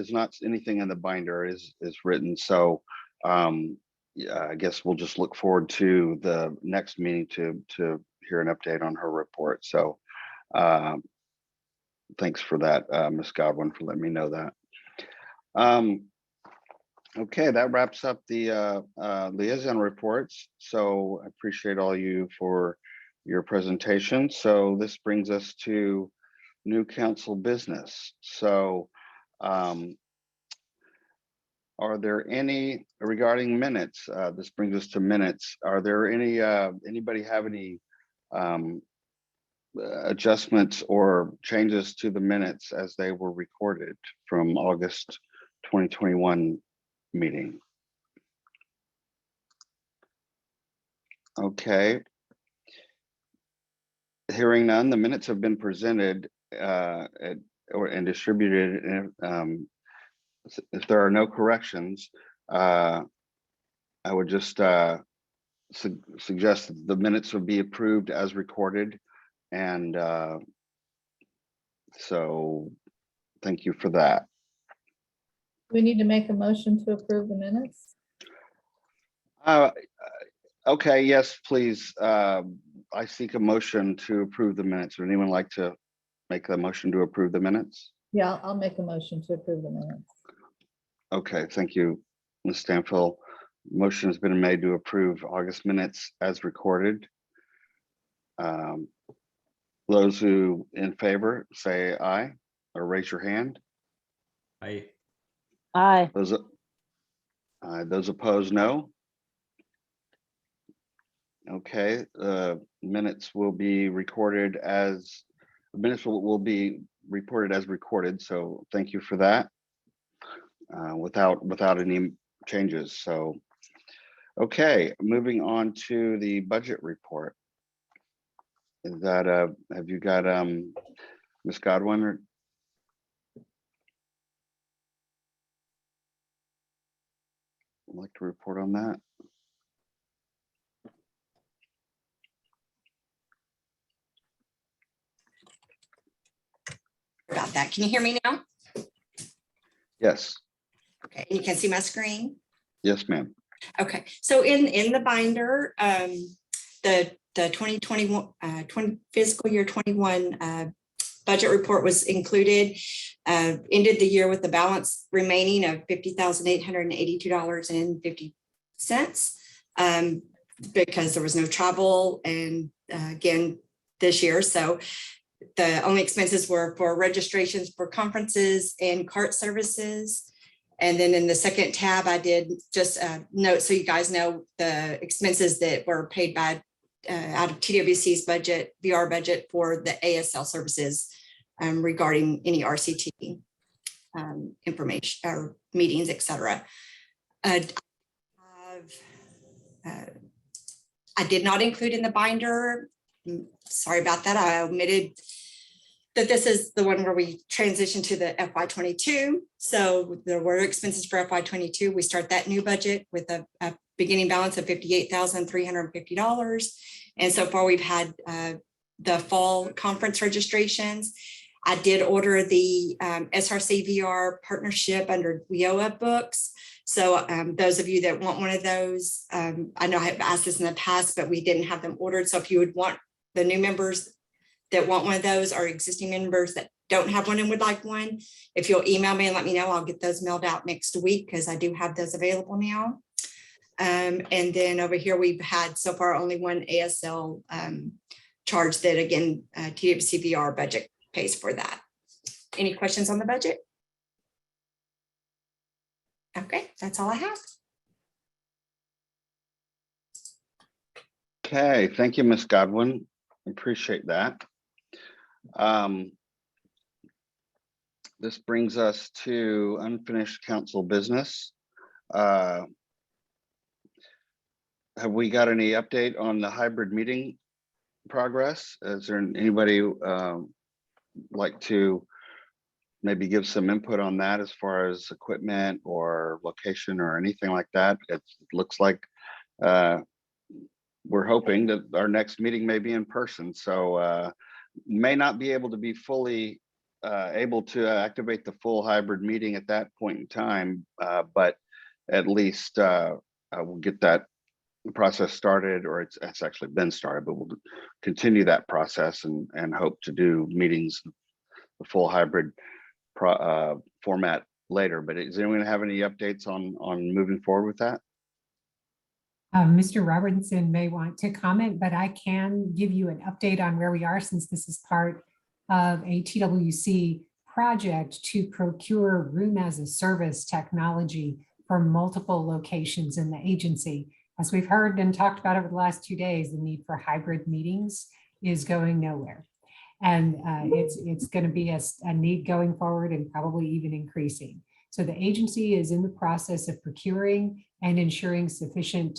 anything in the binder is written. So yeah, I guess we'll just look forward to the next meeting to hear an update on her report. So thanks for that, Ms. Godwin, for letting me know that. Okay, that wraps up the liaison reports. So I appreciate all you for your presentation. So this brings us to new council business. So are there any regarding minutes? This brings us to minutes. Are there any anybody have any adjustments or changes to the minutes as they were recorded from August 2021 meeting? Okay. Hearing none, the minutes have been presented and distributed. If there are no corrections, I would just suggest that the minutes would be approved as recorded. And so thank you for that. We need to make a motion to approve the minutes. Okay, yes, please. I seek a motion to approve the minutes. Would anyone like to make the motion to approve the minutes? Yeah, I'll make a motion to approve the minutes. Okay, thank you, Ms. Stanfill. Motion has been made to approve August minutes as recorded. Those who in favor say aye or raise your hand. Aye. Aye. Those opposed, no. Okay, minutes will be recorded as will be reported as recorded. So thank you for that. Without any changes. So, okay, moving on to the budget report. Is that have you got Ms. Godwin or would like to report on that? About that. Can you hear me now? Yes. Okay, you can see my screen. Yes, ma'am. Okay, so in the binder, the 2021 fiscal year 21 budget report was included. Ended the year with the balance remaining of $50,882.50 because there was no travel and again this year. So the only expenses were for registrations for conferences and cart services. And then in the second tab, I did just note so you guys know the expenses that were paid by out of TWC's budget, VR budget for the ASL services regarding any RCT information or meetings, etc. I did not include in the binder. Sorry about that. I omitted that this is the one where we transition to the FY22. So there were expenses for FY22. We start that new budget with a beginning balance of $58,350. And so far we've had the fall conference registrations. I did order the SRC VR partnership under WIOA books. So those of you that want one of those, I know I've asked this in the past, but we didn't have them ordered. So if you would want the new members that want one of those or existing members that don't have one and would like one, if you'll email me and let me know, I'll get those mailed out next week because I do have those available now. And then over here, we've had so far only one ASL charge that again, TWC VR budget pays for that. Any questions on the budget? Okay, that's all I have. Okay, thank you, Ms. Godwin. Appreciate that. This brings us to unfinished council business. Have we got any update on the hybrid meeting progress? Is there anybody like to maybe give some input on that as far as equipment or location or anything like that. It looks like we're hoping that our next meeting may be in person, so may not be able to be fully able to activate the full hybrid meeting at that point in time, but at least we'll get that process started, or it's actually been started, but we'll continue that process and hope to do meetings, the full hybrid format later. But is anyone have any updates on moving forward with that? Mr. Robertson may want to comment, but I can give you an update on where we are, since this is part of a TWC project to procure room as a service technology for multiple locations in the agency. As we've heard and talked about over the last 2 days, the need for hybrid meetings is going nowhere. And it's going to be a need going forward and probably even increasing. So the agency is in the process of procuring and ensuring sufficient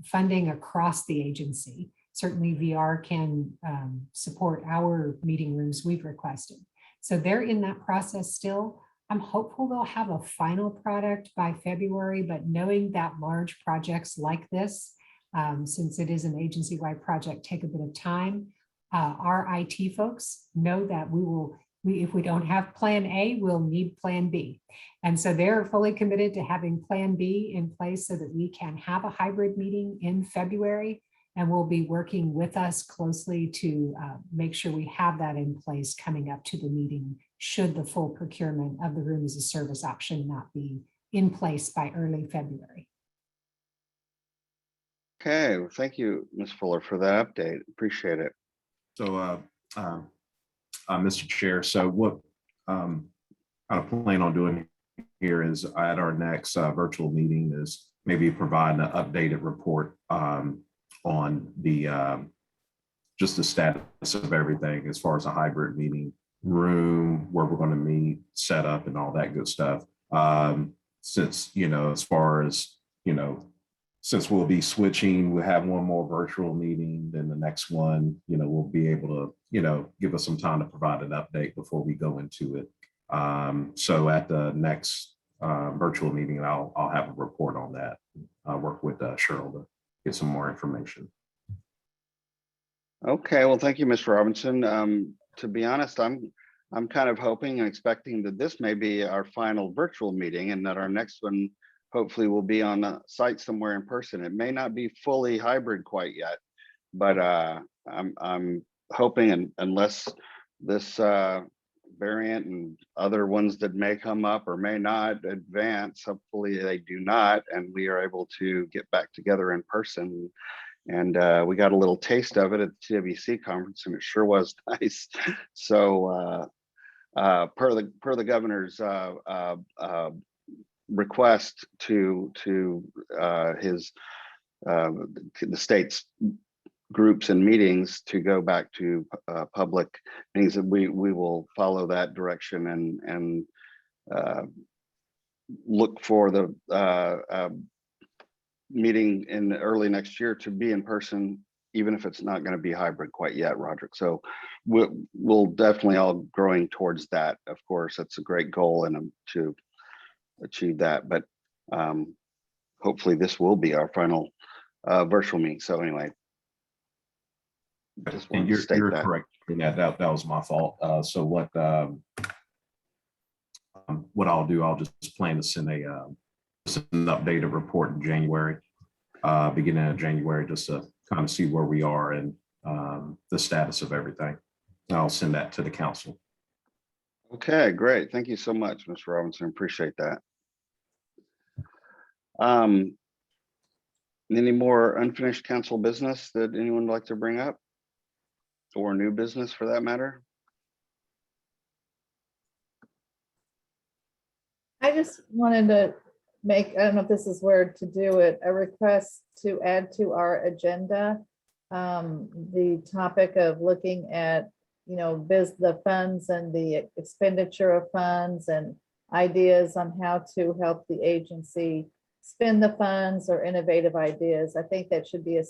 funding across the agency. Certainly VR can support our meeting rooms we've requested. So they're in that process still. I'm hopeful they'll have a final product by February, but knowing that large projects like this, since it is an agency-wide project, take a bit of time. Our IT folks know that if we don't have plan A, we'll need plan B. And so they're fully committed to having plan B in place so that we can have a hybrid meeting in February, and will be working with us closely to make sure we have that in place coming up to the meeting, should the full procurement of the room as a service option not be in place by early February. Okay, well, thank you, Ms. Fuller, for that update. Appreciate it. So, Mr. Chair, so what I plan on doing here is at our next virtual meeting is maybe provide an updated report on the just the status of everything as far as a hybrid meeting room, where we're going to meet, set up, and all that good stuff. Since, as far as, since we'll be switching, we'll have one more virtual meeting, then the next one, we'll be able to, give us some time to provide an update before we go into it. So at the next virtual meeting, I'll have a report on that. I'll work with Cheryl to get some more information. Okay, well, thank you, Mr. Robinson. To be honest, I'm kind of hoping and expecting that this may be our final virtual meeting, and that our next one hopefully will be on a site somewhere in person. It may not be fully hybrid quite yet, but I'm hoping, and unless this variant and other ones that may come up or may not advance, hopefully they do not, and we are able to get back together in person. And we got a little taste of it at the TWC conference, and it sure was nice. So per the governor's request to his the state's groups and meetings to go back to public meetings, that we will follow that direction and look for the meeting in early next year to be in person, even if it's not going to be hybrid quite yet, Roderick. So we'll definitely all growing towards that. Of course, that's a great goal and to achieve that. But hopefully this will be our final virtual meeting. So anyway, just and wanted to state you're that. correct. Yeah, that was my fault. So what I'll do, I'll just plan to send an updated report in January, beginning of January, just to kind of see where we are and the status of everything. I'll send that to the council. Okay, great. Thank you so much, Mr. Robinson. Appreciate that. Any more unfinished council business that anyone would like to bring up, or new business for that matter? I just wanted to make, I don't know if this is where to do it, a request to add to our agenda the topic of looking at, the funds and the expenditure of funds and ideas on how to help the agency spend the funds or innovative ideas. I think that should be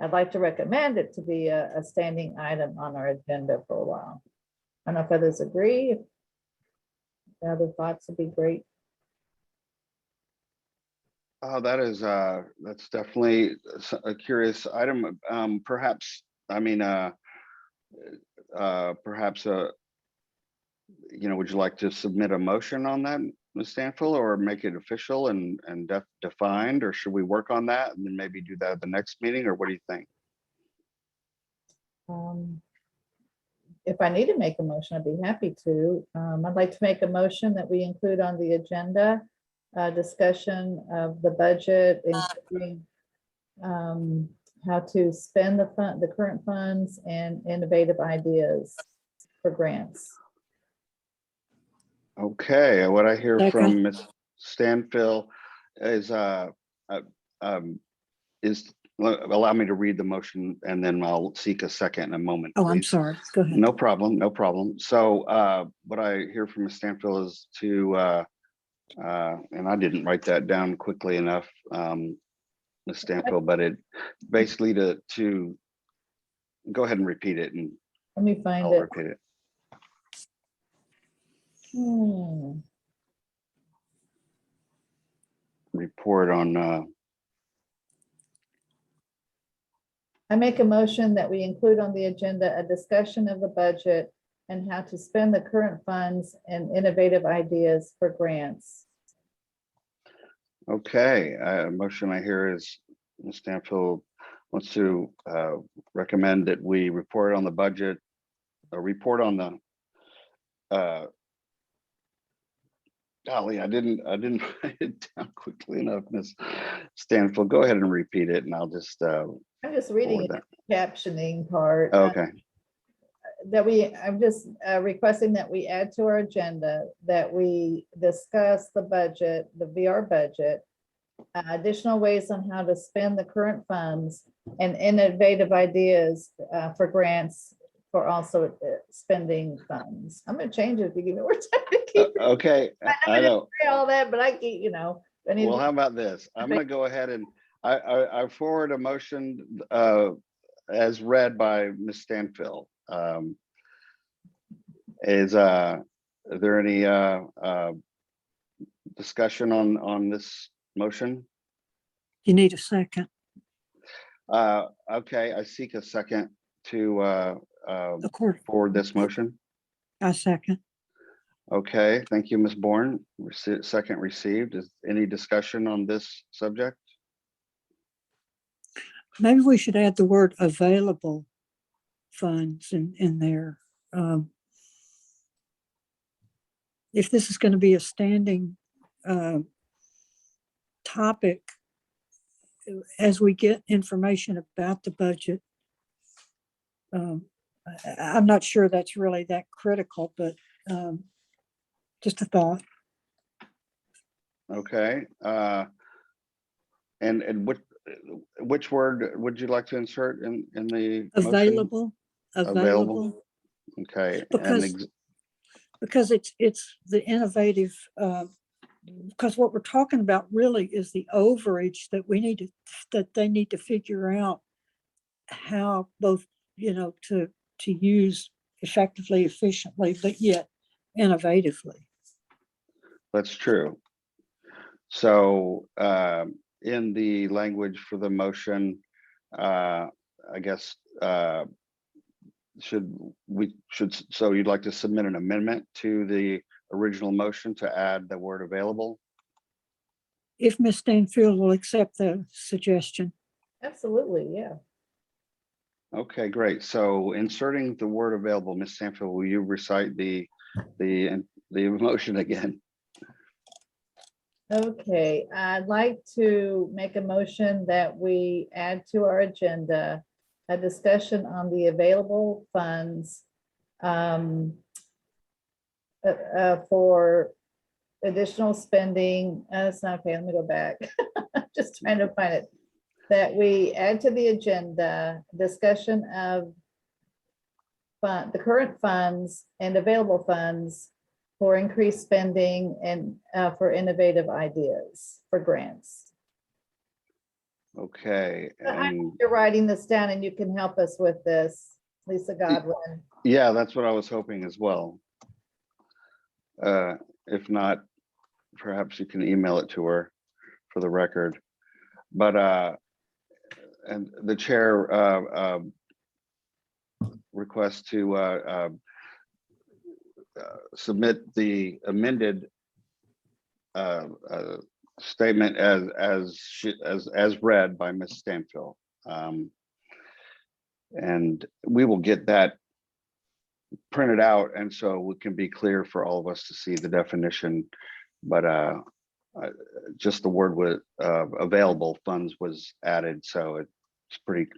I'd like to recommend it to be a standing item on our agenda for a while. I don't know if others agree. The other thoughts would be great. Oh, that's definitely a curious item. Perhaps, I mean, perhaps, would you like to submit a motion on that, Ms. Stanfield, or make it official and defined, or should we work on that and then maybe do that at the next meeting, or what do you think? If I need to make a motion, I'd be happy to. I'd like to make a motion that we include on the agenda discussion of the budget, including how to spend the current funds and innovative ideas for grants. Okay, what I hear Second. from Ms. Stanfield is, allow me to read the motion and then I'll seek a second in a moment. Oh, I'm please. sorry. Go ahead. No problem, no problem. So what I hear from Ms. Stanfield is to, and I didn't write that down quickly enough, Ms. Stanfield, but it basically to go ahead and repeat it and Let me find I'll it. repeat it. Report on, I make a motion that we include on the agenda a discussion of the budget and how to spend the current funds and innovative ideas for grants. okay, motion I hear is Ms. Stanfield wants to recommend that we report on the budget, a report on the, golly, I didn't write it down quickly enough, Ms. Stanfield. Go ahead and repeat it and I'll just, I'm just reading forward the captioning part. okay. I'm just requesting that we add to our agenda that we discuss the budget, the VR budget, additional ways on how to spend the current funds and innovative ideas for grants for also spending funds. I'm gonna change it to give me more time to keep. Okay, I know. Say all that, but I keep, I need. Well, how about this? I'm gonna go ahead and I forward a motion as read by Ms. Stanfield. Is there any discussion on this motion? You need a second. Okay, I seek a second to Accord. forward this motion. I second. Okay, thank you, Ms. Bourne. Second received. Is any discussion on this subject? Maybe we should add the word available funds in there. If this is going to be a standing topic, as we get information about the budget, I'm not sure that's really that critical, but just a thought. Okay. And which word would you like to insert in the motion? Available. Available. Okay. Because it's the innovative, because what we're talking about really is the overage that they need to figure out how both, to use effectively, efficiently, but yet innovatively. That's true. So in the language for the motion, I guess, so you'd like to submit an amendment to the original motion to add the word available? If Ms. Stanfield will accept the suggestion. Absolutely, yeah. Okay, great. So inserting the word available, Ms. Stanfield, will you recite the motion again? Okay, I'd like to make a motion that we add to our agenda a discussion on the available funds for additional spending. That's not okay. Let me go back. Just trying to find it. That we add to the agenda discussion of the current funds and available funds for increased spending and for innovative ideas for grants. Okay. And you're writing this down and you can help us with this, Lisa Godwin. yeah, that's what I was hoping as well. If not, perhaps you can email it to her for the record. But and the chair requests to submit the amended statement as read by Ms. Stanfill. And we will get that printed out, and so it can be clear for all of us to see the definition. But just the word with available funds was added, so it's pretty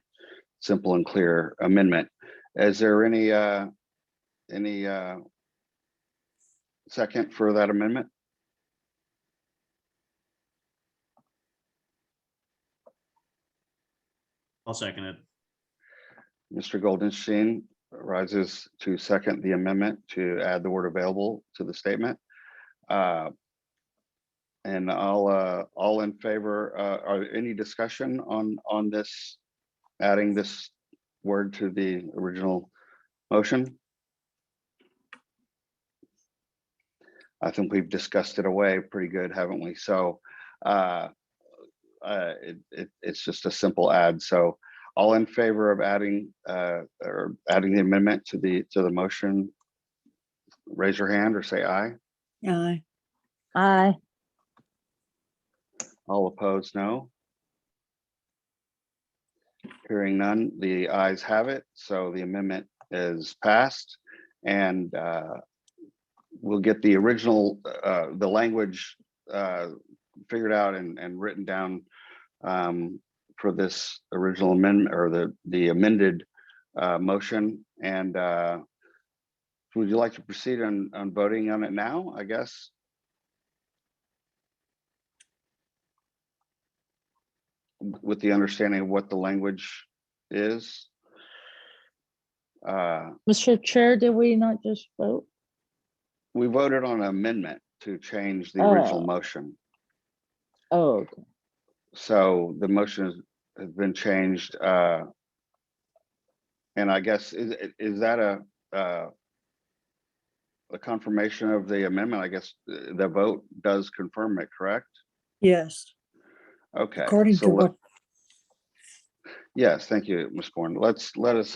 simple and clear amendment. Is there any second for that amendment? I'll second it. Mr. Goldenstein rises to second the amendment to add the word available to the statement. And all in favor, are any discussion on this, adding this word to the original motion? I think we've discussed it away pretty good, haven't we? So it's just a simple add. So all in favor of adding the amendment to the motion, raise your hand or say aye. Aye. Aye. All opposed, no. Hearing none, the ayes have it. So the amendment is passed, and we'll get the original, the language figured out and written down for this original amendment, or the amended motion. And would you like to proceed on voting on it now, I guess? With the understanding of what the language is. Mr. Chair, did we not just vote? We voted on an amendment to change the original Oh. motion. Oh, okay. So the motion has been changed. And I guess, is that a confirmation of the amendment? I guess the vote does confirm it, correct? Yes. Okay. According so to what, yes, thank you, Ms. Bourne. Let us,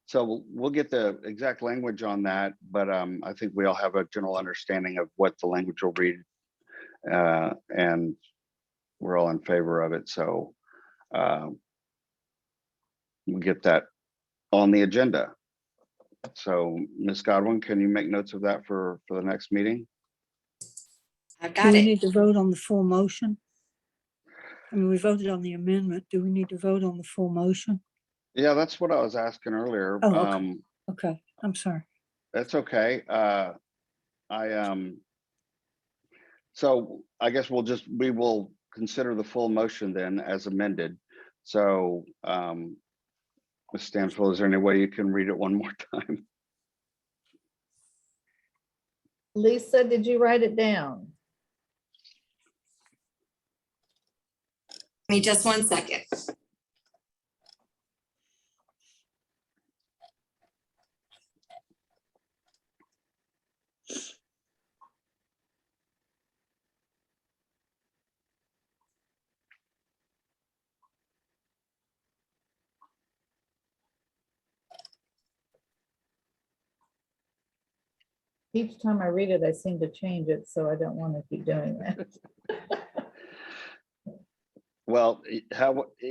so we'll get the exact language on that, but I think we all have a general understanding of what the language will read, and we're all in favor of it. So we'll get that on the agenda. So Ms. Godwin, can you make notes of that for the next meeting? I've do got we it. need to vote on the full motion? I mean, we voted on the amendment. Do we need to vote on the full motion? Yeah, that's what I was asking earlier. Oh, okay. Okay, I'm sorry. That's okay. So I guess we will consider the full motion then as amended. So Ms. Stanfield, is there any way you can read it one more time? Lisa, did you write it down? Give me just 1 second. Each time I read it, I seem to change it, so I don't want to keep doing that. Well,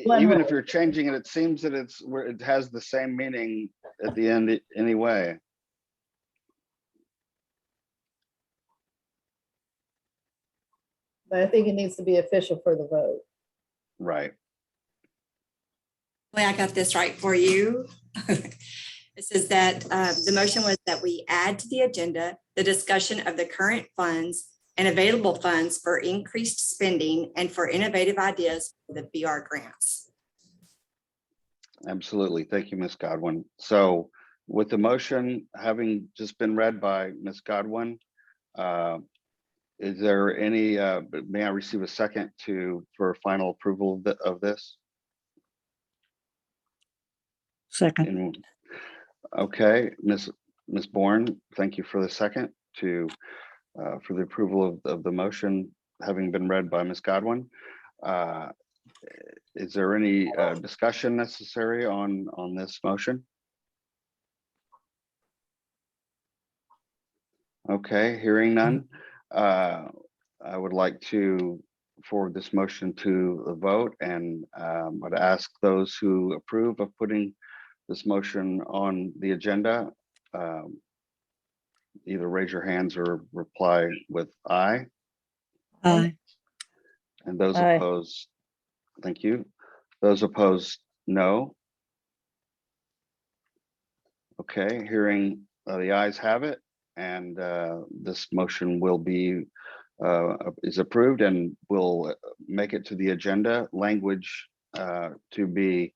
One even more. if you're changing it, it seems that it has the same meaning at the end anyway. But I think it needs to be official for the vote. Right. Well, I got this right for you. It says that the motion was that we add to the agenda the discussion of the current funds and available funds for increased spending and for innovative ideas for the VR grants. Absolutely. Thank you, Ms. Godwin. So with the motion having just been read by Ms. Godwin, is there any, may I receive a second for final approval of this? Second. Okay, Ms. Bourne, thank you for the second to for the approval of the motion having been read by Ms. Godwin. Is there any discussion necessary on this motion? Okay, hearing none. I would like to forward this motion to the vote, and I'd ask those who approve of putting this motion on the agenda, either raise your hands or reply with aye. Aye. And those Aye. opposed, thank you. Those opposed, no. Okay, hearing the ayes have it, and this motion will be is approved and will make it to the agenda. Language to be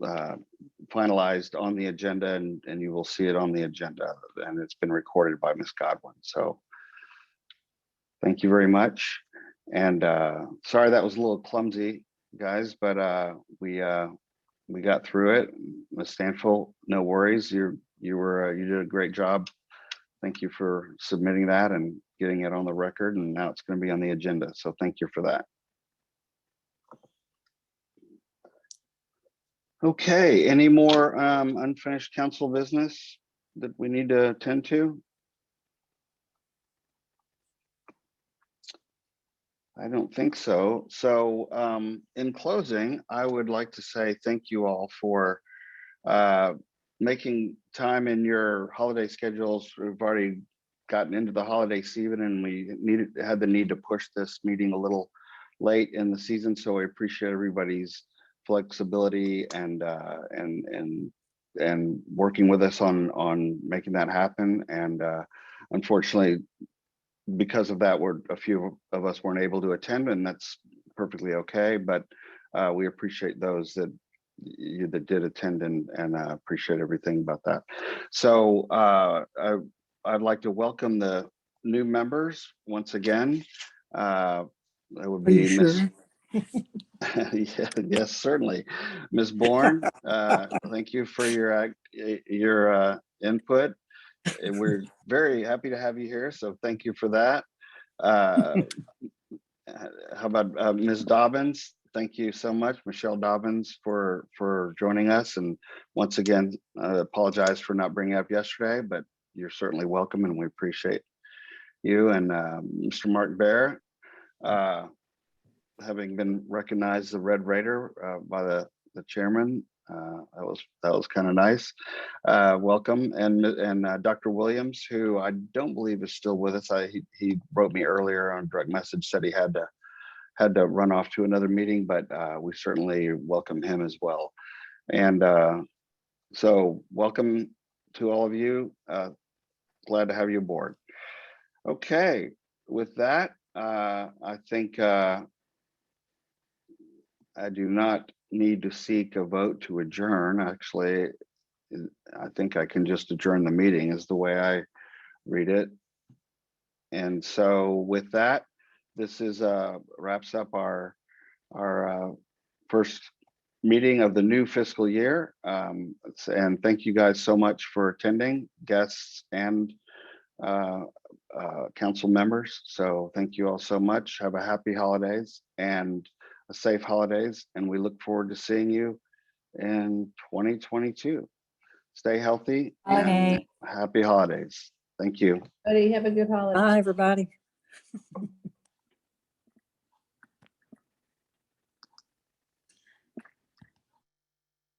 finalized on the agenda, and you will see it on the agenda, and it's been recorded by Ms. Godwin. So thank you very much. And sorry that was a little clumsy, guys, but we got through it. Ms. Stanfield, no worries. You did a great job. Thank you for submitting that and getting it on the record, and now it's going to be on the agenda. So thank you for that. Okay, any more unfinished council business that we need to attend to? I don't think so. So in closing, I would like to say thank you all for making time in your holiday schedules. We've already gotten into the holiday season, and we had the need to push this meeting a little late in the season. So I appreciate everybody's flexibility and working with us on making that happen. And unfortunately, because of that, a few of us weren't able to attend, and that's perfectly okay. But we appreciate those that did attend, and appreciate everything about that. So I'd like to welcome the new members once again. That would Are you be Miss. sure? Yeah, yes, certainly. Ms. Bourne, thank you for your input. We're very happy to have you here, so thank you for that. How about Ms. Dobbins? Thank you so much, Michelle Dobbins, for joining us. And once again, I apologize for not bringing it up yesterday, but you're certainly welcome, and we appreciate you. And Mr. Mark Bear, having been recognized the Red Raider by the chairman, that was kind of nice. Welcome. And Dr. Williams, who I don't believe is still with us. He wrote me earlier on direct message, said he had to run off to another meeting, but we certainly welcome him as well. And so welcome to all of you. Glad to have you aboard. Okay, with that, I think I do not need to seek a vote to adjourn. Actually, I think I can just adjourn the meeting is the way I read it. And so with that, this is wraps up our first meeting of the new fiscal year. And thank you guys so much for attending, guests and council members. So thank you all so much. Have a happy holidays and a safe holidays. And we look forward to seeing you in 2022. Stay healthy and happy holidays. Thank you. Buddy, have a good holiday. Bye, everybody.